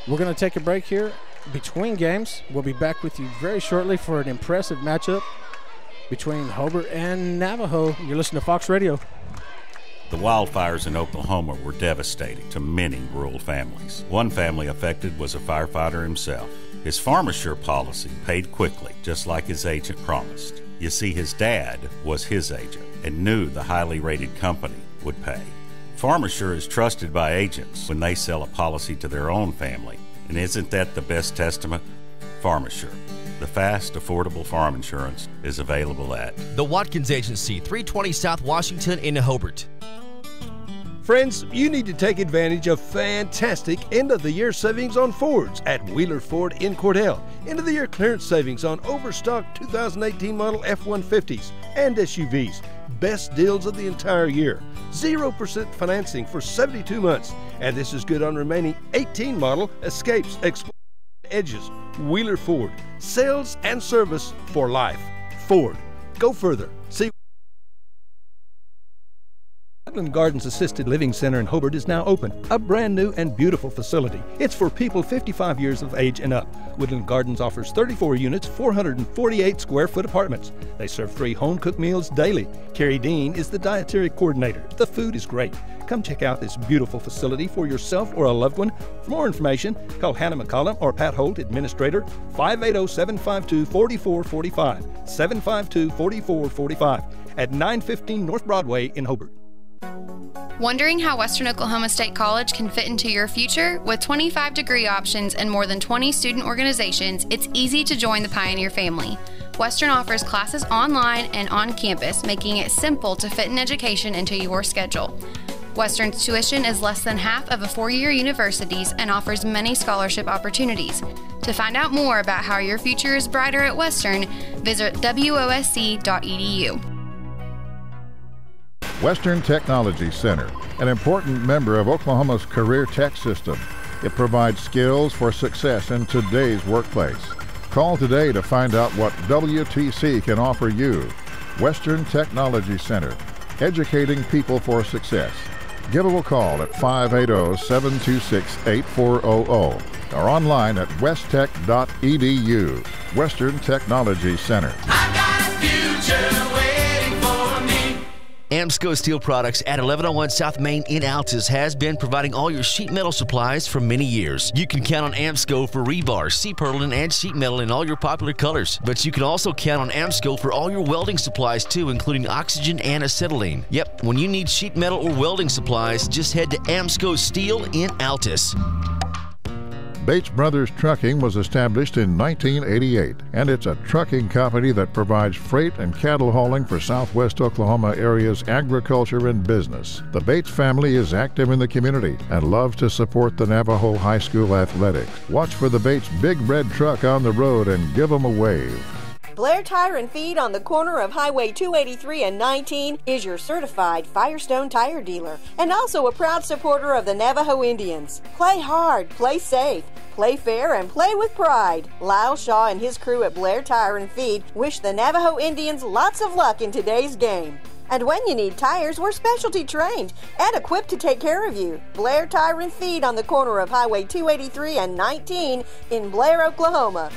Speaker 13: We're going to take a break here between games. We'll be back with you very shortly for an impressive matchup between Hobart and Navajo. You're listening to Fox Radio.
Speaker 3: The wildfires in Oklahoma were devastating to many rural families. One family affected was a firefighter himself. His PharmaSure policy paid quickly, just like his agent promised. You see, his dad was his agent and knew the highly rated company would pay. PharmaSure is trusted by agents when they sell a policy to their own family. And isn't that the best testament? PharmaSure. The fast, affordable farm insurance is available at
Speaker 4: the Watkins Agency, 320 South Washington in Hobart.
Speaker 1: Friends, you need to take advantage of fantastic end-of-the-year savings on Fords at Wheeler Ford in Cordell. End-of-the-year clearance savings on overstock 2018 model F-150s and SUVs. Best deals of the entire year. 0% financing for 72 months. And this is good on remaining 18 model Escapes, Explorer, Edges. Wheeler Ford. Sales and service for life. Ford. Go further. See. Woodland Gardens Assisted Living Center in Hobart is now open, a brand new and beautiful facility. It's for people 55 years of age and up. Woodland Gardens offers 34 units, 448 square foot apartments. They serve 3 home-cooked meals daily. Carrie Dean is the dietary coordinator. The food is great. Come check out this beautiful facility for yourself or a loved one. For more information, call Hannah McCollum or Pat Holt, Administrator, 580-752-4445, 752-4445 at 915 North Broadway in Hobart.
Speaker 5: Wondering how Western Oklahoma State College can fit into your future? With 25 degree options and more than 20 student organizations, it's easy to join the Pioneer family. Western offers classes online and on campus, making it simple to fit an education into your schedule. Western's tuition is less than half of a 4-year university's and offers many scholarship opportunities. To find out more about how your future is brighter at Western, visit wosc.edu.
Speaker 6: Western Technology Center, an important member of Oklahoma's career tech system. It provides skills for success in today's workplace. Call today to find out what WTC can offer you. Western Technology Center, educating people for success. Give them a call at 580-726-8400 or online at westtech.edu. Western Technology Center.
Speaker 4: Amsco Steel Products at 1101 South Main in Altus has been providing all your sheet metal supplies for many years. You can count on Amsco for rebar, C-purlin, and sheet metal in all your popular colors. But you can also count on Amsco for all your welding supplies too, including oxygen and acetylene. Yep, when you need sheet metal or welding supplies, just head to Amsco Steel in Altus.
Speaker 6: Bates Brothers Trucking was established in 1988, and it's a trucking company that provides freight and cattle hauling for southwest Oklahoma area's agriculture and business. The Bates family is active in the community and loves to support the Navajo High School athletics. Watch for the Bates big red truck on the road and give them a wave.
Speaker 2: Blair Tire and Feed on the corner of Highway 283 and 19 is your certified Firestone tire dealer and also a proud supporter of the Navajo Indians. Play hard, play safe, play fair, and play with pride. Lyle Shaw and his crew at Blair Tire and Feed wish the Navajo Indians lots of luck in today's game. And when you need tires, we're specialty trained and equipped to take care of you. Blair Tire and Feed on the corner of Highway 283 and 19 in Blair, Oklahoma.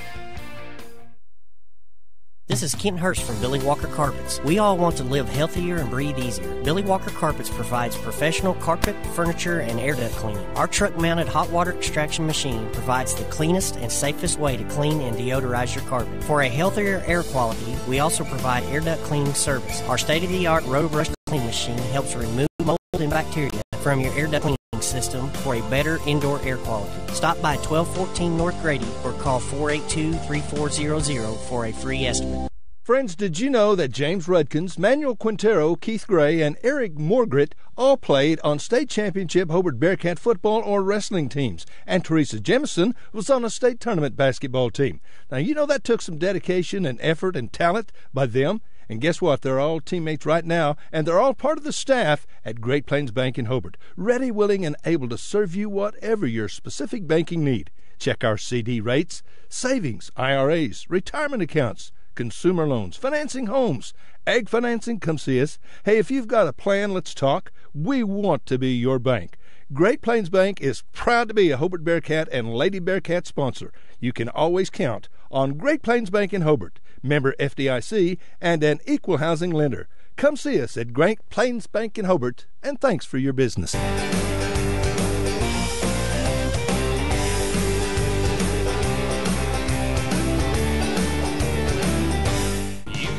Speaker 8: This is Ken Hurst from Billy Walker Carpets. We all want to live healthier and breathe easier. Billy Walker Carpets provides professional carpet, furniture, and air duct cleaning. Our truck-mounted hot water extraction machine provides the cleanest and safest way to clean and deodorize your carpet. For a healthier air quality, we also provide air duct cleaning service. Our state-of-the-art Rotobrush cleaning machine helps remove mold and bacteria from your air duct cleaning system for a better indoor air quality. Stop by 1214 North Grady or call 482-3400 for a free estimate.
Speaker 1: Friends, did you know that James Rudkins, Manuel Quintero, Keith Gray, and Eric Morgret all played on state championship Hobart Bearcat football or wrestling teams, and Teresa Jemison was on a state tournament basketball team? Now, you know that took some dedication and effort and talent by them. And guess what? They're all teammates right now, and they're all part of the staff at Great Plains Bank in Hobart, ready, willing, and able to serve you whatever your specific banking need. Check our CD rates, savings, IRAs, retirement accounts, consumer loans, financing homes, ag financing. Come see us. Hey, if you've got a plan, let's talk. We want to be your bank. Great Plains Bank is proud to be a Hobart Bearcat and Lady Bearcat sponsor. You can always count on Great Plains Bank in Hobart, member FDIC, and an equal housing lender. Come see us at Great Plains Bank in Hobart, and thanks for your business.
Speaker 7: You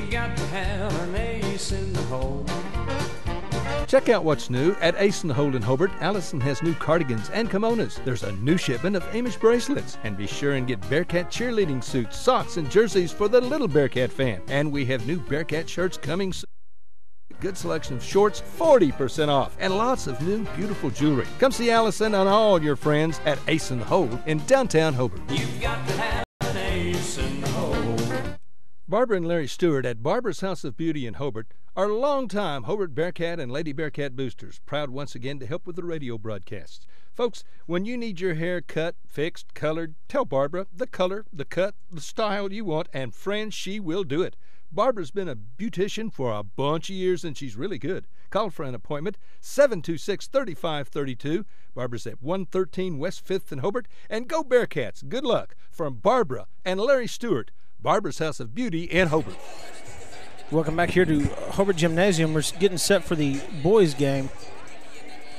Speaker 7: got to have an ace in the hole.
Speaker 1: Check out what's new at Ace in the Hole in Hobart. Allison has new cardigans and kimonos. There's a new shipment of Amish bracelets. And be sure and get Bearcat cheerleading suits, socks, and jerseys for the little Bearcat fan. And we have new Bearcat shirts coming soon. Good selection of shorts, 40% off, and lots of new beautiful jewelry. Come see Allison and all your friends at Ace in the Hole in downtown Hobart.
Speaker 7: You've got to have an ace in the hole.
Speaker 1: Barbara and Larry Stewart at Barbara's House of Beauty in Hobart are longtime Hobart Bearcat and Lady Bearcat boosters, proud once again to help with the radio broadcasts. Folks, when you need your hair cut, fixed, colored, tell Barbara the color, the cut, the style you want, and friends, she will do it. Barbara's been a beautician for a bunch of years, and she's really good. Call for an appointment, 726-3532. Barbara's at 113 West 5th in Hobart. And go Bearcats. Good luck from Barbara and Larry Stewart, Barbara's House of Beauty in Hobart.
Speaker 13: Welcome back here to Hobart Gymnasium. We're getting set for the boys' game.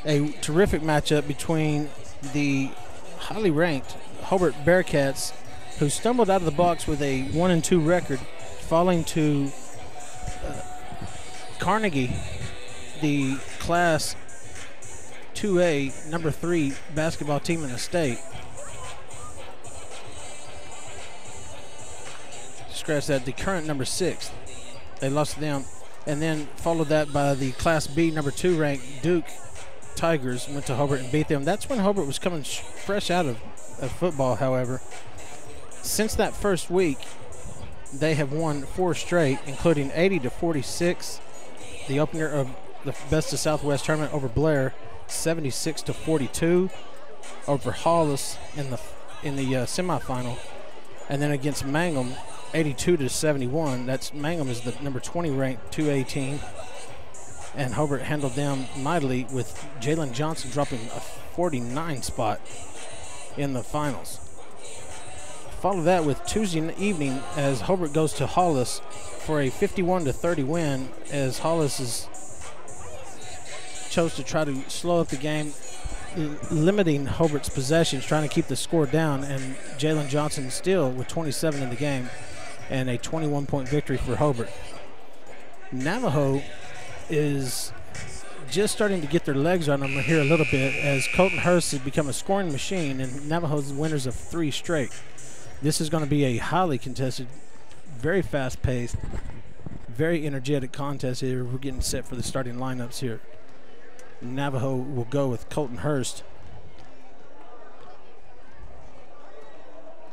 Speaker 13: A terrific matchup between the highly ranked Hobart Bearcats, who stumbled out of the blocks with a 1-2 record, falling to Carnegie, the Class 2A number 3 basketball team in the state. Scratch that, the current number 6. They lost to them, and then followed that by the Class B number 2 ranked Duke Tigers, went to Hobart and beat them. That's when Hobart was coming fresh out of football, however. Since that first week, they have won 4 straight, including 80-46, the opener of the Best of Southwest tournament over Blair, 76-42. Over Hollis in the semifinal, and then against Mangum, 82-71. That's Mangum is the number 20 ranked 2A and Hobart handled them mightily with Jalen Johnson dropping a 49 spot in the finals. Follow that with Tuesday evening as Hobart goes to Hollis for a 51-30 win, as Hollis chose to try to slow up the game, limiting Hobart's possessions, trying to keep the score down, and Jalen Johnson still with 27 in the game and a 21-point victory for Hobart. Navajo is just starting to get their legs on them here a little bit, as Colton Hurst has become a scoring machine, and Navajo's winners of 3 straight. This is going to be a highly contested, very fast-paced, very energetic contest here. We're getting set for the starting lineups here. Navajo will go with Colton Hurst.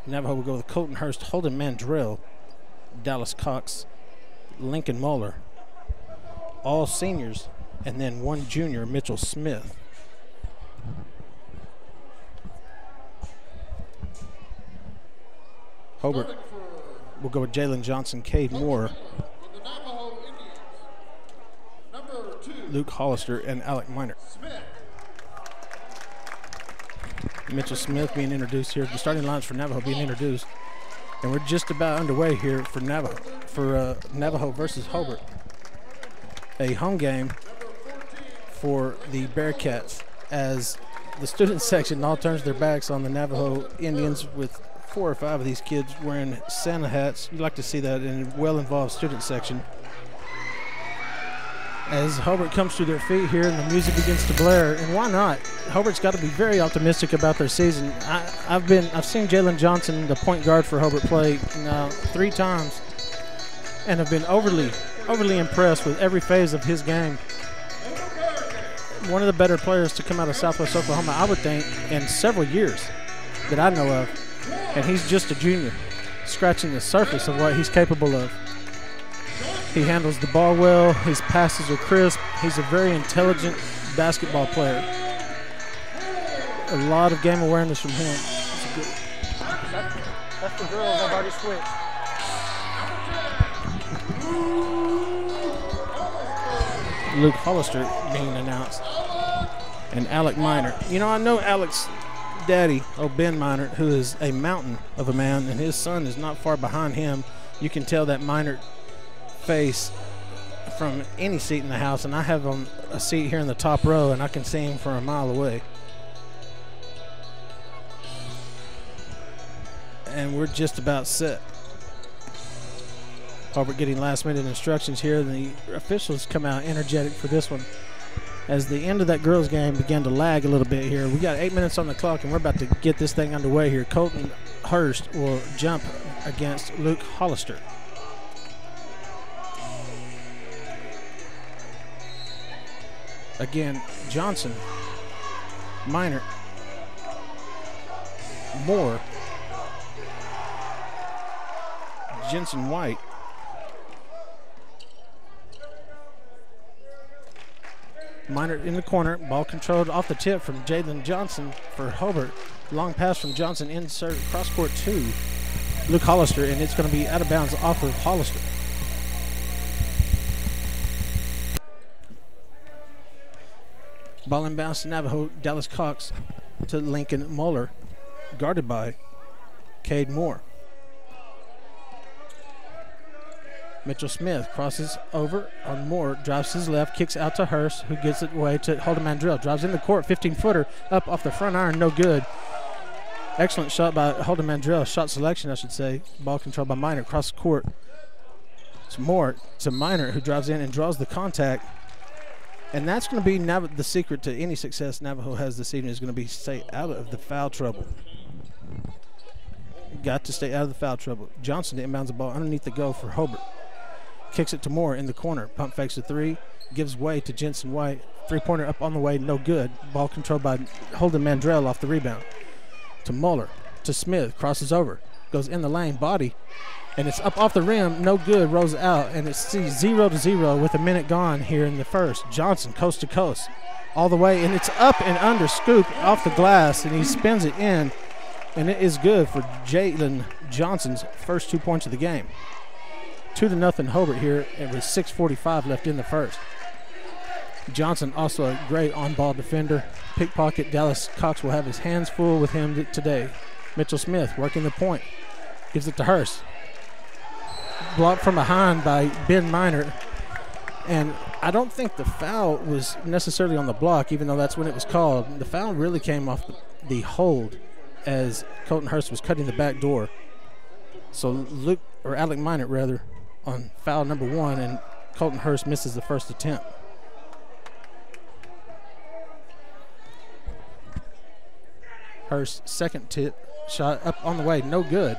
Speaker 13: Navajo will go with Colton Hurst, Holden Mandrell, Dallas Cox, Lincoln Moeller, all seniors, and then 1 junior, Mitchell Smith. Hobart will go with Jalen Johnson, Cade Moore, Luke Hollister, and Alec Minor. Mitchell Smith being introduced here. The starting lines for Navajo being introduced. And we're just about underway here for Navajo versus Hobart. A home game for the Bearcats, as the student section all turns their backs on the Navajo Indians, with 4 or 5 of these kids wearing Santa hats. You'd like to see that in a well-involved student section. As Hobart comes to their feet here and the music begins to blare, and why not? Hobart's got to be very optimistic about their season. I've seen Jalen Johnson, the point guard for Hobart, play now 3 times, and have been overly impressed with every phase of his game. One of the better players to come out of Southwest Oklahoma, I would think, in several years that I know of, and he's just a junior, scratching the surface of what he's capable of. He handles the ball well. His passes are crisp. He's a very intelligent basketball player. A lot of game awareness from him. That's the girls. I've already switched. Luke Hollister being announced. And Alec Minor. You know, I know Alec's daddy, Ben Minor, who is a mountain of a man, and his son is not far behind him. You can tell that Minor face from any seat in the house, and I have a seat here in the top row, and I can see him from a mile away. And we're just about set. Hobart getting last minute instructions here, and the officials come out energetic for this one, as the end of that girls game began to lag a little bit here. We got 8 minutes on the clock, and we're about to get this thing underway here. Colton Hurst will jump against Luke Hollister. Again, Johnson, Minor, Moore, Jensen White, Minor in the corner, ball controlled off the tip from Jalen Johnson for Hobart. Long pass from Johnson, insert cross court to Luke Hollister, and it's going to be out of bounds off of Hollister. Ball inbounds to Navajo, Dallas Cox to Lincoln Moeller, guarded by Cade Moore. Mitchell Smith crosses over on Moore, drives his left, kicks out to Hurst, who gets it away to Holden Mandrell. Drives in the court, 15-footer, up off the front iron, no good. Excellent shot by Holden Mandrell, shot selection, I should say. Ball controlled by Minor, across the court. It's Moore to Minor, who drives in and draws the contact. And that's going to be the secret to any success Navajo has this evening, is going to be stay out of the foul trouble. Got to stay out of the foul trouble. Johnson inbounds the ball underneath the goal for Hobart. Kicks it to Moore in the corner. Pump fakes a 3. Gives way to Jensen White. 3-pointer up on the way, no good. Ball controlled by Holden Mandrell off the rebound. To Moeller. To Smith. Crosses over. Goes in the lane. Body. And it's up off the rim, no good, rolls out, and it's 0-0 with a minute gone here in the first. Johnson, coast to coast, all the way, and it's up and under, scoop off the glass, and he spins it in, and it is good for Jalen Johnson's first 2 points of the game. 2-0 Hobart here, and with 6:45 left in the first. Johnson also a great on-ball defender. Pickpocket, Dallas Cox will have his hands full with him today. Mitchell Smith working the point, gives it to Hurst. Blocked from behind by Ben Minor, and I don't think the foul was necessarily on the block, even though that's when it was called. The foul really came off the hold as Colton Hurst was cutting the back door. So Alec Minor rather on foul number 1, and Colton Hurst misses the first attempt. Hurst's second tip shot up on the way, no good,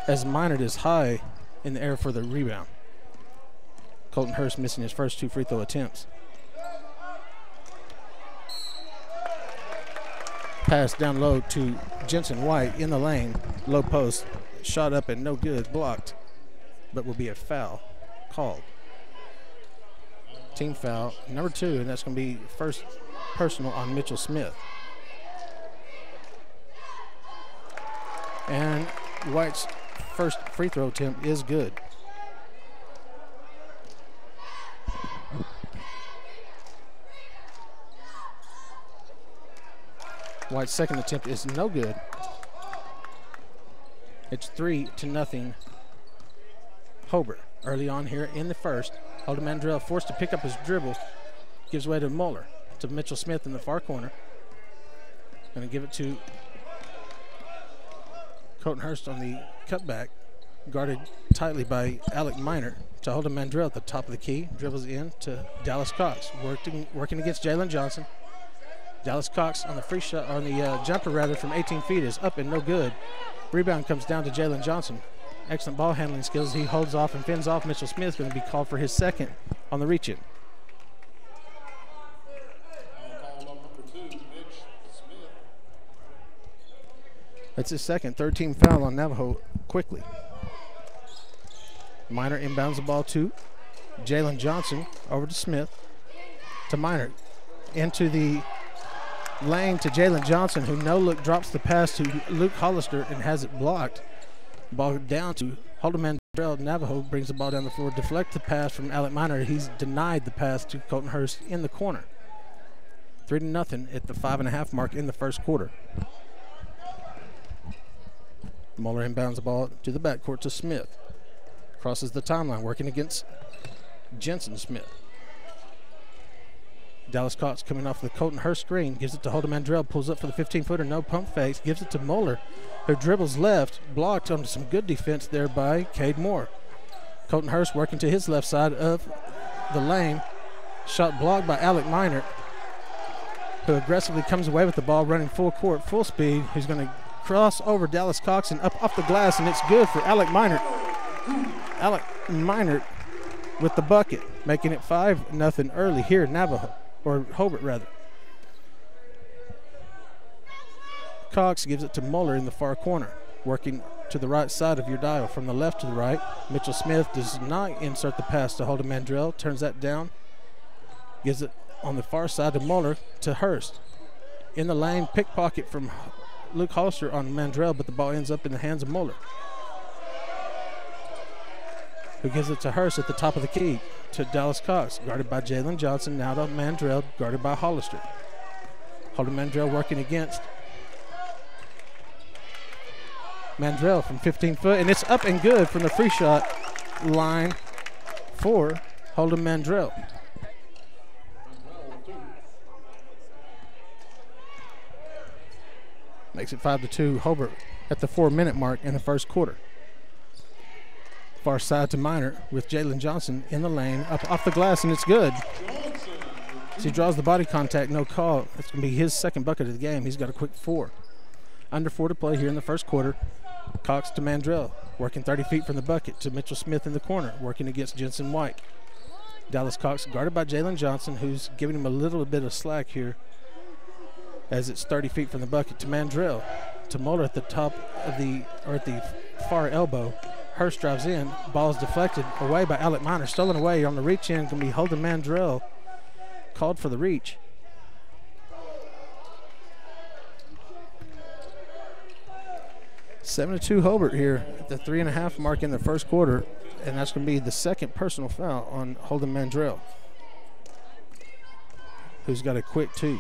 Speaker 13: as Minor is high in the air for the rebound. Colton Hurst missing his first 2 free throw attempts. Pass down low to Jensen White in the lane, low post, shot up and no good, blocked, but will be a foul called. Team foul number 2, and that's going to be first personal on Mitchell Smith. And White's first free throw attempt is good. White's second attempt is no good. It's 3-0 Hobart. Early on here in the first, Holden Mandrell forced to pick up his dribble, gives way to Moeller, to Mitchell Smith in the far corner. Going to give it to Colton Hurst on the cutback, guarded tightly by Alec Minor, to Holden Mandrell at the top of the key, dribbles in to Dallas Cox, working against Jalen Johnson. Dallas Cox on the free shot, on the jumper rather, from 18 feet is up and no good. Rebound comes down to Jalen Johnson. Excellent ball handling skills. He holds off and fins off. Mitchell Smith going to be called for his second on the reach-in. That's his second, third team foul on Navajo quickly. Minor inbounds the ball to Jalen Johnson, over to Smith, to Minor, into the lane to Jalen Johnson, who no-look drops the pass to Luke Hollister and has it blocked. Ball down to Holden Mandrell. Navajo brings the ball down the floor, deflect the pass from Alec Minor. He's denied the pass to Colton Hurst in the corner. 3-0 at the 5.5 mark in the first quarter. Moeller inbounds the ball to the backcourt to Smith. Crosses the timeline, working against Jensen Smith. Dallas Cox coming off the Colton Hurst screen, gives it to Holden Mandrell, pulls up for the 15-footer, no pump fakes, gives it to Moeller, who dribbles left, blocked on some good defense there by Cade Moore. Colton Hurst working to his left side of the lane, shot blocked by Alec Minor, who aggressively comes away with the ball, running full court, full speed, who's going to cross over Dallas Cox and up off the glass, and it's good for Alec Minor. Alec Minor with the bucket, making it 5-0 early here in Navajo, or Hobart rather. Cox gives it to Moeller in the far corner, working to the right side of your dial from the left to the right. Mitchell Smith does not insert the pass to Holden Mandrell, turns that down, gives it on the far side to Moeller to Hurst. In the lane, pickpocket from Luke Hollister on Mandrell, but the ball ends up in the hands of Moeller, who gives it to Hurst at the top of the key to Dallas Cox, guarded by Jalen Johnson, now to Mandrell, guarded by Hollister. Holden Mandrell working against Mandrell from 15 foot, and it's up and good from the free shot line for Holden Mandrell. Makes it 5-2 Hobart at the 4-minute mark in the first quarter. Far side to Minor with Jalen Johnson in the lane, up off the glass, and it's good. So he draws the body contact, no call. That's going to be his second bucket of the game. He's got a quick 4. Under 4 to play here in the first quarter. Cox to Mandrell, working 30 feet from the bucket to Mitchell Smith in the corner, working against Jensen White. Dallas Cox guarded by Jalen Johnson, who's giving him a little bit of slack here as it's 30 feet from the bucket to Mandrell, to Moeller at the top of the, or at the far elbow. Hurst drives in. Ball is deflected away by Alec Miner. Stolen away on the reach in. Going to be Holden Mandrell. Called for the reach. Seven to 2 Hobart here at the 3.5 mark in the first quarter. And that's going to be the second personal foul on Holden Mandrell, who's got a quick 2.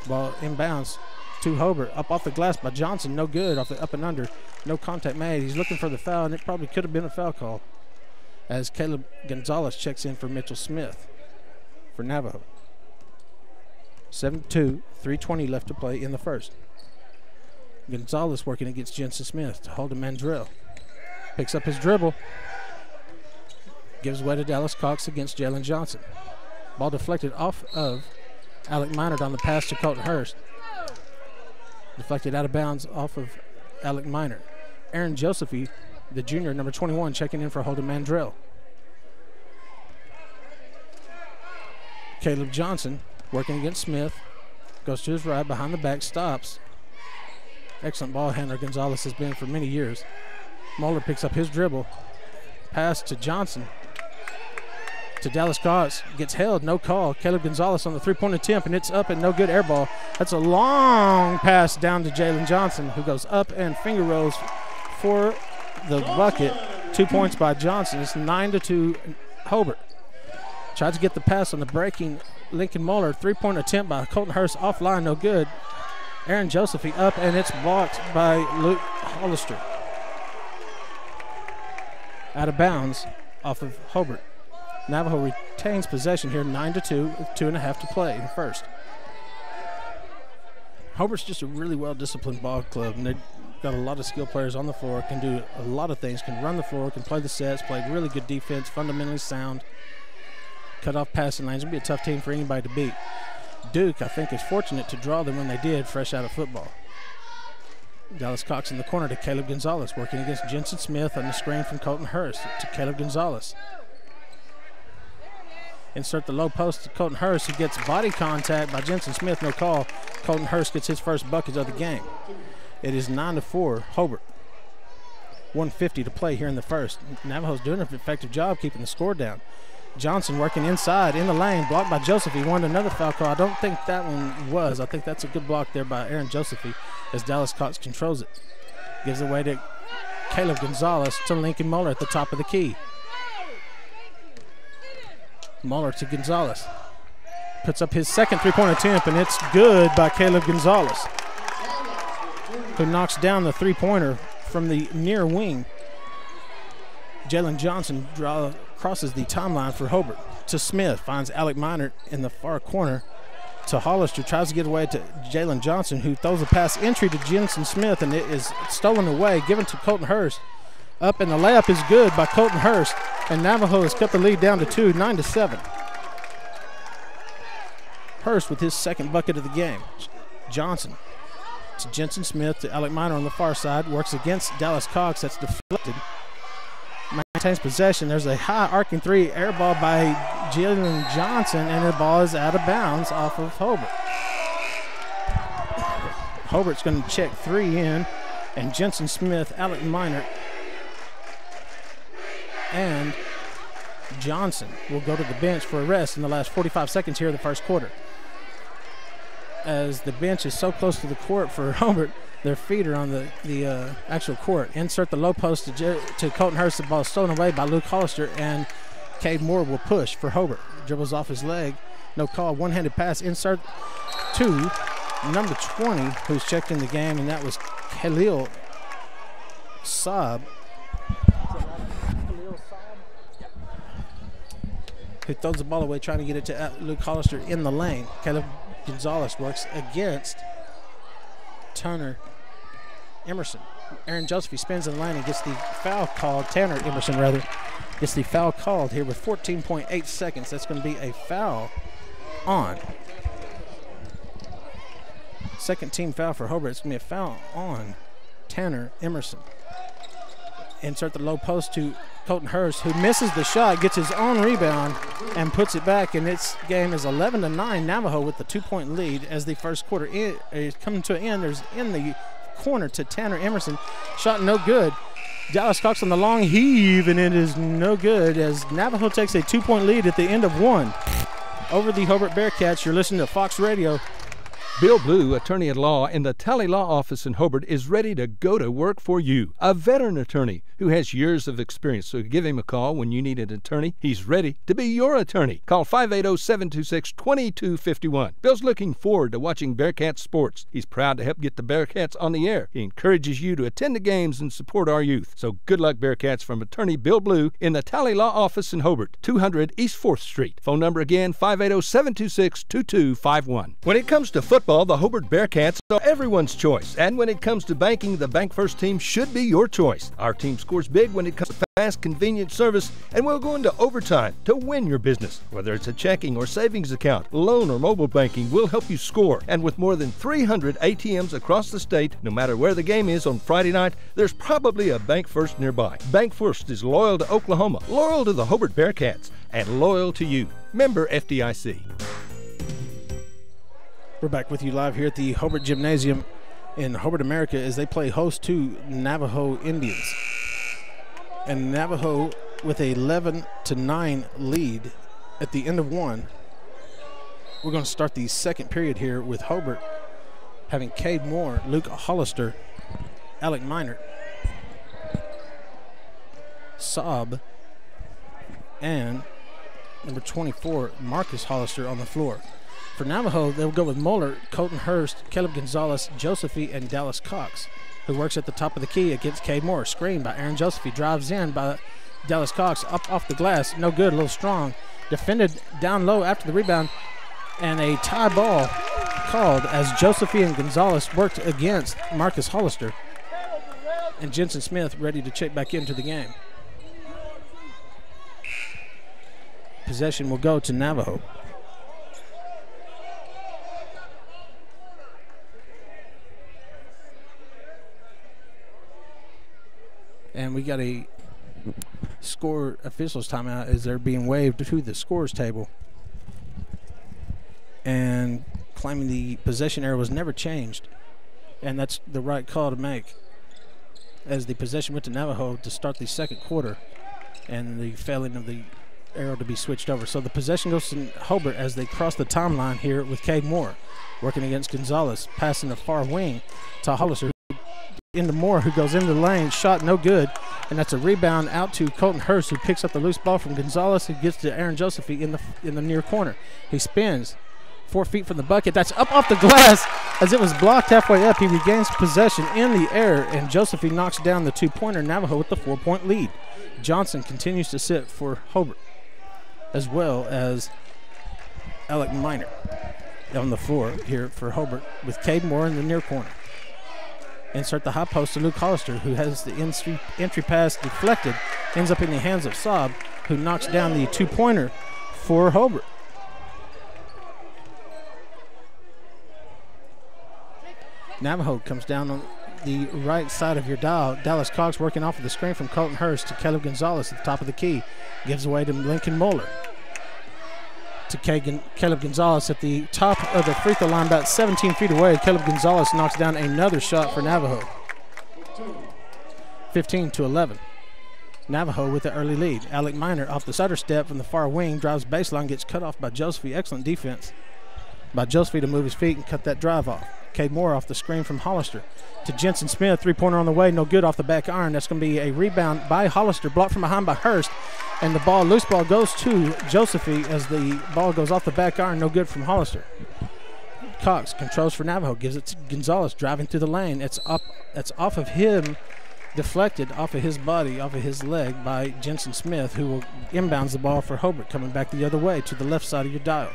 Speaker 13: Ball inbounds to Hobart. Up off the glass by Johnson. No good off the up and under. No contact made. He's looking for the foul, and it probably could have been a foul call as Caleb Gonzalez checks in for Mitchell Smith for Navajo. 7-2, 3:20 left to play in the first. Gonzalez working against Jensen Smith to Holden Mandrell. Picks up his dribble. Gives way to Dallas Cox against Jalen Johnson. Ball deflected off of Alec Minor on the pass to Colton Hurst. Deflected out of bounds off of Alec Minor. Aaron Josephy, the junior, number 21, checking in for Holden Mandrell. Caleb Johnson working against Smith. Goes to his right, behind the back, stops. Excellent ball handler Gonzalez has been for many years. Moeller picks up his dribble. Pass to Johnson. To Dallas Cox. Gets held, no call. Caleb Gonzalez on the three-point attempt, and it's up and no good, air ball. That's a long pass down to Jalen Johnson, who goes up and finger rolls for the bucket. 2 points by Johnson. It's 9-2 Hobart. Tried to get the pass on the breaking Lincoln Moeller. Three-point attempt by Colton Hurst offline, no good. Aaron Josephy up, and it's blocked by Luke Hollister. Out of bounds off of Hobart. Navajo retains possession here, 9-2 with 2.5 to play in the first. Hobart's just a really well-disciplined ball club, and they've got a lot of skilled players on the floor, can do a lot of things, can run the floor, can play the sets, play really good defense, fundamentally sound, cut off passing lanes. It'll be a tough team for anybody to beat. Duke, I think, is fortunate to draw them when they did, fresh out of football. Dallas Cox in the corner to Caleb Gonzalez, working against Jensen Smith on the screen from Colton Hurst to Caleb Gonzalez. Insert the low post to Colton Hurst, who gets body contact by Jensen Smith, no call. Colton Hurst gets his first bucket of the game. It is 9-4 Hobart. 1:50 to play here in the first. Navajo's doing an effective job keeping the score down. Johnson working inside in the lane, blocked by Josephy. He wanted another foul call. I don't think that one was. I think that's a good block there by Aaron Josephy as Dallas Cox controls it. Gives it away to Caleb Gonzalez to Lincoln Moeller at the top of the key. Moeller to Gonzalez. Puts up his second three-point attempt, and it's good by Caleb Gonzalez, who knocks down the three-pointer from the near wing. Jalen Johnson crosses the timeline for Hobart to Smith. Finds Alec Minor in the far corner to Hollister. Tries to get away to Jalen Johnson, who throws a pass entry to Jensen Smith, and it is stolen away, given to Colton Hurst. Up, and the layup is good by Colton Hurst, and Navajo has cut the lead down to 2, 9-7. Hurst with his second bucket of the game. Johnson to Jensen Smith to Alec Minor on the far side. Works against Dallas Cox. That's deflected. Maintains possession. There's a high arcing three, air ball by Jalen Johnson, and the ball is out of bounds off of Hobart. Hobart's going to check three in, and Jensen Smith, Alec Minor, and Johnson will go to the bench for a rest in the last 45 seconds here of the first quarter. As the bench is so close to the court for Hobart, their feet are on the actual court. Insert the low post to Colton Hurst. The ball is stolen away by Luke Hollister, and Cade Moore will push for Hobart. Dribbles off his leg. No call. One-handed pass. Insert to number 20, who's checked in the game, and that was Khalil Saab, who throws the ball away, trying to get it to Luke Hollister in the lane. Caleb Gonzalez works against Tanner Emerson. Aaron Josephy spins in the lane and gets the foul called. Tanner Emerson, rather, gets the foul called here with 14.8 seconds. That's going to be a foul on. Second team foul for Hobart. It's going to be a foul on Tanner Emerson. Insert the low post to Colton Hurst, who misses the shot, gets his own rebound, and puts it back. And its game is 11-9. Navajo with the 2-point lead as the first quarter is coming to an end. There's in the corner to Tanner Emerson. Shot no good. Dallas Cox on the long heave, and it is no good as Navajo takes a 2-point lead at the end of one over the Hobart Bearcats. You're listening to Fox Radio.
Speaker 1: Bill Blue, attorney at law in the Tally Law Office in Hobart, is ready to go to work for you. A veteran attorney who has years of experience, so give him a call when you need an attorney. He's ready to be your attorney. Call 580-726-2251. Bill's looking forward to watching Bearcats sports. He's proud to help get the Bearcats on the air. He encourages you to attend the games and support our youth. So good luck, Bearcats, from attorney Bill Blue in the Tally Law Office in Hobart, 200 East 4th Street. Phone number again, 580-726-2251. When it comes to football, the Hobart Bearcats are everyone's choice. And when it comes to banking, the Bank First team should be your choice. Our team scores big when it comes to fast, convenient service, and we'll go into overtime to win your business. Whether it's a checking or savings account, loan or mobile banking, we'll help you score. And with more than 300 ATMs across the state, no matter where the game is on Friday night, there's probably a Bank First nearby. Bank First is loyal to Oklahoma, loyal to the Hobart Bearcats, and loyal to you. Member FDIC.
Speaker 13: We're back with you live here at the Hobart Gymnasium in Hobart, America, as they play host to Navajo Indians. And Navajo with a 11-9 lead at the end of one. We're going to start the second period here with Hobart having Cade Moore, Luke Hollister, Alec Minert, Saab, and number 24, Marcus Hollister on the floor. For Navajo, they'll go with Moeller, Colton Hurst, Caleb Gonzalez, Josephy, and Dallas Cox, who works at the top of the key against Cade Moore. Screen by Aaron Josephy, drives in by Dallas Cox, up off the glass, no good, a little strong. Defended down low after the rebound, and a tie ball called as Josephy and Gonzalez worked against Marcus Hollister. And Jensen Smith ready to check back into the game. Possession will go to Navajo. And we got a score officials timeout as they're being waved to the scores table and claiming the possession error was never changed. And that's the right call to make as the possession went to Navajo to start the second quarter and the failing of the arrow to be switched over. So the possession goes to Hobart as they cross the timeline here with Cade Moore working against Gonzalez, passing the far wing to Hollister. Into Moore, who goes into the lane, shot no good, and that's a rebound out to Colton Hurst, who picks up the loose ball from Gonzalez, who gets to Aaron Josephy in the near corner. He spins 4 feet from the bucket. That's up off the glass as it was blocked halfway up. He regains possession in the air, and Josephy knocks down the two-pointer. Navajo with the 4-point lead. Johnson continues to sit for Hobart, as well as Alec Minert on the floor here for Hobart with Cade Moore in the near corner. Insert the high post to Luke Hollister, who has the entry pass deflected, ends up in the hands of Saab, who knocks down the two-pointer for Hobart. Navajo comes down on the right side of your dial. Dallas Cox working off of the screen from Colton Hurst to Caleb Gonzalez at the top of the key. Gives away to Lincoln Moeller. To Caleb Gonzalez at the top of the free throw line, about 17 feet away. Caleb Gonzalez knocks down another shot for Navajo. 15-11. Navajo with the early lead. Alec Minert off the stutter step from the far wing, drives baseline, gets cut off by Josephy. Excellent defense by Josephy to move his feet and cut that drive off. Cade Moore off the screen from Hollister to Jensen Smith. Three-pointer on the way, no good off the back iron. That's going to be a rebound by Hollister, blocked from behind by Hurst. And the loose ball goes to Josephy as the ball goes off the back iron, no good from Hollister. Cox controls for Navajo, gives it to Gonzalez, driving through the lane. It's off of him, deflected off of his body, off of his leg by Jensen Smith, who will inbounds the ball for Hobart, coming back the other way to the left side of your dial.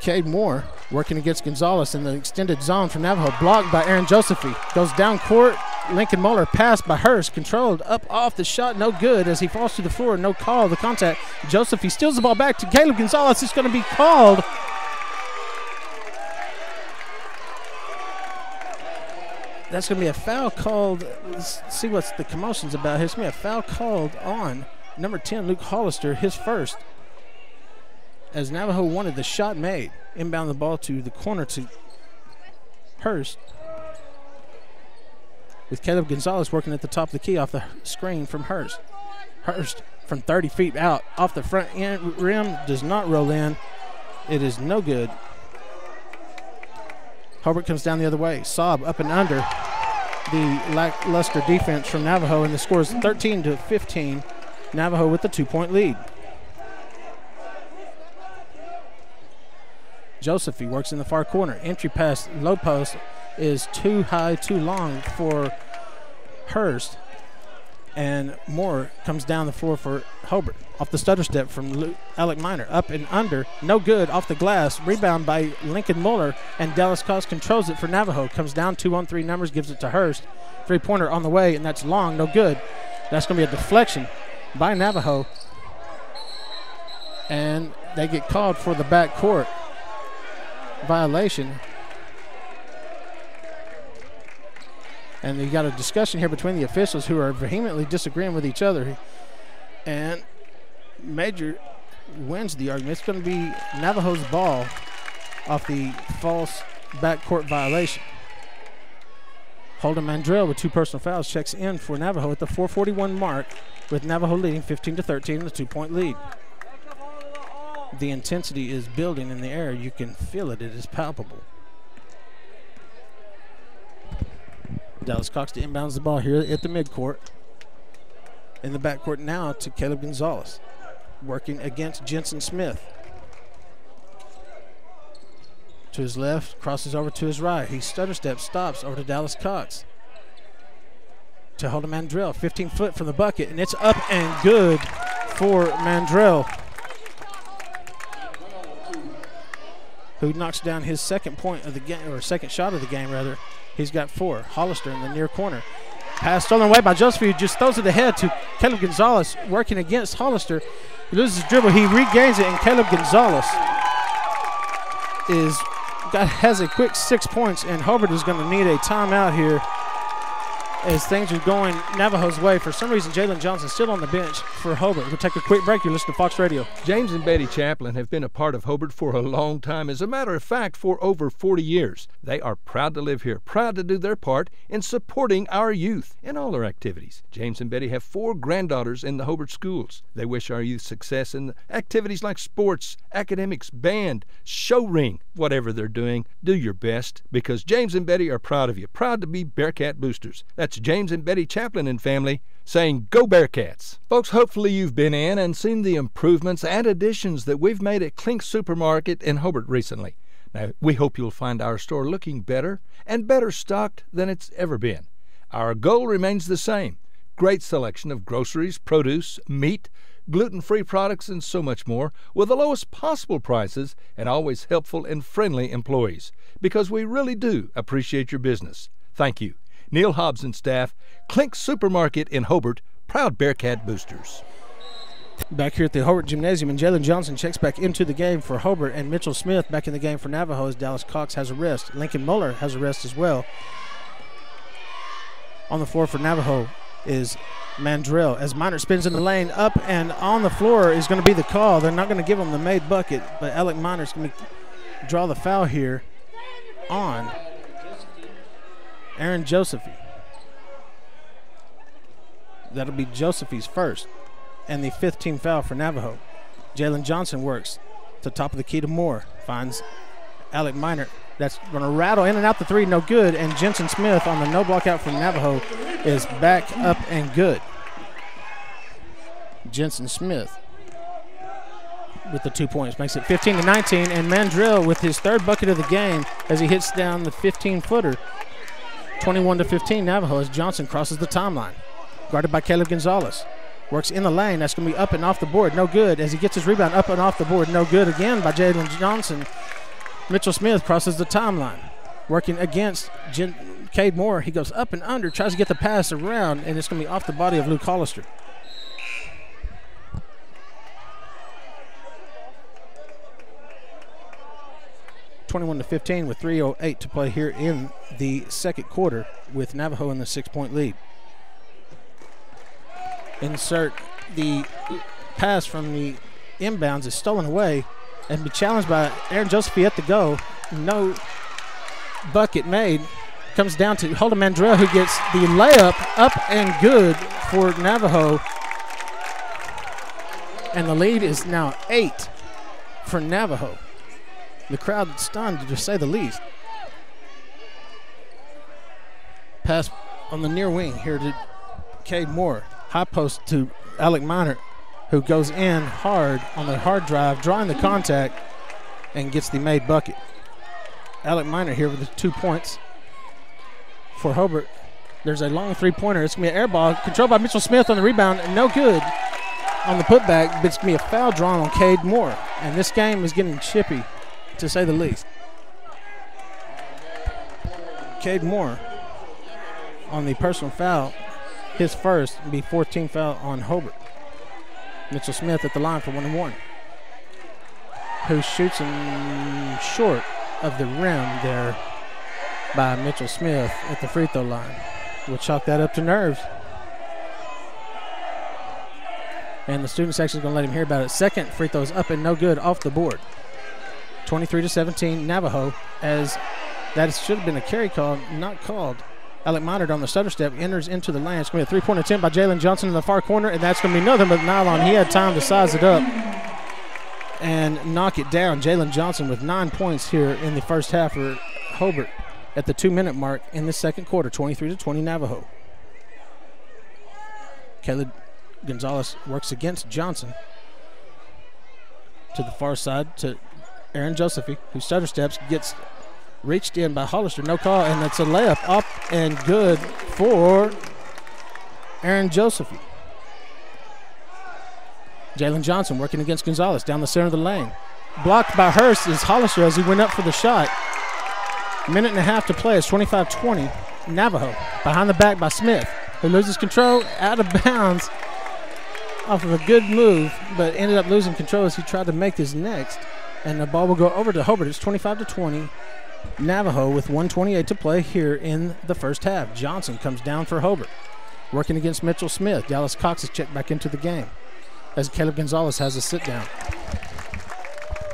Speaker 13: Cade Moore working against Gonzalez in the extended zone from Navajo, blocked by Aaron Josephy. Goes down court, Lincoln Moeller passed by Hurst, controlled up off the shot, no good as he falls to the floor, no call, the contact. Josephy steals the ball back to Caleb Gonzalez. It's going to be called. That's going to be a foul called. Let's see what's the commotion's about. It's going to be a foul called on number 10, Luke Hollister, his first, as Navajo wanted the shot made. Inbound the ball to the corner to Hurst. With Caleb Gonzalez working at the top of the key off the screen from Hurst. Hurst from 30 feet out off the front end rim, does not roll in. It is no good. Hobart comes down the other way. Saab up and under the lackluster defense from Navajo, and the score is 13-15. Navajo with the 2-point lead. Josephy works in the far corner. Entry pass, low post is too high, too long for Hurst. And Moore comes down the floor for Hobart. Off the stutter step from Alec Miner. Up and under, no good, off the glass. Rebound by Lincoln Muller, and Dallas Cox controls it for Navajo. Comes down 2-on-3 numbers, gives it to Hurst. Three-pointer on the way, and that's long, no good. That's going to be a deflection by Navajo. And they get called for the backcourt violation. And you got a discussion here between the officials who are vehemently disagreeing with each other. And Major wins the argument. It's going to be Navajo's ball off the false backcourt violation. Holden Mandrell with 2 personal fouls checks in for Navajo at the 4:41 mark, with Navajo leading 15-13 in the 2-point lead. The intensity is building in the air. You can feel it. It is palpable. Dallas Cox to inbounds the ball here at the midcourt. In the backcourt now to Caleb Gonzalez, working against Jensen Smith. To his left, crosses over to his right. He stutter steps, stops over to Dallas Cox. To Holden Mandrell, 15 foot from the bucket, and it's up and good for Mandrell, who knocks down his second point of the game, or second shot of the game rather. He's got 4. Hollister in the near corner. Pass stolen away by Joseph, who just throws it ahead to Caleb Gonzalez, working against Hollister. He loses his dribble. He regains it, and Caleb Gonzalez has a quick 6 points, and Hobart is going to need a timeout here as things are going Navajo's way. For some reason, Jalen Johnson still on the bench for Hobart. We'll take a quick break. You listen to Fox Radio.
Speaker 1: James and Betty Chaplin have been a part of Hobart for a long time. As a matter of fact, for over 40 years. They are proud to live here, proud to do their part in supporting our youth in all their activities. James and Betty have 4 granddaughters in the Hobart schools. They wish our youth success in activities like sports, academics, band, show ring, whatever they're doing. Do your best, because James and Betty are proud of you, proud to be Bearcat boosters. That's James and Betty Chaplin and family saying, "Go Bearcats." Folks, hopefully you've been in and seen the improvements and additions that we've made at Klink Supermarket in Hobart recently. Now, we hope you'll find our store looking better and better stocked than it's ever been. Our goal remains the same: great selection of groceries, produce, meat, gluten-free products, and so much more, with the lowest possible prices and always helpful and friendly employees, because we really do appreciate your business. Thank you. Neil Hobbs and staff, Klink Supermarket in Hobart, proud Bearcat boosters.
Speaker 13: Back here at the Hobart Gymnasium, and Jalen Johnson checks back into the game for Hobart, and Mitchell Smith back in the game for Navajo as Dallas Cox has a rest. Lincoln Muller has a rest as well. On the floor for Navajo is Mandrell as Miner spins in the lane. Up and on the floor is going to be the call. They're not going to give him the made bucket, but Alec Miner's going to draw the foul here on Aaron Josephy. That'll be Josephy's first and the 5th team foul for Navajo. Jalen Johnson works to top of the key to Moore. Finds Alec Miner. That's going to rattle in and out the 3, no good. And Jensen Smith on the no block out from Navajo is back up and good. Jensen Smith with the 2 points makes it 15-19, and Mandrell with his 3rd bucket of the game as he hits down the 15-footer. 21-15 Navajo as Johnson crosses the timeline. Guarded by Caleb Gonzalez. Works in the lane. That's going to be up and off the board. No good as he gets his rebound up and off the board. No good again by Jalen Johnson. Mitchell Smith crosses the timeline. Working against Cade Moore. He goes up and under, tries to get the pass around, and it's going to be off the body of Luke Hollister. (21-15) with 3:08 to play here in the second quarter, with Navajo in the 6-point lead. Insert the pass from the inbounds is stolen away and be challenged by Aaron Josephy at the go. No bucket made. Comes down to Holden Mandrell, who gets the layup up and good for Navajo. And the lead is now 8 for Navajo. The crowd stunned, to say the least. Pass on the near wing here to Cade Moore. High post to Alec Minor, who goes in hard on the hard drive, drawing the contact, and gets the made bucket. Alec Minor here with the 2 points for Hobart. There's a long three-pointer. It's going to be an air ball controlled by Mitchell Smith on the rebound. No good on the putback, but it's going to be a foul drawn on Cade Moore. And this game is getting chippy, to say the least. Cade Moore on the personal foul, his first, and be 14th foul on Hobart. Mitchell Smith at the line for 1-1, who shoots him short of the rim there by Mitchell Smith at the free throw line. We'll chalk that up to nerves. And the student section is going to let him hear about it. Second free throw is up and no good, off the board. 23-17 Navajo, as that should have been a carry call, not called. Alec Minard on the stutter step enters into the lane. It's going to be a three-point attempt by Jalen Johnson in the far corner, and that's going to be nothing but nylon. He had time to size it up and knock it down. Jalen Johnson with 9 points here in the first half for Hobart at the 2-minute mark in the second quarter, 23-20 Navajo. Caleb Gonzalez works against Johnson to the far side to Aaron Josephy, who stutter steps, gets reached in by Hollister, no call, and that's a layup up and good for Aaron Josephy. Jalen Johnson working against Gonzalez down the center of the lane. Blocked by Hurst is Hollister as he went up for the shot. Minute and a half to play. It's 25-20 Navajo. Behind the back by Smith, who loses control out of bounds off of a good move, but ended up losing control as he tried to make his next. And the ball will go over to Hobart. It's 25-20 Navajo with 1:28 to play here in the first half. Johnson comes down for Hobart, working against Mitchell Smith. Dallas Cox is checked back into the game as Caleb Gonzalez has a sit down.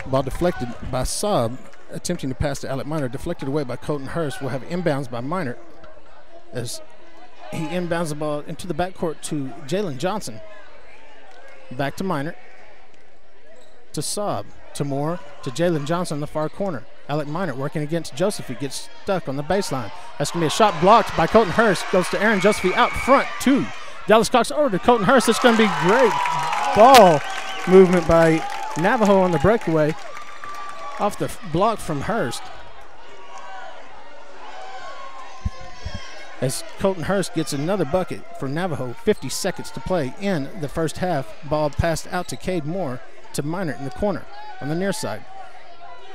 Speaker 13: Ball deflected by Saab, attempting to pass to Alec Minor, deflected away by Colton Hurst. Will have inbounds by Minor as he inbounds the ball into the backcourt to Jalen Johnson. Back to Minor, to Saab, to Moore, to Jalen Johnson in the far corner. Alec Minor working against Josephy, gets stuck on the baseline. That's going to be a shot blocked by Colton Hurst. Goes to Aaron Josephy out front to Dallas Cox over to Colton Hurst. It's going to be great ball movement by Navajo on the breakaway off the block from Hurst. As Colton Hurst gets another bucket for Navajo. 50 seconds to play in the first half. Ball passed out to Cade Moore to Minor in the corner on the near side,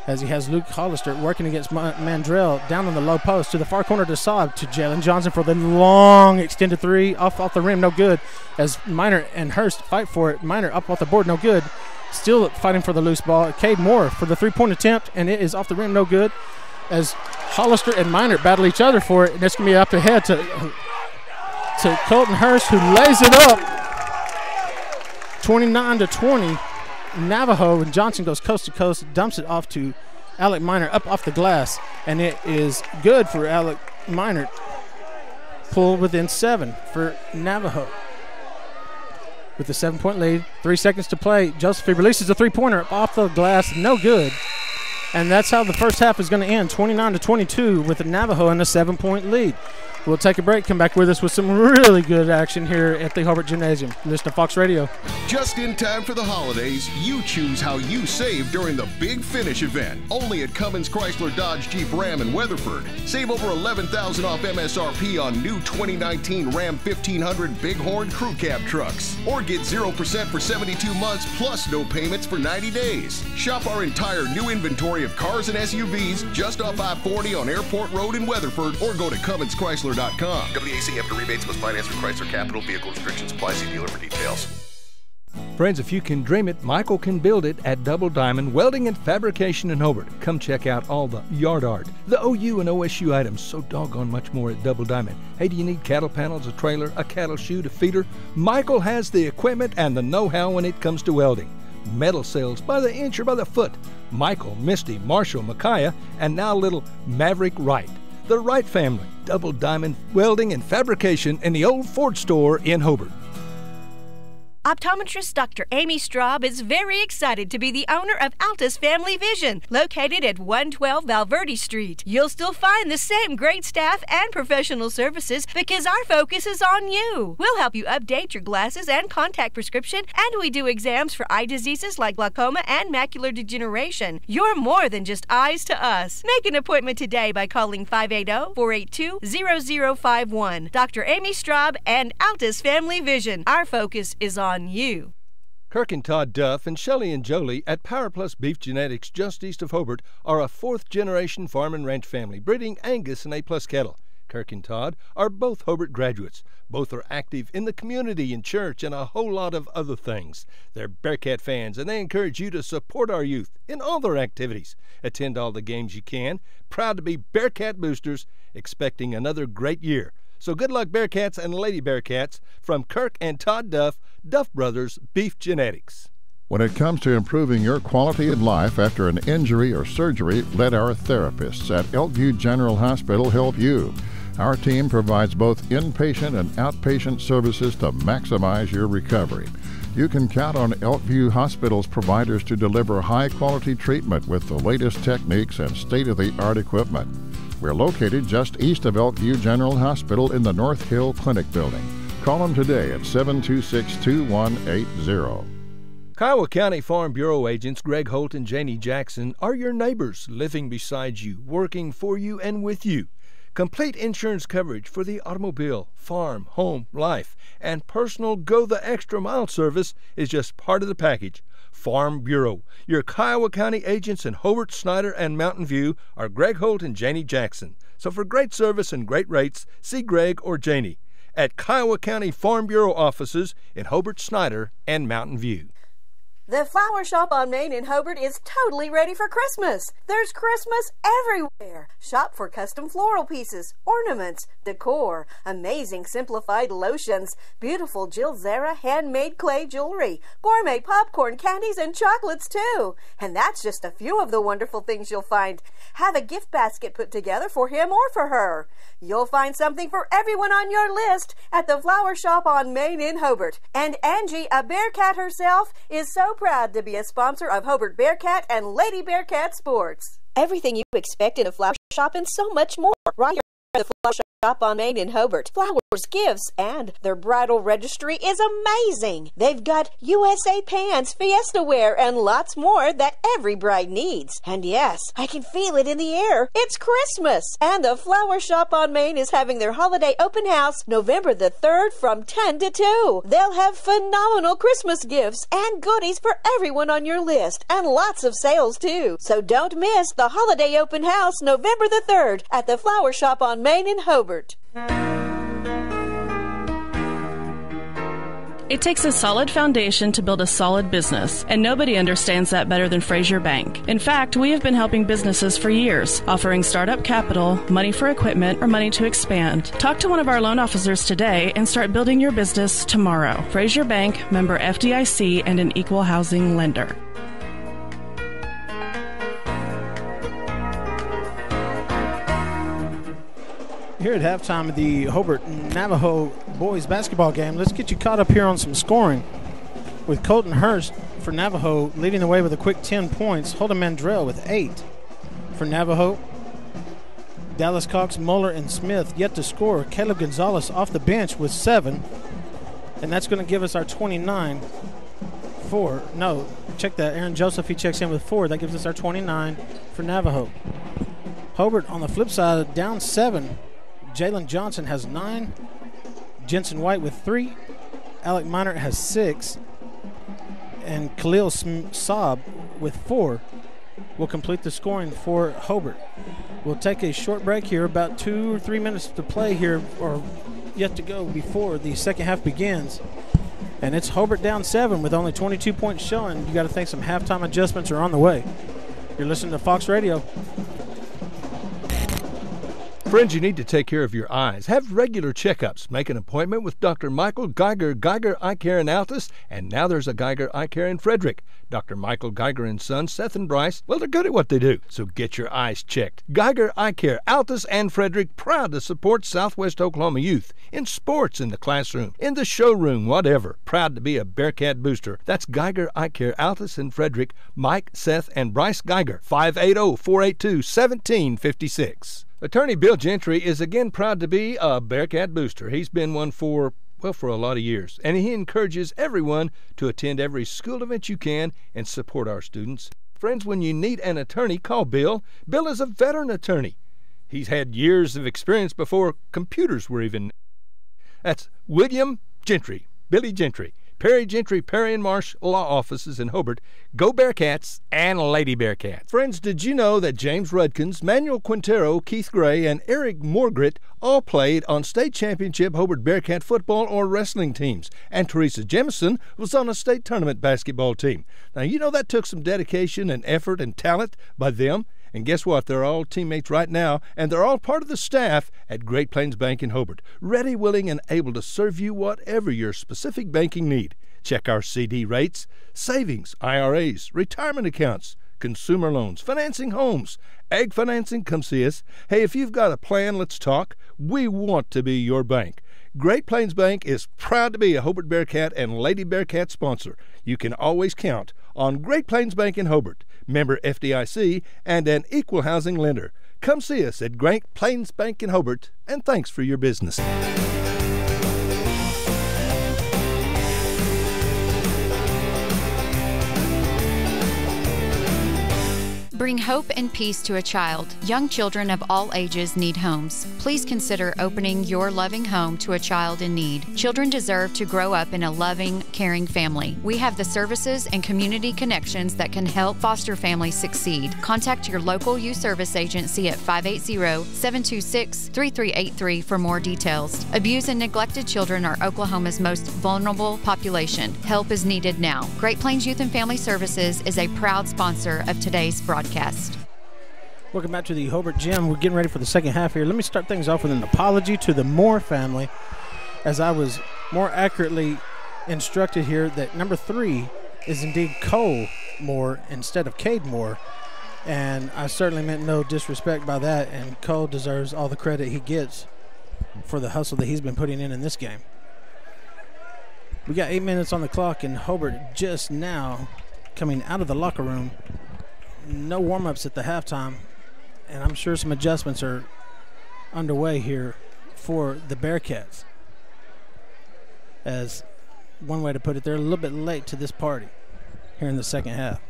Speaker 13: as he has Luke Hollister working against Mandrell down on the low post to the far corner to Saab, to Jalen Johnson for the long extended three off the rim, no good, as Minor and Hurst fight for it. Minor up off the board, no good. Still fighting for the loose ball. Cade Moore for the three-point attempt, and it is off the rim, no good, as Hollister and Minor battle each other for it, and it's going to be up ahead to Colton Hurst, who lays it up 29-20 Navajo, and Johnson goes coast to coast, dumps it off to Alec Minor up off the glass, and it is good for Alec Minor. Pull within 7 for Navajo. With a 7-point lead, 3 seconds to play, Josephy releases a three-pointer off the glass, no good. And that's how the first half is going to end, 29-22 with Navajo in a 7-point lead. We'll take a break, come back with us with some really good action here at the Hobart Gymnasium. Listen to Fox Radio.
Speaker 9: Just in time for the holidays, you choose how you save during the Big Finish event. Only at Cummins Chrysler Dodge Jeep Ram in Weatherford. Save over $11,000 off MSRP on new 2019 Ram 1500 Bighorn Crew Cab trucks. Or get 0% for 72 months plus no payments for 90 days. Shop our entire new inventory of cars and SUVs just off I-40 on Airport Road in Weatherford, or go to CumminsChrysler.com.
Speaker 10: WAC after rebates must finance for Chrysler Capital. Vehicle restrictions apply. See dealer for details.
Speaker 1: Friends, if you can dream it, Michael can build it at Double Diamond Welding and Fabrication in Hobart. Come check out all the yard art, the OU and OSU items, so doggone much more at Double Diamond. Hey, do you need cattle panels, a trailer, a cattle chute, a feeder? Michael has the equipment and the know-how when it comes to welding. Metal sales by the inch or by the foot. Michael, Misty, Marshall, Micaiah, and now little Maverick Wright. The Wright family, double diamond welding and fabrication in the old Ford store in Hobart.
Speaker 2: Optometrist Dr. Amy Straub is very excited to be the owner of Altus Family Vision, located at 112 Valverde Street. You'll still find the same great staff and professional services because our focus is on you. We'll help you update your glasses and contact prescription, and we do exams for eye diseases like glaucoma and macular degeneration. You're more than just eyes to us. Make an appointment today by calling 580-482-0051. Dr. Amy Straub and Altus Family Vision. Our focus is on you.
Speaker 1: Kirk and Todd Duff and Shelley and Jolie at Power Plus Beef Genetics just east of Hobart are a fourth-generation farm and ranch family breeding Angus and A-plus cattle. Kirk and Todd are both Hobart graduates. Both are active in the community and church and a whole lot of other things. They're Bearcat fans, and they encourage you to support our youth in all their activities. Attend all the games you can. Proud to be Bearcat boosters, expecting another great year. So good luck, Bearcats and Lady Bearcats, from Kirk and Todd Duff, Duff Brothers Beef Genetics.
Speaker 6: When it comes to improving your quality of life after an injury or surgery, let our therapists at Elkview General Hospital help you. Our team provides both inpatient and outpatient services to maximize your recovery. You can count on Elkview Hospital's providers to deliver high-quality treatment with the latest techniques and state-of-the-art equipment. We're located just east of Elkview General Hospital in the North Hill Clinic building. Call them today at 726-2180.
Speaker 1: Kiowa County Farm Bureau agents Greg Holt and Janie Jackson are your neighbors, living beside you, working for you and with you. Complete insurance coverage for the automobile, farm, home, life, and personal go-the-extra-mile service is just part of the package. Farm Bureau. Your Kiowa County agents in Hobart, Snyder, and Mountain View are Greg Holt and Janie Jackson. So for great service and great rates, see Greg or Janie at Kiowa County Farm Bureau offices in Hobart, Snyder, and Mountain View.
Speaker 2: The flower shop on Main in Hobart is totally ready for Christmas. There's Christmas everywhere. Shop for custom floral pieces, ornaments, decor, amazing simplified lotions, beautiful Jill Zara handmade clay jewelry, gourmet popcorn, candies, and chocolates too. And that's just a few of the wonderful things you'll find. Have a gift basket put together for him or for her. You'll find something for everyone on your list at the flower shop on Main in Hobart. And Angie, a Bearcat herself, is so proud to be a sponsor of Hobart Bearcat and Lady Bearcat Sports. Everything you expect in a flower shop and so much more. Right here at the flower shop on Main in Hobart. Flowers, gifts, and their bridal registry is amazing. They've got USA pants, fiesta wear, and lots more that every bride needs. And yes, I can feel it in the air. It's Christmas! And the flower shop on Main is having their holiday open house November the 3rd from 10 to 2. They'll have phenomenal Christmas gifts and goodies for everyone on your list, and lots of sales too. So don't miss the holiday open house November the 3rd at the flower shop on Main in Hobart.
Speaker 12: It takes a solid foundation to build a solid business, and nobody understands that better than Frazier Bank. In fact, we have been helping businesses for years, offering startup capital, money for equipment, or money to expand. Talk to one of our loan officers today and start building your business tomorrow. Frazier Bank, member FDIC, and an equal housing lender.
Speaker 13: Here at halftime of the Hobart Navajo boys basketball game, let's get you caught up here on some scoring with Colton Hurst for Navajo leading the way with a quick 10 points. Holden Mandrell with 8 for Navajo. Dallas Cox, Muller, and Smith yet to score. Caleb Gonzalez off the bench with 7, and that's going to give us our 29. Check that. Aaron Joseph, he checks in with 4. That gives us our 29 for Navajo. Hobart on the flip side, down 7. Jalen Johnson has 9. Jensen White with 3. Alec Minert has 6. And Khalil Saab with 4 will complete the scoring for Hobart. We'll take a short break here, about 2 or 3 minutes to play here, or yet to go before the second half begins. And it's Hobart down 7 with only 22 points showing. You got to think some halftime adjustments are on the way. You're listening to Fox Radio.
Speaker 1: Friends, you need to take care of your eyes. Have regular checkups. Make an appointment with Dr. Michael Geiger, Geiger Eye Care in Altus, and now there's a Geiger Eye Care in Frederick. Dr. Michael Geiger and Son, Seth and Bryce, well, they're good at what they do, so get your eyes checked. Geiger Eye Care, Altus and Frederick, proud to support Southwest Oklahoma youth in sports, in the classroom, in the showroom, whatever. Proud to be a Bearcat booster. That's Geiger Eye Care, Altus and Frederick, Mike, Seth, and Bryce Geiger, 580-482-1756. Attorney Bill Gentry is again proud to be a Bearcat booster. He's been one for a lot of years, and he encourages everyone to attend every school event you can and support our students. Friends, when you need an attorney, call Bill. Bill is a veteran attorney. He's had years of experience before computers were even. That's William Gentry, Billy Gentry. Perry Gentry, Perry and Marsh Law Offices in Hobart. Go Bearcats and Lady Bearcats. Friends, did you know that James Rudkins, Manuel Quintero, Keith Gray, and Eric Morgret all played on state championship Hobart Bearcat football or wrestling teams? And Teresa Jemison was on a state tournament basketball team. Now, you know that took some dedication and effort and talent by them. And guess what? They're all teammates right now, and they're all part of the staff at Great Plains Bank in Hobart, ready, willing, and able to serve you whatever your specific banking need. Check our CD rates, savings, IRAs, retirement accounts, consumer loans, financing homes, ag financing. Come see us. Hey, if you've got a plan, let's talk. We want to be your bank. Great Plains Bank is proud to be a Hobart Bearcat and Lady Bearcat sponsor. You can always count on Great Plains Bank in Hobart, member FDIC, and an equal housing lender. Come see us at Great Plains Bank in Hobart, and thanks for your business.
Speaker 14: Bring hope and peace to a child. Young children of all ages need homes. Please consider opening your loving home to a child in need. Children deserve to grow up in a loving, caring family. We have the services and community connections that can help foster families succeed. Contact your local youth service agency at 580-726-3383 for more details. Abused and neglected children are Oklahoma's most vulnerable population. Help is needed now. Great Plains Youth and Family Services is a proud sponsor of today's broadcast.
Speaker 13: Welcome back to the Hobart Gym. We're getting ready for the second half here. Let me start things off with an apology to the Moore family, as I was more accurately instructed here that number 3 is indeed Cole Moore instead of Cade Moore, and I certainly meant no disrespect by that, and Cole deserves all the credit he gets for the hustle that he's been putting in this game. We got 8 minutes on the clock, and Hobart just now coming out of the locker room. No warm-ups at the halftime, and I'm sure some adjustments are underway here for the Bearcats. As one way to put it, they're a little bit late to this party here in the second half.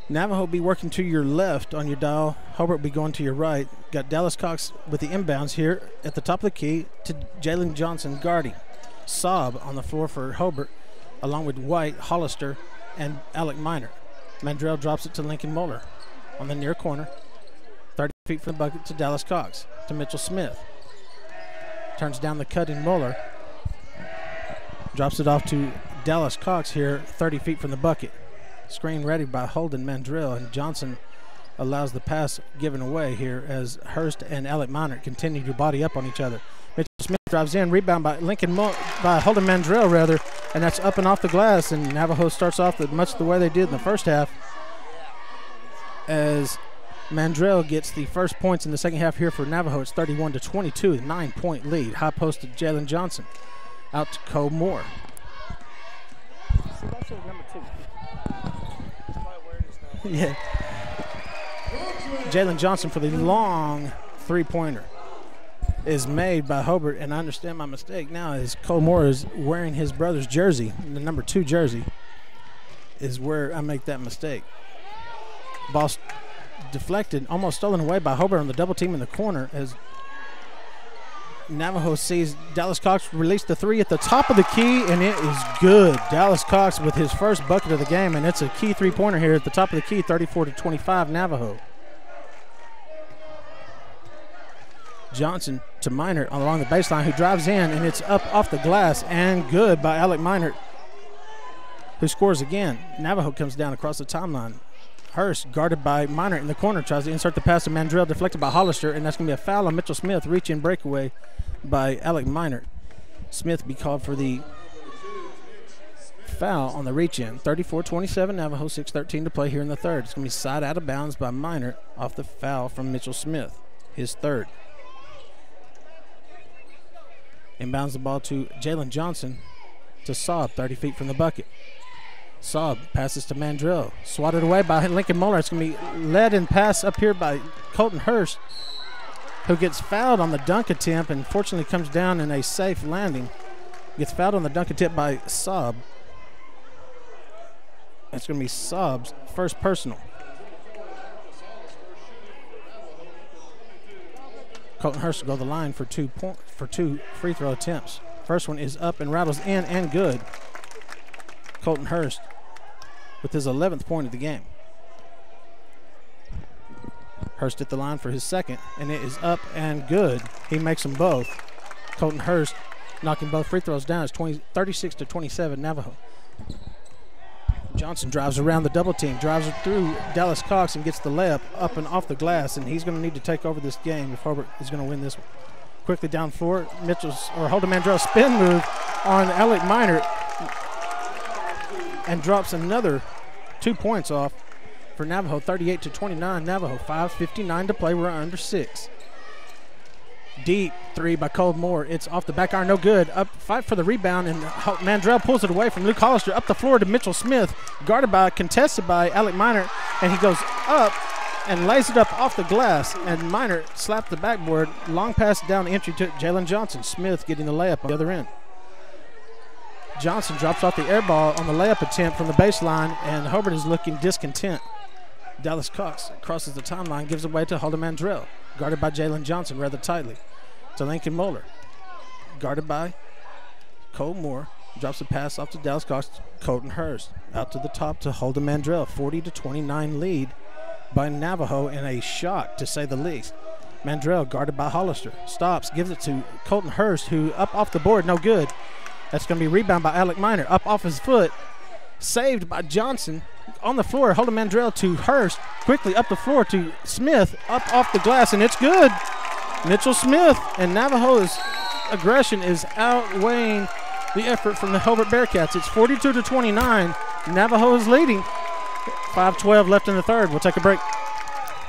Speaker 13: Navajo will be working to your left on your dial. Hobart will be going to your right. Got Dallas Cox with the inbounds here at the top of the key to Jalen Johnson guarding. Saab on the floor for Hobart, along with White, Hollister, and Alec Minor. Mandrell drops it to Lincoln Moeller on the near corner. 30 feet from the bucket to Dallas Cox, to Mitchell Smith. Turns down the cutting Moeller. Drops it off to Dallas Cox here, 30 feet from the bucket. Screen ready by Holden Mandrell, and Johnson allows the pass given away here as Hurst and Alec Minor continue to body up on each other. Mitchell Smith drives in, rebound by by Holden Mandrell rather, and that's up and off the glass, and Navajo starts off much the way they did in the first half, as Mandrell gets the first points in the second half here for Navajo. It's 31-22, 9-point lead. High post to Jalen Johnson, out to Cole Moore. Yeah. Jalen Johnson for the long three-pointer is made by Hobart, and I understand my mistake now as Cole Moore is wearing his brother's jersey. The number 2 jersey is where I make that mistake. Ball deflected, almost stolen away by Hobart on the double team in the corner as Navajo sees Dallas Cox release the 3 at the top of the key, and it is good. Dallas Cox with his first bucket of the game, and it's a key three-pointer here at the top of the key, 34-25 Navajo. Johnson to Minor along the baseline, who drives in, and it's up off the glass and good by Alec Minor, who scores again. Navajo comes down across the timeline. Hurst, guarded by Minor in the corner, tries to insert the pass to Mandrell, deflected by Hollister, and that's going to be a foul on Mitchell Smith. Reach-in breakaway by Alec Minor. Smith be called for the foul on the reach-in. 34-27 Navajo, 6:13 to play here in the third. It's going to be side out of bounds by Minor off the foul from Mitchell Smith, his third. Inbounds the ball to Jalen Johnson to Saab, 30 feet from the bucket. Saab passes to Mandrell, swatted away by Lincoln Moeller. It's going to be led and pass up here by Colton Hurst, who gets fouled on the dunk attempt and fortunately comes down in a safe landing. Gets fouled on the dunk attempt by Saab. That's going to be Saab's first personal. Colton Hurst will go to the line for two free throw attempts. First one is up and rattles in and good. Colton Hurst with his 11th point of the game. Hurst at the line for his second, and it is up and good. He makes them both. Colton Hurst knocking both free throws down. It's 36-27 Navajo. Johnson drives around the double team, drives it through Dallas Cox and gets the layup up and off the glass, and he's going to need to take over this game if Hobart is going to win this one. Quickly down floor, Holden Mandrell spin move on Alec Minor and drops another 2 points off for Navajo, 38-29 Navajo, 5:59 to play. We're under 6. Deep three by Cole Moore. It's off the back iron, no good. Up, fight for the rebound, and Mandrell pulls it away from Luke Hollister. Up the floor to Mitchell Smith, contested by Alec Minor, and he goes up and lays it up off the glass, and Minor slapped the backboard. Long pass down the entry to Jalen Johnson. Smith getting the layup on the other end. Johnson drops off the air ball on the layup attempt from the baseline, and Hobart is looking discontent. Dallas Cox crosses the timeline, gives away to Holden Mandrell, guarded by Jalen Johnson rather tightly. To Lincoln Moeller, guarded by Cole Moore, drops the pass off to Dallas Cox. Colton Hurst out to the top to Holden Mandrell. 40-29 lead by Navajo in a shock, to say the least. Mandrell, guarded by Hollister, stops, gives it to Colton Hurst, who up off the board, no good. That's going to be rebound by Alec Minor, up off his foot, saved by Johnson. On the floor, Holden Mandrell to Hurst, quickly up the floor to Smith, up off the glass, and it's good. Mitchell Smith, and Navajo's aggression is outweighing the effort from the Hobart Bearcats. It's 42-29. Navajo is leading. 5:12 left in the third. We'll take a break.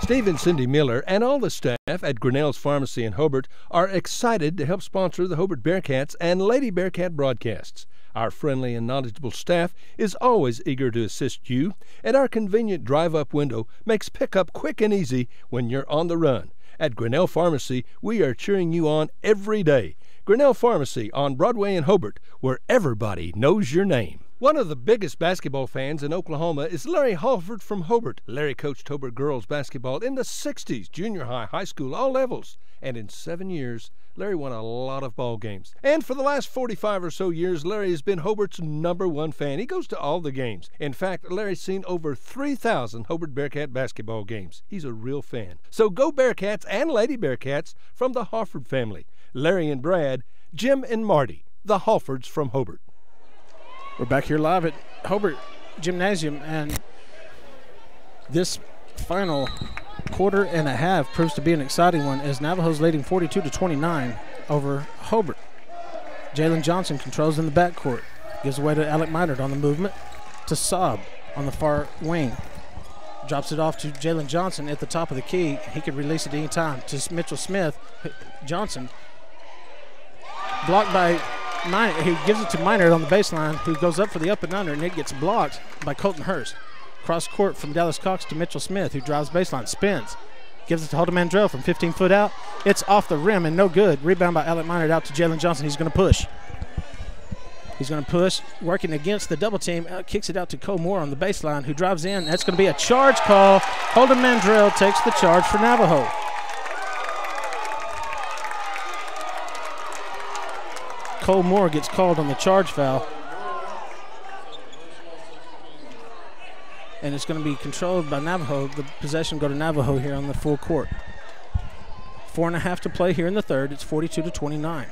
Speaker 1: Steve and Cindy Miller and all the staff at Grinnell's Pharmacy in Hobart are excited to help sponsor the Hobart Bearcats and Lady Bearcat broadcasts. Our friendly and knowledgeable staff is always eager to assist you, and our convenient drive-up window makes pickup quick and easy when you're on the run. At Grinnell Pharmacy, we are cheering you on every day. Grinnell Pharmacy on Broadway in Hobart, where everybody knows your name. One of the biggest basketball fans in Oklahoma is Larry Halford from Hobart. Larry coached Hobart girls basketball in the 60s, junior high, high school, all levels. And in 7 years, Larry won a lot of ball games. And for the last 45 or so years, Larry has been Hobart's #1 fan. He goes to all the games. In fact, Larry's seen over 3,000 Hobart Bearcat basketball games. He's a real fan. So go Bearcats and Lady Bearcats from the Halford family. Larry and Brad, Jim and Marty, the Halfords from Hobart.
Speaker 13: We're back here live at Hobart Gymnasium, and this final quarter and a half proves to be an exciting one as Navajo's leading 42-29 over Hobart. Jalen Johnson controls in the backcourt, gives away to Alec Minard on the movement, to Saab on the far wing. Drops it off to Jalen Johnson at the top of the key. He could release it any time to Mitchell Smith. Johnson blocked by Minor. He gives it to Minard on the baseline, who goes up for the up and under, and it gets blocked by Colton Hurst. Cross court from Dallas Cox to Mitchell Smith, who drives baseline, spins. Gives it to Holden Mandrell from 15 foot out. It's off the rim and no good. Rebound by Alec Minard out to Jalen Johnson. He's going to push. He's going to push, working against the double team. Kicks it out to Cole Moore on the baseline, who drives in. That's going to be a charge call. Holden Mandrell takes the charge for Navajo. Cole Moore gets called on the charge foul. And it's going to be controlled by Navajo. The possession go to Navajo here on the full court. 4.5 to play here in the third. It's 42-29.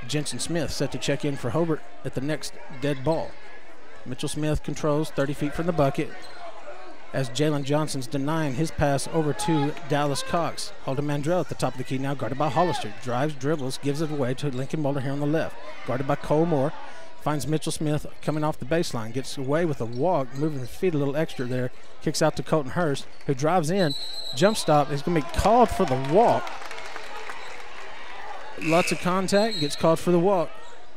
Speaker 13: Jensen Smith set to check in for Hobart at the next dead ball. Mitchell Smith controls 30 feet from the bucket as Jalen Johnson's denying his pass over to Dallas Cox. Holden Mandrell at the top of the key now, guarded by Hollister. Drives, dribbles, gives it away to Lincoln Moeller here on the left. Guarded by Cole Moore. Finds Mitchell Smith coming off the baseline. Gets away with a walk, moving his feet a little extra there. Kicks out to Colton Hurst, who drives in. Jump stop is going to be called for the walk. Lots of contact, gets called for the walk.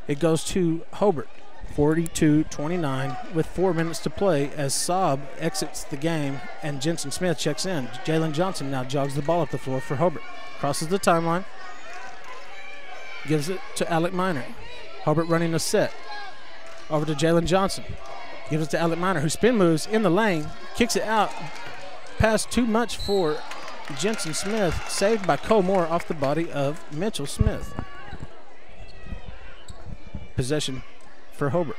Speaker 13: It goes to Hobart. 42-29 with 4 minutes to play as Saab exits the game and Jensen Smith checks in. Jalen Johnson now jogs the ball up the floor for Hobart. Crosses the timeline. Gives it to Alec Miner. Hobart running a set. Over to Jalen Johnson. Gives it to Alec Miner, who spin moves in the lane. Kicks it out. Pass too much for Jensen Smith. Saved by Cole Moore off the body of Mitchell Smith. Possession for Hobart.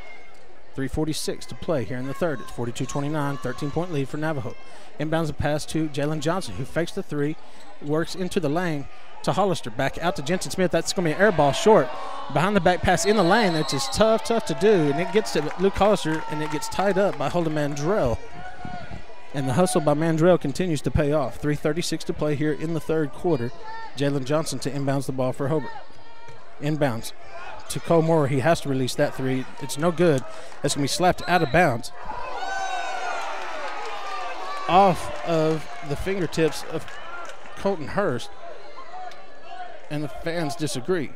Speaker 13: 3:46 to play here in the third. It's 42-29, 13-point lead for Navajo. Inbounds a pass to Jalen Johnson, who fakes the three, works into the lane to Hollister. Back out to Jensen Smith. That's going to be an air ball short. Behind the back pass in the lane. That's just tough to do. And it gets to Luke Hollister, and it gets tied up by Holden Mandrell. And the hustle by Mandrell continues to pay off. 3:36 to play here in the third quarter. Jalen Johnson to inbounds the ball for Hobart. Inbounds to Cole Moore. He has to release that three. It's no good. That's going to be slapped out of bounds. Off of the fingertips of Colton Hurst. And the fans disagree.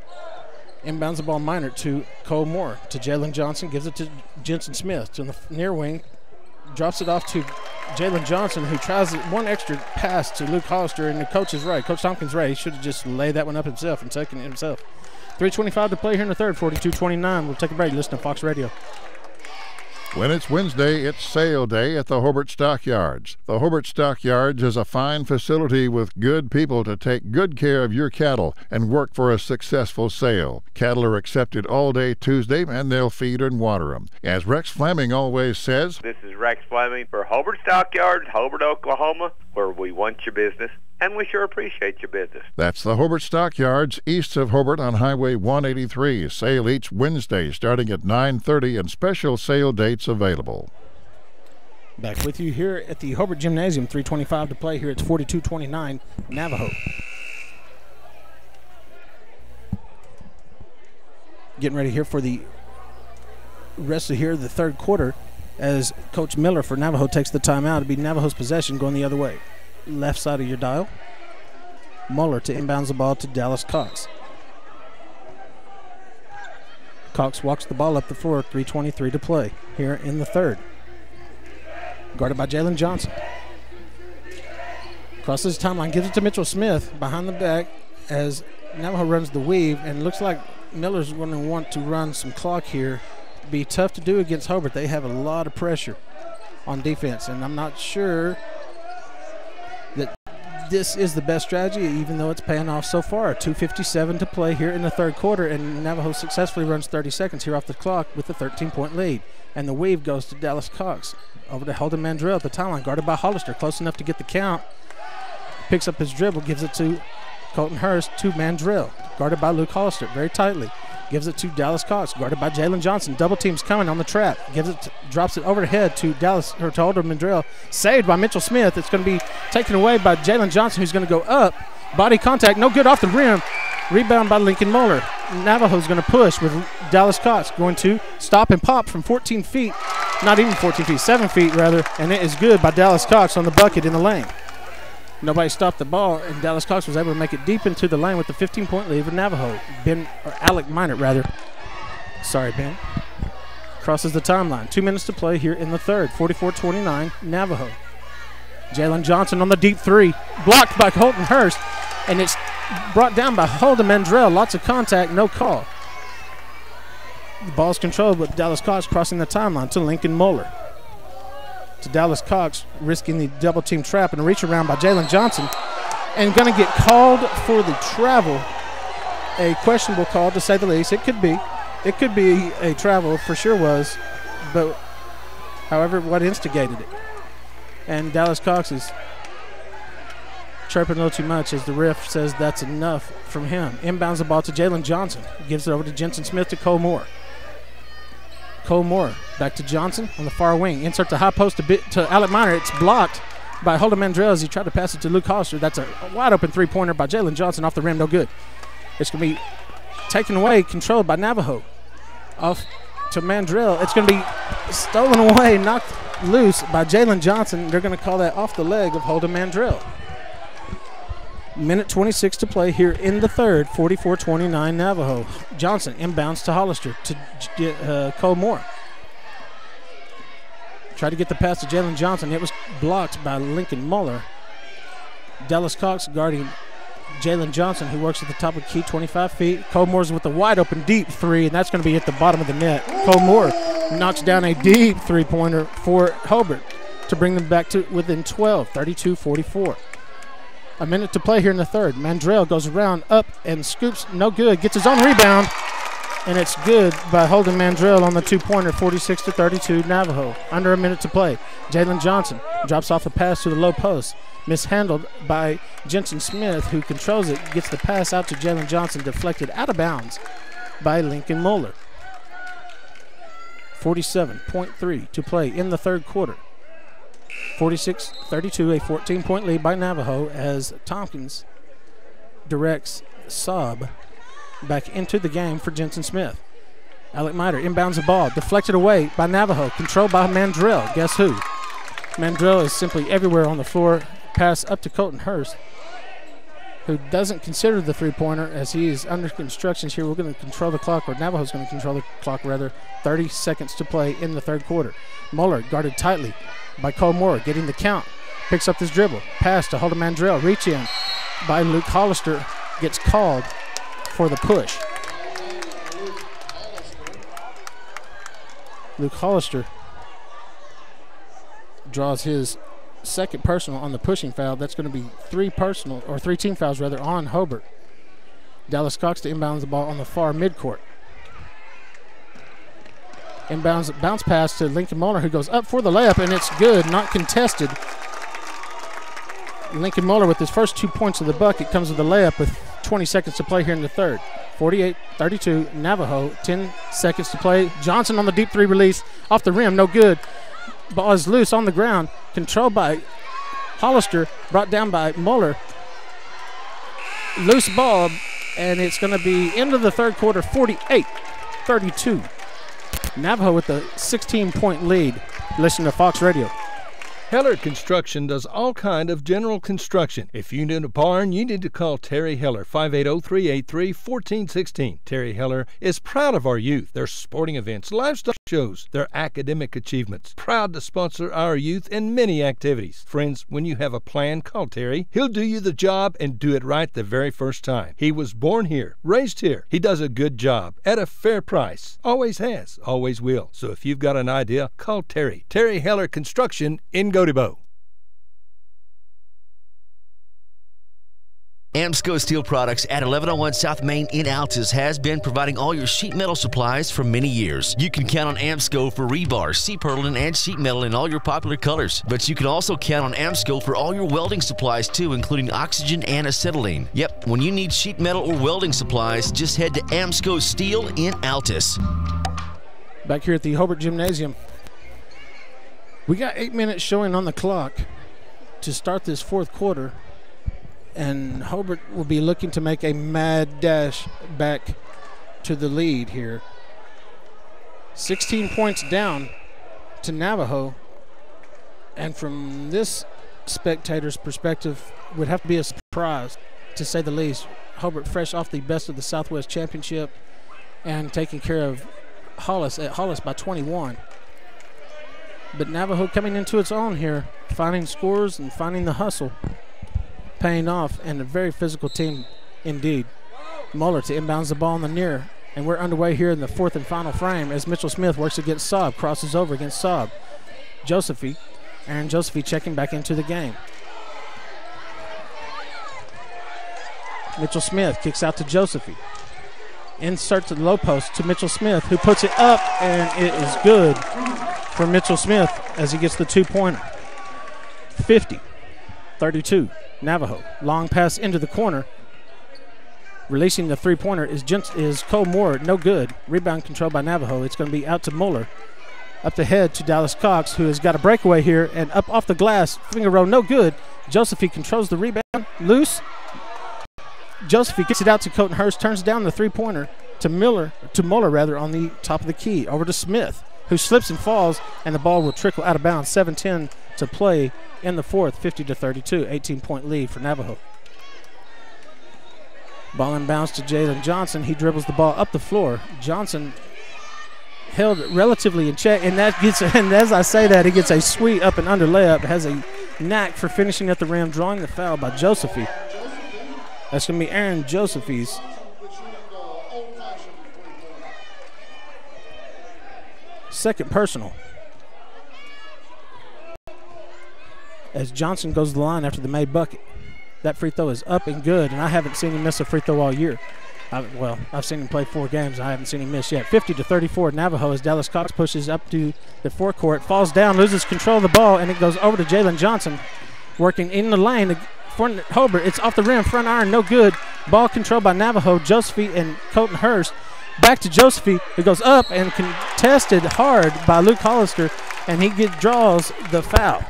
Speaker 13: Inbounds the ball Minor to Cole Moore. To Jalen Johnson. Gives it to Jensen Smith. To the near wing. Drops it off to Jalen Johnson, who tries one extra pass to Luke Hollister. And the coach is right. Coach Tompkins right. He should have just laid that one up himself and taken it himself. 3:25 to play here in the third, 42-29. We'll take a break. Listen to Fox Radio.
Speaker 6: When it's Wednesday, it's sale day at the Hobart Stockyards. The Hobart Stockyards is a fine facility with good people to take good care of your cattle and work for a successful sale. Cattle are accepted all day Tuesday, and they'll feed and water them. As Rex Fleming always says,
Speaker 15: this is Rex Fleming for Hobart Stockyards, Hobart, Oklahoma, where we want your business, and we sure appreciate your business.
Speaker 6: That's the Hobart Stockyards east of Hobart on Highway 183. Sale each Wednesday starting at 9:30 and special sale dates available.
Speaker 13: Back with you here at the Hobart Gymnasium. 3:25 to play here. It's 42-29 Navajo. Getting ready here for the rest of here, the third quarter, as Coach Miller for Navajo takes the timeout. It'll be Navajo's possession going the other way. Left side of your dial. Muller to inbounds the ball to Dallas Cox. Cox walks the ball up the floor. 3:23 to play here in the third. Guarded by Jalen Johnson. Crosses the timeline, gives it to Mitchell Smith behind the back as Navajo runs the weave, and looks like Miller's going to want to run some clock here. Be tough to do against Hobart. They have a lot of pressure on defense, and I'm not sure that this is the best strategy, even though it's paying off so far. 2:57 to play here in the third quarter, and Navajo successfully runs 30 seconds here off the clock with a 13-point lead. And the weave goes to Dallas Cox. Over to Holden Mandrell at the timeline, guarded by Hollister, close enough to get the count. Picks up his dribble, gives it to Colton Hurst to Mandrell, guarded by Luke Hollister very tightly. Gives it to Dallas Cox, guarded by Jalen Johnson. Double teams coming on the trap. Drops it overhead to Holden Mandrell. Saved by Mitchell Smith. It's going to be taken away by Jalen Johnson, who's going to go up. Body contact, no good off the rim. Rebound by Lincoln Moeller. Navajo's going to push with Dallas Cox going to stop and pop from 14 feet. Not even 14 feet, 7 feet rather. And it is good by Dallas Cox on the bucket in the lane. Nobody stopped the ball, and Dallas Cox was able to make it deep into the lane with the 15-point lead for Navajo. Alec Minor, rather. Sorry, Ben. Crosses the timeline. 2 minutes to play here in the third. 44-29, Navajo. Jalen Johnson on the deep three. Blocked by Colton Hurst, and it's brought down by Holden Mandrell. Lots of contact, no call. The ball's controlled with Dallas Cox crossing the timeline to Lincoln Moeller. To Dallas Cox, risking the double team trap and a reach around by Jalen Johnson, and going to get called for the travel. A questionable call, to say the least. It could be a travel, for sure was, but however, what instigated it? And Dallas Cox is chirping a little too much as the ref says that's enough from him. Inbounds the ball to Jalen Johnson, gives it over to Jensen Smith to Cole Moore. Cole Moore back to Johnson on the far wing. Insert the high post to Alec Miner. It's blocked by Holden Mandrell as he tried to pass it to Luke Hollister. That's a wide open three-pointer by Jalen Johnson off the rim. No good. It's going to be taken away, controlled by Navajo. Off to Mandrell. It's going to be stolen away, knocked loose by Jalen Johnson. They're going to call that off the leg of Holden Mandrell. Minute 26 to play here in the third. 44-29 Navajo. Johnson inbounds to Hollister to Cole Moore. Tried to get the pass to Jalen Johnson. It was blocked by Lincoln Muller. Dallas Cox guarding Jalen Johnson, who works at the top of the key, 25 feet. Cole Moore's with a wide open deep three, and that's going to be at the bottom of the net. Cole Moore knocks down a deep three-pointer for Hobart to bring them back to within 12, 32-44. A minute to play here in the third. Mandrell goes around, up, and scoops. No good. Gets his own rebound, and it's good by Holden Mandrell on the two-pointer, 46-32 Navajo. Under a minute to play. Jalen Johnson drops off a pass to the low post. Mishandled by Jensen Smith, who controls it, gets the pass out to Jalen Johnson, deflected out of bounds by Lincoln Muller. 47.3 to play in the third quarter. 46-32, a 14-point lead by Navajo as Tompkins directs Saab back into the game for Jensen Smith. Alec Miter inbounds the ball, deflected away by Navajo, controlled by Mandrell. Guess who? Mandrell is simply everywhere on the floor. Pass up to Colton Hurst, who doesn't consider the three-pointer as he is under constructions here. We're going to control the clock, or Navajo's going to control the clock, rather. 30 seconds to play in the third quarter. Muller guarded tightly by Cole Moore, getting the count. Picks up this dribble. Pass to Holden Mandrell. Reach in by Luke Hollister. Gets called for the push. Luke Hollister draws his second personal on the pushing foul. That's going to be three team fouls rather on Hobart. Dallas Cox to inbounds the ball on the far midcourt. Inbounds bounce pass to Lincoln Muller, who goes up for the layup, and it's good, not contested. Lincoln Muller with his first 2 points of the bucket comes with the layup with 20 seconds to play here in the third. 48-32 Navajo, 10 seconds to play. Johnson on the deep three release off the rim, no good. Ball is loose on the ground, controlled by Hollister, brought down by Muller. Loose ball, and it's going to be into the third quarter, 48-32. Navajo with a 16-point lead. Listen to Fox Radio.
Speaker 1: Heller Construction does all kind of general construction. If you need a barn, you need to call Terry Heller, 580-383-1416. Terry Heller is proud of our youth, their sporting events, livestock shows, their academic achievements. Proud to sponsor our youth in many activities. Friends, when you have a plan, call Terry. He'll do you the job and do it right the very first time. He was born here, raised here. He does a good job at a fair price. Always has, always will. So if you've got an idea, call Terry. Terry Heller Construction in Godibo.
Speaker 4: Amsco Steel Products at 1101 South Main in Altus has been providing all your sheet metal supplies for many years. You can count on Amsco for rebar, C-purlin, and sheet metal in all your popular colors. But you can also count on Amsco for all your welding supplies too, including oxygen and acetylene. Yep, when you need sheet metal or welding supplies, just head to Amsco Steel in Altus.
Speaker 13: Back here at the Hobart Gymnasium, we got 8 minutes showing on the clock to start this fourth quarter. And Hobart will be looking to make a mad dash back to the lead here. 16 points down to Navajo. And from this spectator's perspective, would have to be a surprise, to say the least. Hobart fresh off the Best of the Southwest Championship and taking care of Hollis at Hollis by 21. But Navajo coming into its own here, finding scores and finding the hustle, paying off, and a very physical team indeed. Muller to inbounds the ball in the near, and we're underway here in the fourth and final frame as Mitchell Smith works against Saab, crosses over against Saab. Aaron Josephy checking back into the game. Mitchell Smith kicks out to Josephy. Insert to the low post to Mitchell Smith, who puts it up, and it is good for Mitchell Smith as he gets the two-pointer. 50-32. Navajo. Long pass into the corner. Releasing the three-pointer is Cole Moore. No good. Rebound controlled by Navajo. It's going to be out to Mueller. Up the head to Dallas Cox, who has got a breakaway here, and up off the glass. Finger roll, no good. Josephine controls the rebound. Loose. Josephine gets it out to Colton Hurst, turns down the three-pointer to Mueller on the top of the key. Over to Smith, who slips and falls, and the ball will trickle out of bounds. 7:10 to play in the fourth, 50-32, 18-point lead for Navajo. Ball inbounds to Jalen Johnson. He dribbles the ball up the floor. Johnson held relatively in check, and as I say that, he gets a sweet up and under layup. Has a knack for finishing at the rim, drawing the foul by Josephine. That's going to be Aaron Josephi's second personal. As Johnson goes to the line after the made bucket. That free throw is up and good, and I haven't seen him miss a free throw all year. I've seen him play 4 games, and I haven't seen him miss yet. 50-34 Navajo as Dallas Cox pushes up to the forecourt, falls down, loses control of the ball, and it goes over to Jalen Johnson, working in the lane for Hobart. It's off the rim, front iron, no good. Ball controlled by Navajo, Josephine and Colton Hurst. Back to Josephine. It goes up and contested hard by Luke Hollister, and he draws the foul.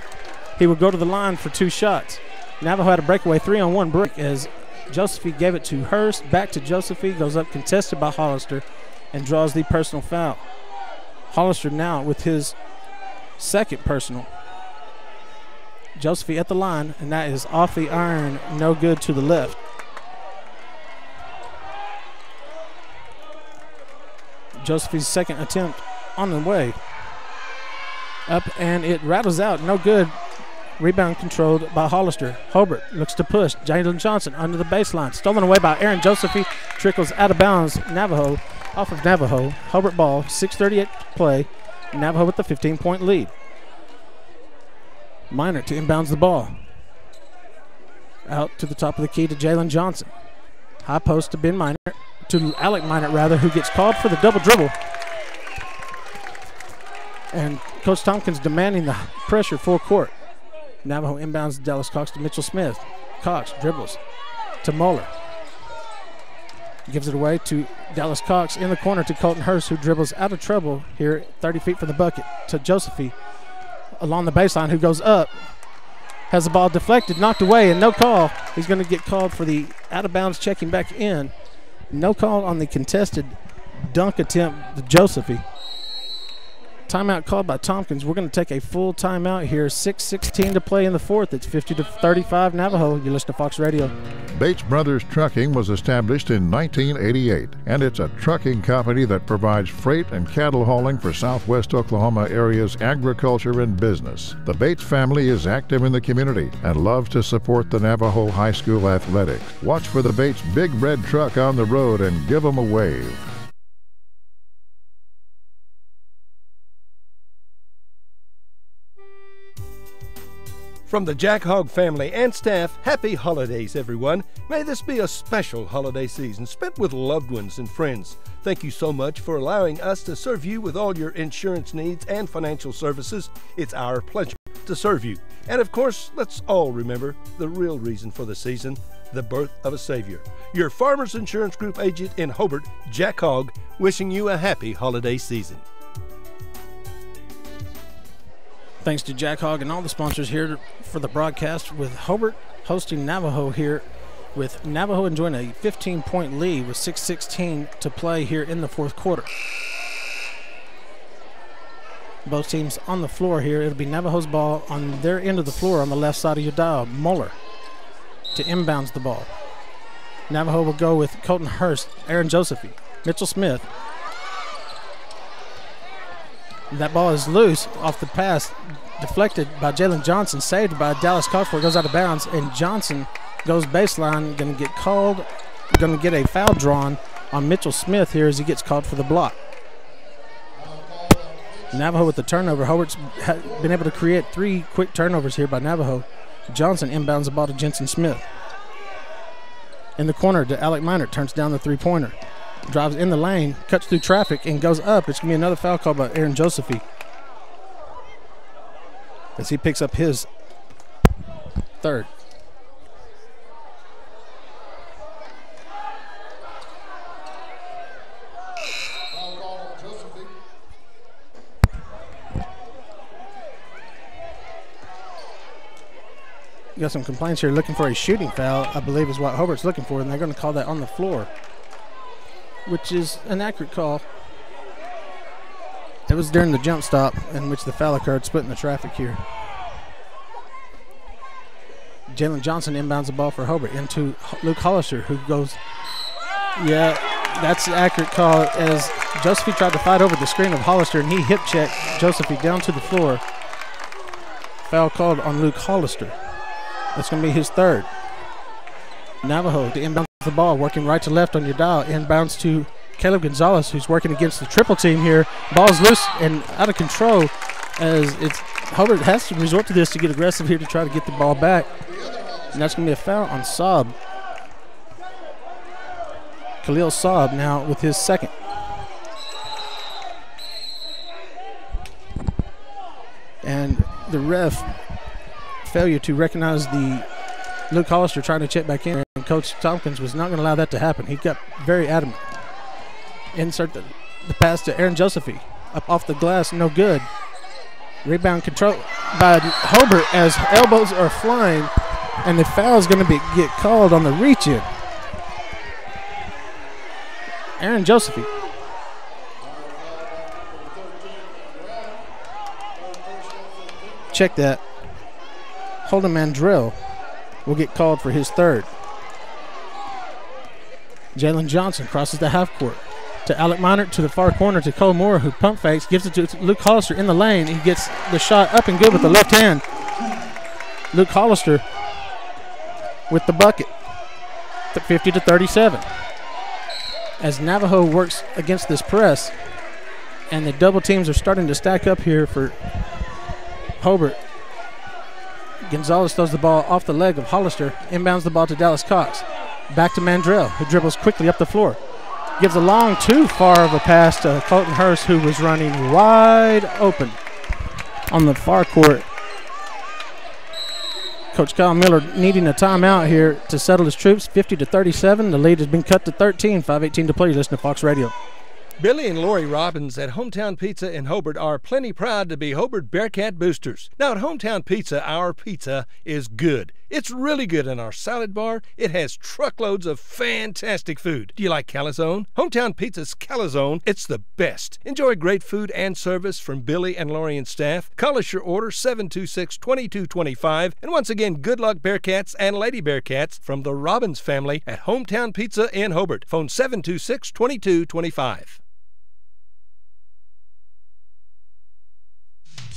Speaker 13: He will go to the line for 2 shots. Navajo had a breakaway 3-on-1 break as Josephine gave it to Hurst. Back to Josephine, goes up contested by Hollister and draws the personal foul. Hollister now with his second personal. Josephine at the line, and that is off the iron, no good to the left. Josephine's second attempt on the way. Up, and it rattles out, no good. Rebound controlled by Hollister. Hobart looks to push. Jalen Johnson under the baseline. Stolen away by Aaron Josephine. Trickles out of bounds. Navajo, off of Navajo. Hobart ball, 6:38 play. Navajo with the 15-point lead. Minor to inbounds the ball. Out to the top of the key to Jalen Johnson. High post to Ben Minor, to Alec Minor rather, who gets called for the double dribble. And Coach Tompkins demanding the pressure full court. Navajo inbounds Dallas Cox to Mitchell Smith. Cox dribbles to Mueller. Gives it away to Dallas Cox in the corner to Colton Hurst, who dribbles out of trouble here 30 feet from the bucket to Josephine along the baseline, who goes up. Has the ball deflected, knocked away, and no call. He's going to get called for the out of bounds checking back in. No call on the contested dunk attempt to Josephine. Timeout called by Tompkins. We're going to take a full timeout here. 6:16 to play in the fourth. It's 50-35 Navajo. You listen to Fox Radio.
Speaker 6: Bates Brothers Trucking was established in 1988, and it's a trucking company that provides freight and cattle hauling for southwest Oklahoma area's agriculture and business. The Bates family is active in the community and loves to support the Navajo High School athletics. Watch for the Bates big red truck on the road and give them a wave.
Speaker 1: From the Jack Hogg family and staff, happy holidays, everyone. May this be a special holiday season spent with loved ones and friends. Thank you so much for allowing us to serve you with all your insurance needs and financial services. It's our pleasure to serve you. And of course, let's all remember the real reason for the season, the birth of a Savior. Your Farmers Insurance Group agent in Hobart, Jack Hogg, wishing you a happy holiday season.
Speaker 13: Thanks to Jack Hogg and all the sponsors here for the broadcast, with Hobart hosting Navajo here, with Navajo enjoying a 15-point lead with 6:16 to play here in the fourth quarter. Both teams on the floor here. It'll be Navajo's ball on their end of the floor on the left side of your dial. Mueller to inbounds the ball. Navajo will go with Colton Hurst, Aaron Josephine, Mitchell Smith. That ball is loose off the pass, deflected by Jalen Johnson, saved by Dallas Cox before it goes out of bounds, and Johnson goes baseline, going to get called, going to get a foul drawn on Mitchell Smith here as he gets called for the block. Navajo with the turnover. Hobart's been able to create 3 quick turnovers here by Navajo. Johnson inbounds the ball to Jensen Smith. In the corner to Alec Minor, turns down the three-pointer. Drives in the lane, cuts through traffic, and goes up. It's going to be another foul call by Aaron Josephine as he picks up his third. got some complaints here looking for a shooting foul, I believe is what Hobart's looking for, and they're going to call that on the floor, which is an accurate call. It was during the jump stop in which the foul occurred, splitting the traffic here. Jalen Johnson inbounds the ball for Hobart into Luke Hollister, who goes, yeah, that's an accurate call, as Josephine tried to fight over the screen of Hollister, and he hip checked Josephine down to the floor. Foul called on Luke Hollister. That's going to be his third. Navajo to inbound the ball, working right to left on your dial. Inbounds to Caleb Gonzalez, who's working against the triple team here. Ball's loose and out of control, as Hobart has to resort to this to get aggressive here to try to get the ball back. And that's going to be a foul on Saab. Khalil Saab now with his second. And the ref failure to recognize the Luke Hollister trying to check back in, and Coach Tompkins was not going to allow that to happen. He got very adamant. Insert the pass to Aaron Josephine. Up off the glass, no good. Rebound control by Hobart as elbows are flying, and the foul is going to get called on the reach-in. Aaron Josephine. Check that. Holden Mandrell will get called for his third. Jalen Johnson crosses the half court to Alec Minert to the far corner to Cole Moore, who pump fakes, gives it to Luke Hollister in the lane. He gets the shot up and good with the left hand. Luke Hollister with the bucket, 50-37. As Navajo works against this press, and the double teams are starting to stack up here for Hobart. Gonzalez throws the ball off the leg of Hollister, inbounds the ball to Dallas Cox. Back to Mandrell, who dribbles quickly up the floor. Gives a long, too far of a pass to Colton Hurst, who was running wide open on the far court. Coach Kyle Miller needing a timeout here to settle his troops. 50-37. The lead has been cut to 13. 5:18 to play. You listen to Fox Radio.
Speaker 1: Billy and Lori Robbins at Hometown Pizza in Hobart are plenty proud to be Hobart Bearcat boosters. Now at Hometown Pizza, our pizza is good. It's really good in our salad bar. It has truckloads of fantastic food. Do you like calzone? Hometown Pizza's calzone, it's the best. Enjoy great food and service from Billy and Lori and staff. Call us your order, 726-2225. And once again, good luck Bearcats and Lady Bearcats from the Robbins family at Hometown Pizza in Hobart. Phone 726-2225.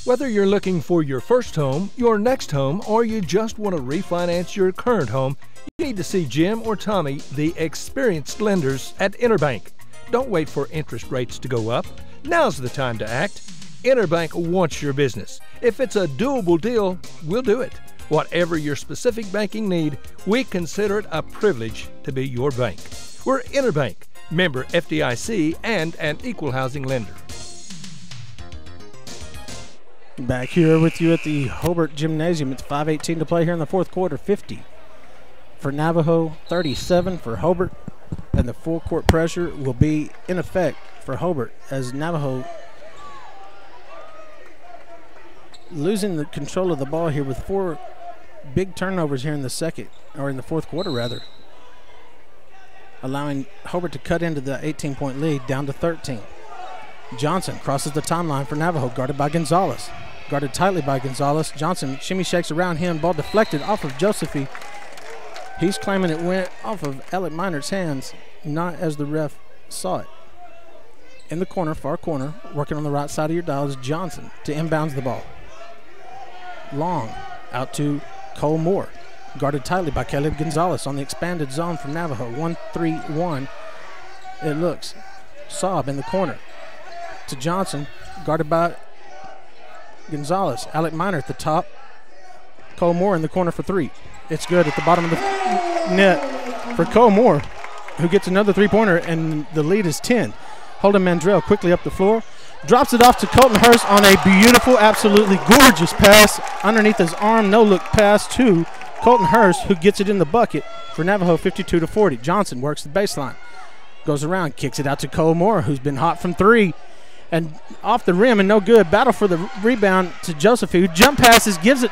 Speaker 1: Whether you're looking for your first home, your next home, or you just want to refinance your current home, you need to see Jim or Tommy, the experienced lenders at Interbank. Don't wait for interest rates to go up. Now's the time to act. Interbank wants your business. If it's a doable deal, we'll do it. Whatever your specific banking need, we consider it a privilege to be your bank. We're Interbank, member FDIC, and an equal housing lender.
Speaker 13: Back here with you at the Hobart Gymnasium. It's 5:18 to play here in the fourth quarter. 50 for Navajo, 37 for Hobart. And the full court pressure will be in effect for Hobart as Navajo losing the control of the ball here with 4 big turnovers here in the second, or in the fourth quarter rather, allowing Hobart to cut into the 18-point lead down to 13. Johnson crosses the timeline for Navajo, guarded by Gonzalez. Guarded tightly by Gonzalez. Johnson shimmy shakes around him. Ball deflected off of Josephine. He's claiming it went off of Alec Minert's hands, not as the ref saw it. In the corner, far corner, working on the right side of your dial is Johnson to inbounds the ball. Long out to Cole Moore. Guarded tightly by Caleb Gonzalez on the expanded zone from Navajo. 1-3-1. It looks. Saab in the corner to Johnson, guarded by Gonzalez. Alec Miner at the top. Cole Moore in the corner for 3. It's good at the bottom of the net for Cole Moore, who gets another three-pointer, and the lead is 10. Holden Mandrell quickly up the floor. Drops it off to Colton Hurst on a beautiful, absolutely gorgeous pass underneath his arm. No-look pass to Colton Hurst, who gets it in the bucket for Navajo, 52-40. Johnson works the baseline. Goes around, kicks it out to Cole Moore, who's been hot from 3. And off the rim and no good. Battle for the rebound to Joseph, who jump passes, gives it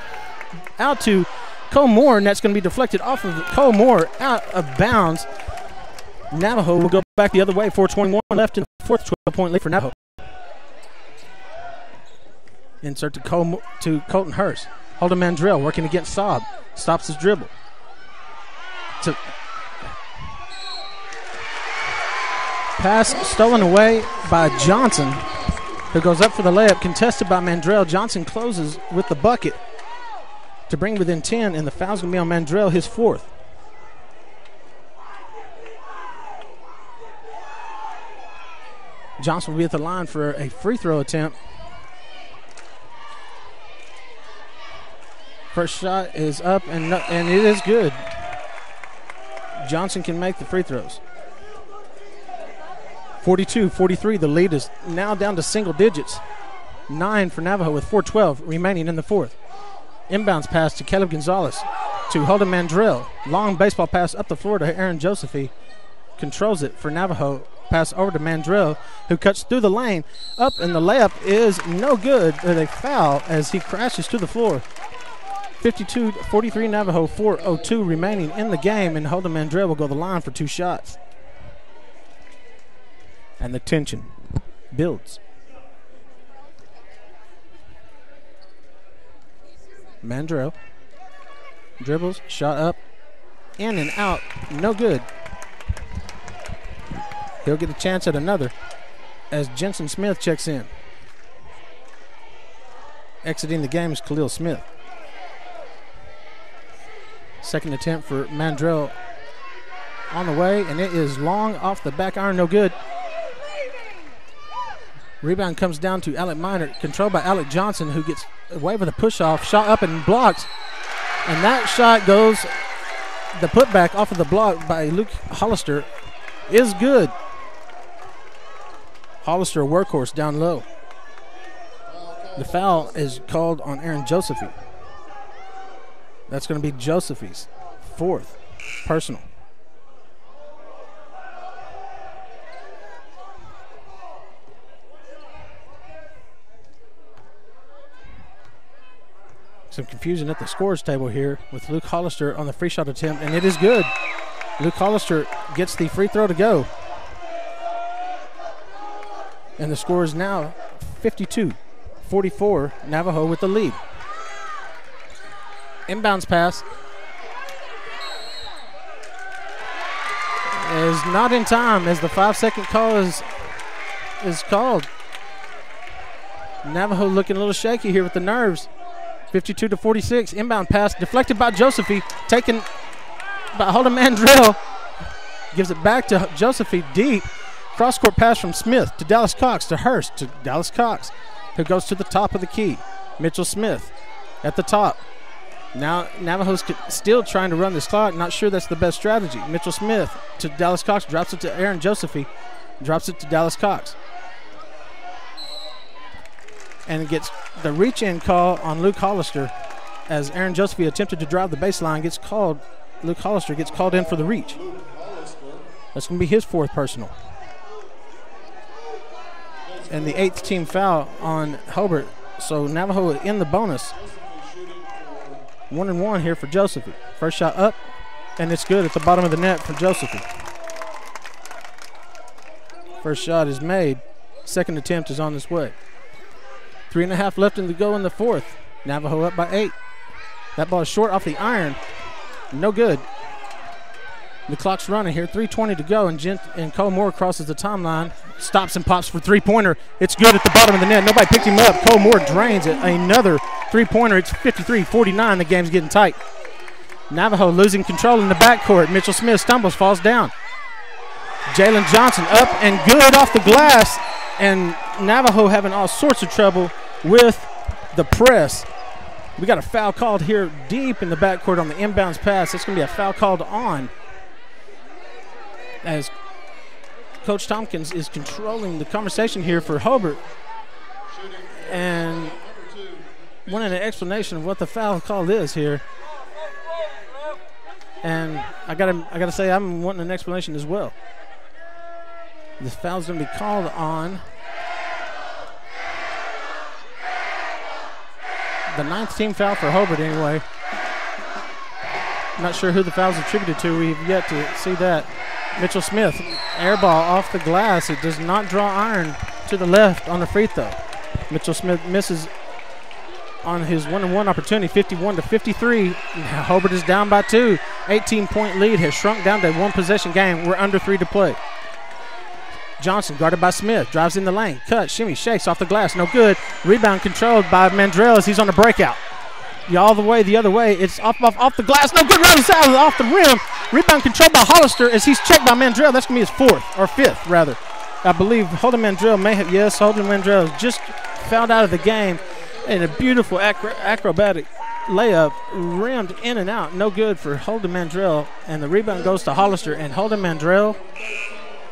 Speaker 13: out to Cole Moore, and that's going to be deflected off of Cole Moore out of bounds. Navajo will go back the other way. 4:21 left in the fourth, 12-point lead for Navajo. Insert to Colton Hurst. Holden Mandrell working against Saab. Stops his dribble. Pass stolen away by Johnson, who goes up for the layup, contested by Mandrell. Johnson closes with the bucket to bring within 10, and the foul's going to be on Mandrell, his fourth. Johnson will be at the line for a free throw attempt. First shot is up, and it is good. Johnson can make the free throws. 42-43, the lead is now down to single digits. 9 for Navajo with 4:12 remaining in the fourth. Inbounds pass to Caleb Gonzalez to Holden Mandrell. Long baseball pass up the floor to Aaron Josephy. Controls it for Navajo. Pass over to Mandrell, who cuts through the lane. Up, and the layup is no good. A foul as he crashes to the floor. 52-43 Navajo, 4:02 remaining in the game, and Holden Mandrell will go to the line for 2 shots. And the tension builds. Mandrell dribbles, shot up, in and out, no good. He'll get a chance at another as Jensen Smith checks in. Exiting the game is Khalil Smith. Second attempt for Mandrell on the way, and it is long off the back iron, no good. Rebound comes down to Alec Minor, controlled by Alec Johnson, who gets away with a push-off, shot up and blocked. And that shot goes, the putback off of the block by Luke Hollister is good. Hollister, a workhorse, down low. The foul is called on Aaron Josephy. That's going to be Josephy's fourth personal. Some confusion at the scores table here with Luke Hollister on the free shot attempt, and it is good. Luke Hollister gets the free throw to go. And the score is now 52-44, Navajo with the lead. Inbounds pass is not in time as the 5-second call is called. Navajo looking a little shaky here with the nerves. 52-46, inbound pass deflected by Josephy, taken by Holden Mandrell. Gives it back to Josephy deep. Cross-court pass from Smith to Dallas Cox to Hurst to Dallas Cox, who goes to the top of the key. Mitchell Smith at the top. Now Navajo's still trying to run this clock. Not sure that's the best strategy. Mitchell Smith to Dallas Cox, drops it to Aaron Josephy, drops it to Dallas Cox. And gets the reach-in call on Luke Hollister as Aaron Josephy attempted to drive the baseline, gets called. Luke Hollister gets called in for the reach. That's going to be his fourth personal. And the 8th team foul on Hobart. So Navajo in the bonus. 1-1 here for Josephy. First shot up, and it's good at the bottom of the net for Josephy. First shot is made. Second attempt is on its way. 3.5 left to go in the fourth. Navajo up by 8. That ball is short off the iron. No good. The clock's running here. 3:20 to go, and Cole Moore crosses the timeline. Stops and pops for three-pointer. It's good at the bottom of the net. Nobody picked him up. Cole Moore drains it. Another three-pointer. It's 53-49. The game's getting tight. Navajo losing control in the backcourt. Mitchell Smith stumbles, falls down. Jalen Johnson up and good off the glass. And Navajo having all sorts of trouble with the press. We got a foul called here deep in the backcourt on the inbounds pass. It's going to be a foul called on as Coach Tompkins is controlling the conversation here for Hobart and wanting an explanation of what the foul call is here. And I gotta say I'm wanting an explanation as well. This foul's going to be called on the 9th team foul for Hobart anyway. Not sure who the foul's attributed to. We've yet to see that. Mitchell Smith, air ball off the glass. It does not draw iron to the left on the free throw. Mitchell Smith misses on his 1-and-1 opportunity, 51-53. Hobart is down by 2. 18-point lead has shrunk down to a one-possession game. We're under 3 to play. Johnson guarded by Smith, drives in the lane, cut, shimmy, shakes off the glass, no good. Rebound controlled by Mandrell as he's on the breakout. All the way the other way. It's off the glass. No good. Right side off the rim. Rebound controlled by Hollister as he's checked by Mandrell. That's going to be his 4th or 5th, rather. I believe Holden Mandrell may have. Yes, Holden Mandrell just fouled out of the game. And a beautiful acrobatic layup rimmed in and out. No good for Holden Mandrell. And the rebound goes to Hollister. And Holden Mandrell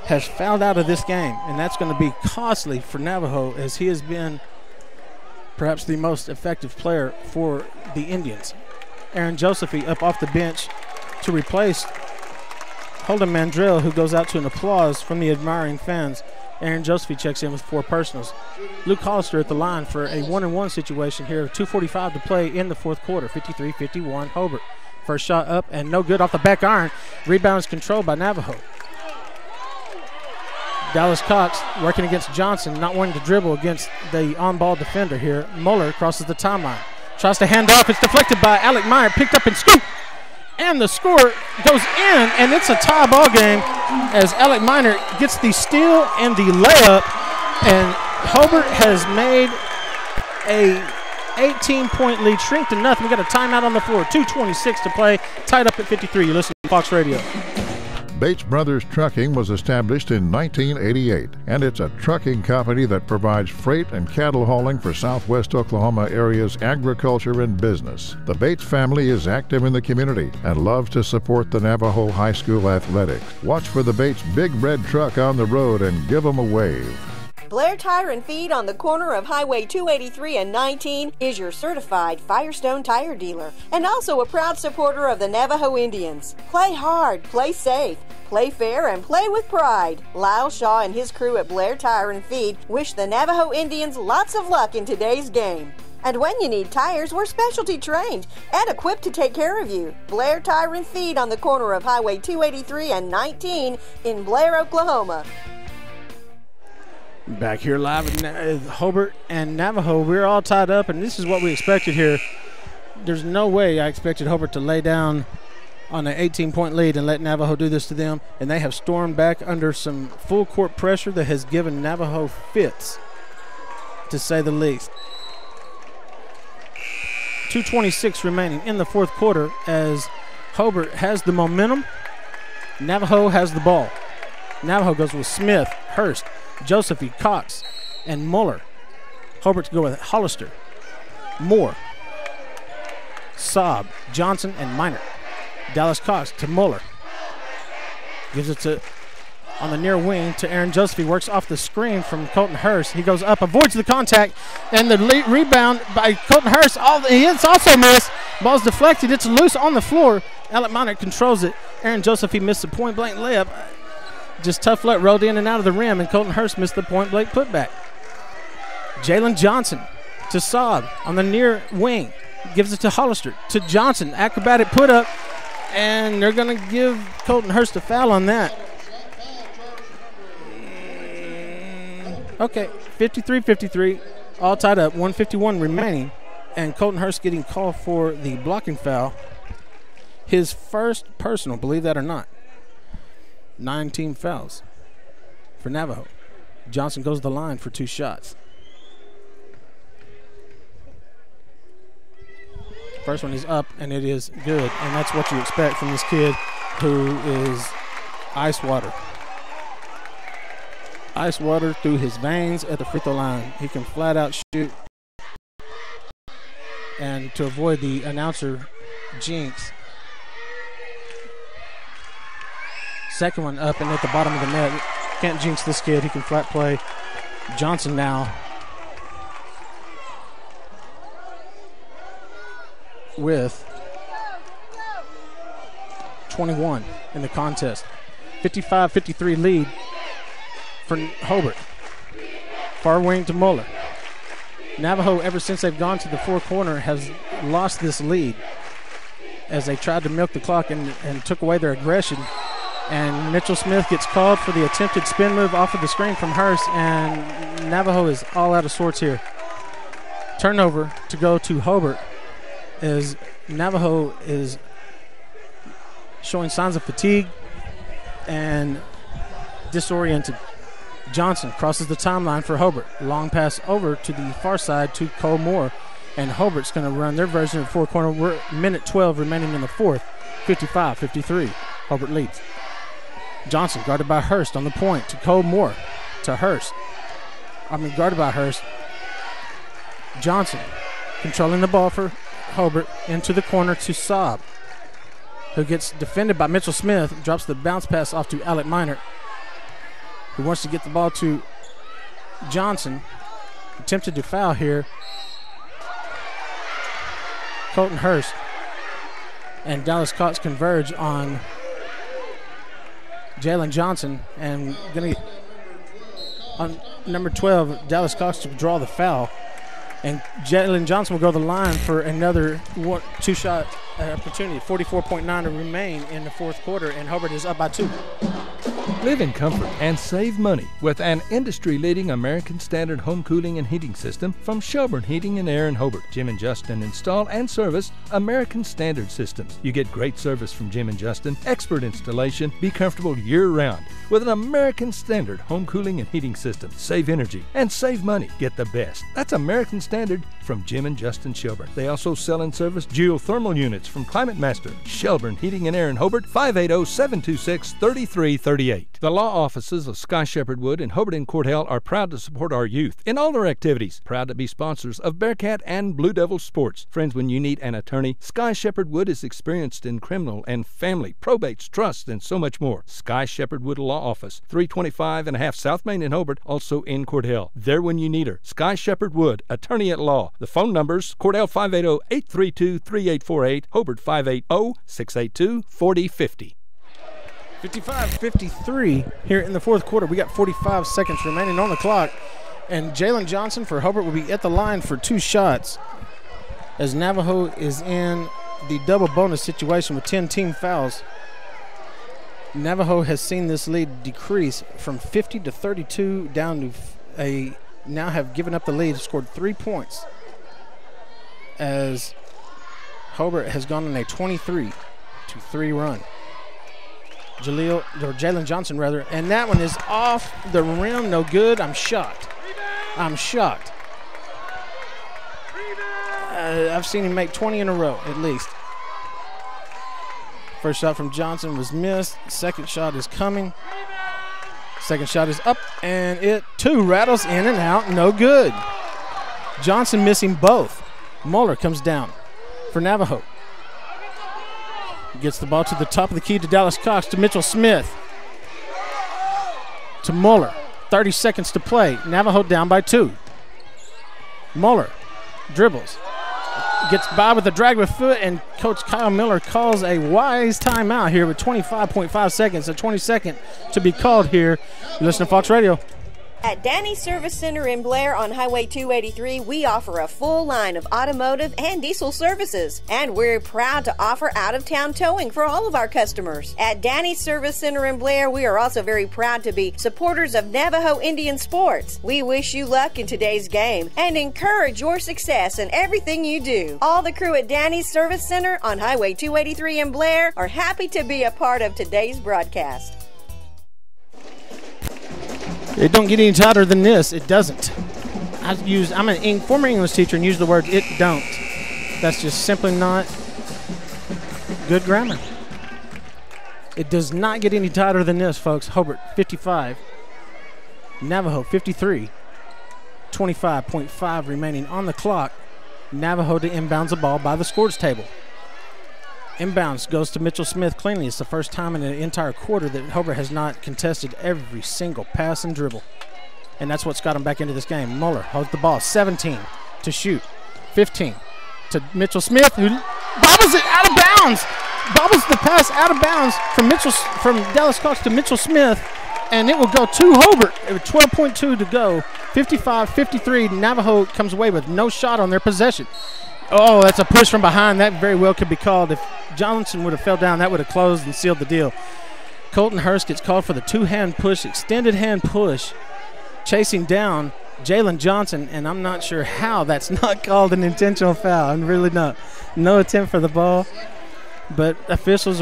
Speaker 13: has fouled out of this game. And that's going to be costly for Navajo as he has been perhaps the most effective player for the Indians. Aaron Josephy up off the bench to replace Holden Mandrell, who goes out to an applause from the admiring fans. Aaron Josephy checks in with 4 personals. Luke Hollister at the line for a 1-and-1 situation here. 2:45 to play in the 4th quarter. 53-51 Hobart. First shot up and no good off the back iron. Rebound is controlled by Navajo. Dallas Cox working against Johnson, not wanting to dribble against the on-ball defender here. Muller crosses the timeline. Tries to hand off. It's deflected by Alec Meyer. Picked up and scoop. And the score goes in, and it's a tie ball game as Alec Meyer gets the steal and the layup. And Hobart has made a 18-point lead shrink to nothing. We got a timeout on the floor. 2:26 to play. Tied up at 53. You listen to Fox Radio.
Speaker 6: Bates Brothers Trucking was established in 1988, and it's a trucking company that provides freight and cattle hauling for Southwest Oklahoma area's agriculture and business. The Bates family is active in the community and loves to support the Navajo High School athletics. Watch for the Bates big red truck on the road and give them a wave.
Speaker 2: Blair Tire and Feed on the corner of Highway 283 and 19 is your certified Firestone tire dealer and also a proud supporter of the Navajo Indians. Play hard, play safe, play fair, and play with pride. Lyle Shaw and his crew at Blair Tire and Feed wish the Navajo Indians lots of luck in today's game. And when you need tires, we're specialty trained and equipped to take care of you. Blair Tire and Feed on the corner of Highway 283 and 19 in Blair, Oklahoma.
Speaker 13: Back here live at Hobart and Navajo. We're all tied up, and this is what we expected here. There's no way I expected Hobart to lay down on an 18-point lead and let Navajo do this to them, and they have stormed back under some full-court pressure that has given Navajo fits, to say the least. 2:26 remaining in the 4th quarter as Hobart has the momentum. Navajo has the ball. Navajo goes with Smith, Hurst, Josephy, Cox, and Muller. Hobart to go with Hollister, Moore, Saab, Johnson, and Minor. Dallas Cox to Muller. Gives it to on the near wing to Aaron Josephy. Works off the screen from Colton Hurst. He goes up, avoids the contact, and the rebound by Colton Hurst. It's also missed. Ball's deflected. It's loose on the floor. Alec Minor controls it. Aaron Josephy missed a point-blank layup. Just tough luck, rolled in and out of the rim, and Colton Hurst missed the point-blank putback. Jalen Johnson to Saab on the near wing. Gives it to Hollister, to Johnson. Acrobatic put-up, and they're going to give Colton Hurst a foul on that. Okay, 53-53, all tied up, 1:51 remaining, and Colton Hurst getting called for the blocking foul. His first personal, believe that or not. 9 team fouls for Navajo. Johnson goes to the line for 2 shots. First one is up, and it is good, and that's what you expect from this kid who is ice water. Ice water through his veins at the free throw line. He can flat out shoot. And to avoid the announcer jinx, second one up and at the bottom of the net. Can't jinx this kid. He can flat play. Johnson now with 21 in the contest. 55-53 lead for Hobart. Far wing to Muller. Navajo, ever since they've gone to the 4 corner, has lost this lead. as they tried to milk the clock and took away their aggression. And Mitchell Smith gets called for the attempted spin move off of the screen from Hurst, and Navajo is all out of sorts here. Turnover to go to Hobart as Navajo is showing signs of fatigue and disoriented. Johnson crosses the timeline for Hobart. Long pass over to the far side to Cole Moore, and Hobart's going to run their version of four-corner. We're minute 12 remaining in the fourth. 55-53. Hobart leads. Johnson guarded by Hurst on the point to Cole Moore to Hurst. Guarded by Hurst. Johnson controlling the ball for Hobart into the corner to Saab, who gets defended by Mitchell Smith, drops the bounce pass off to Alec Minor, who wants to get the ball to Johnson. Attempted to foul here. Colton Hurst and Dallas Cox converge on Jalen Johnson, and going to on number 12, Dallas Cox, to draw the foul. And Jalen Johnson will go to the line for another two-shot opportunity. 44.9 to remain in the fourth quarter, and Hobart is up by 2.
Speaker 1: Live in comfort and save money with an industry-leading American Standard home cooling and heating system from Shelburne Heating and Air in Hobart. Jim and Justin install and service American Standard systems. You get great service from Jim and Justin, expert installation, be comfortable year-round with an American Standard home cooling and heating system. Save energy and save money. Get the best. That's American Standard from Jim and Justin Shelburne. They also sell and service geothermal units from Climate Master. Shelburne Heating and Air in Hobart, 580-726-3338. The law offices of Sky Shepherd Wood and Hobart and Court Hill are proud to support our youth in all their activities. Proud to be sponsors of Bearcat and Blue Devil sports. Friends, when you need an attorney, Sky Shepherd Wood is experienced in criminal and family, probates, trusts, and so much more. Sky Shepherd Wood Law Office, 325.5 South Main in Hobart, also in Court Hill. There when you need her. Sky Shepherd Wood, attorney at law. The phone numbers, Court Hill 580-832-3848, Hobart 580-682-4050.
Speaker 13: 55-53 here in the fourth quarter. We got 45 seconds remaining on the clock, and Jalen Johnson for Hobart will be at the line for 2 shots as Navajo is in the double bonus situation with 10 team fouls. Navajo has seen this lead decrease from 50 to 32 down to now have given up the lead, scored 3 points as Hobart has gone on a 23-3 run. Jalen Johnson, and that one is off the rim, no good. I'm shocked. I've seen him make 20 in a row, at least. First shot from Johnson was missed. Second shot is coming. Second shot is up, and it too rattles in and out, no good. Johnson missing both. Muller comes down for Navajo. Gets the ball to the top of the key to Dallas Cox, to Mitchell Smith, to Muller. 30 seconds to play. Navajo down by 2. Muller dribbles, gets by with a drag with foot, and Coach Kyle Miller calls a wise timeout here with 25.5 seconds, a 22nd to be called here. You listen to Fox Radio.
Speaker 2: At Danny's Service Center in Blair on Highway 283, we offer a full line of automotive and diesel services, and we're proud to offer out-of-town towing for all of our customers. At Danny's Service Center in Blair, we are also very proud to be supporters of Navajo Indian sports. We wish you luck in today's game and encourage your success in everything you do. All the crew at Danny's Service Center on Highway 283 in Blair are happy to be a part of today's broadcast.
Speaker 13: It don't get any tighter than this. It doesn't. I'm an former English teacher and use the word "it don't." That's just simply not good grammar. It does not get any tighter than this, folks. Hobart 55, Navajo 53. 25.5 remaining on the clock. Navajo to inbounds the ball by the scores table. Inbounds goes to Mitchell Smith cleanly. It's the first time in the entire quarter that Hobart has not contested every single pass and dribble. And that's what's got him back into this game. Muller holds the ball. 17 to shoot. 15 to Mitchell Smith, who bobbles it out of bounds. Bobbles the pass out of bounds from Dallas Cox to Mitchell Smith, and it will go to Hobart. 12.2 to go. 55-53. Navajo comes away with no shot on their possession. Oh, that's a push from behind. That very well could be called. If Johnson would have fell down, that would have closed and sealed the deal. Colton Hurst gets called for the two-hand push, extended hand push, chasing down Jalen Johnson, and I'm not sure how that's not called an intentional foul. I'm really not. No attempt for the ball, but officials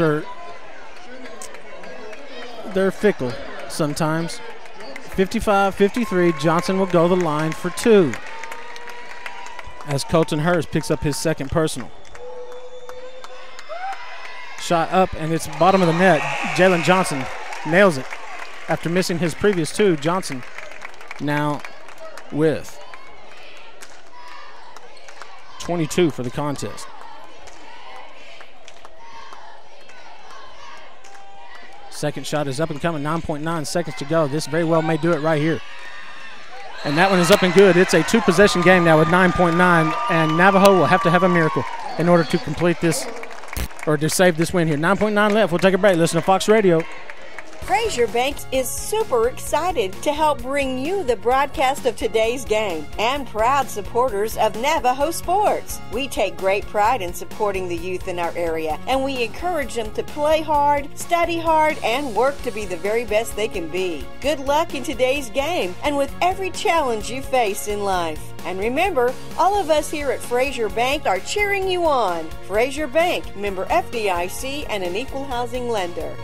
Speaker 13: they're fickle sometimes. 55-53, Johnson will go the line for two as Colton Hurst picks up his second personal. Shot up, and it's bottom of the net. Jalen Johnson nails it. After missing his previous two, Johnson now with 22 for the contest. Second shot is up and coming, 9.9 seconds to go. This very well may do it right here. And that one is up and good. It's a two-possession game now with 9.9, and Navajo will have to have a miracle in order to complete this, or to save this win here. 9.9 left. We'll take a break. Listen to Fox Radio.
Speaker 2: Fraser Banks is super excited to help bring you the broadcast of today's game and proud supporters of Navajo sports. We take great pride in supporting the youth in our area, and we encourage them to play hard, study hard, and work to be the very best they can be. Good luck in today's game and with every challenge you face in life. And remember, all of us here at Fraser Bank are cheering you on. Fraser Bank, member FDIC and an equal housing lender.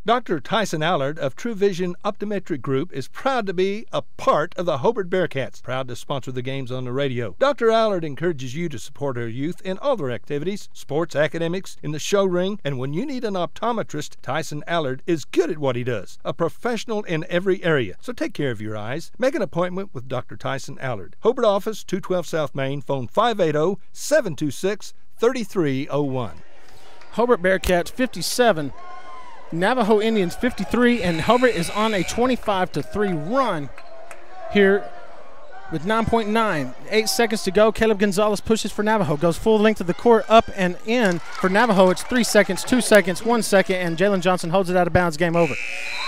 Speaker 1: Dr. Tyson Allard of True Vision Optometric Group is proud to be a part of the Hobart Bearcats, proud to sponsor the games on the radio. Dr. Allard encourages you to support our youth in all their activities, sports, academics, in the show ring, and when you need an optometrist, Tyson Allard is good at what he does, a professional in every area. So take care of your eyes. Make an appointment with Dr. Tyson Allard. Hobart office, 212 South Main, phone 580-726-3301.
Speaker 13: Hobart Bearcats 57. Navajo Indians 53, and Hobart is on a 25-3 run here with 9.9. 8 seconds to go. Caleb Gonzalez pushes for Navajo, goes full length of the court, up and in. For Navajo, it's 3 seconds, 2 seconds, 1 second, and Jalen Johnson holds it out of bounds. Game over.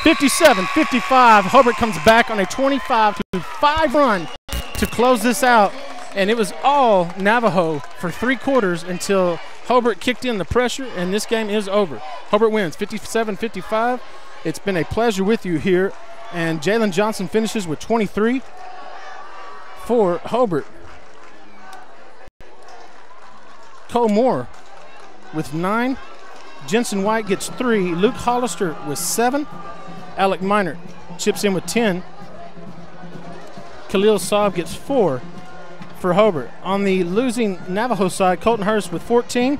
Speaker 13: 57-55. Hobart comes back on a 25-5 run to close this out, and it was all Navajo for 3 quarters until Hobart kicked in the pressure, and this game is over. Hobart wins 57-55. It's been a pleasure with you here, and Jalen Johnson finishes with 23 for Hobart. Cole Moore with 9. Jensen White gets 3. Luke Hollister with 7. Alec Minert chips in with 10. Khalil Saab gets 4 for Hobart. On the losing Navajo side, Colton Hurst with 14.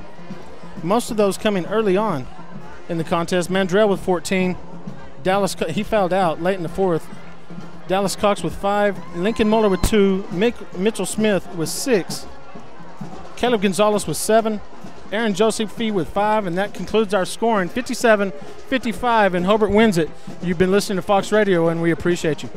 Speaker 13: Most of those coming early on in the contest. Mandrell with 14. He fouled out late in the fourth. Dallas Cox with 5. Lincoln Muller with 2. Mitchell Smith with 6. Caleb Gonzalez with 7. Aaron Josephy with 5. And that concludes our scoring. 57-55, and Hobart wins it. You've been listening to Fox Radio, and we appreciate you.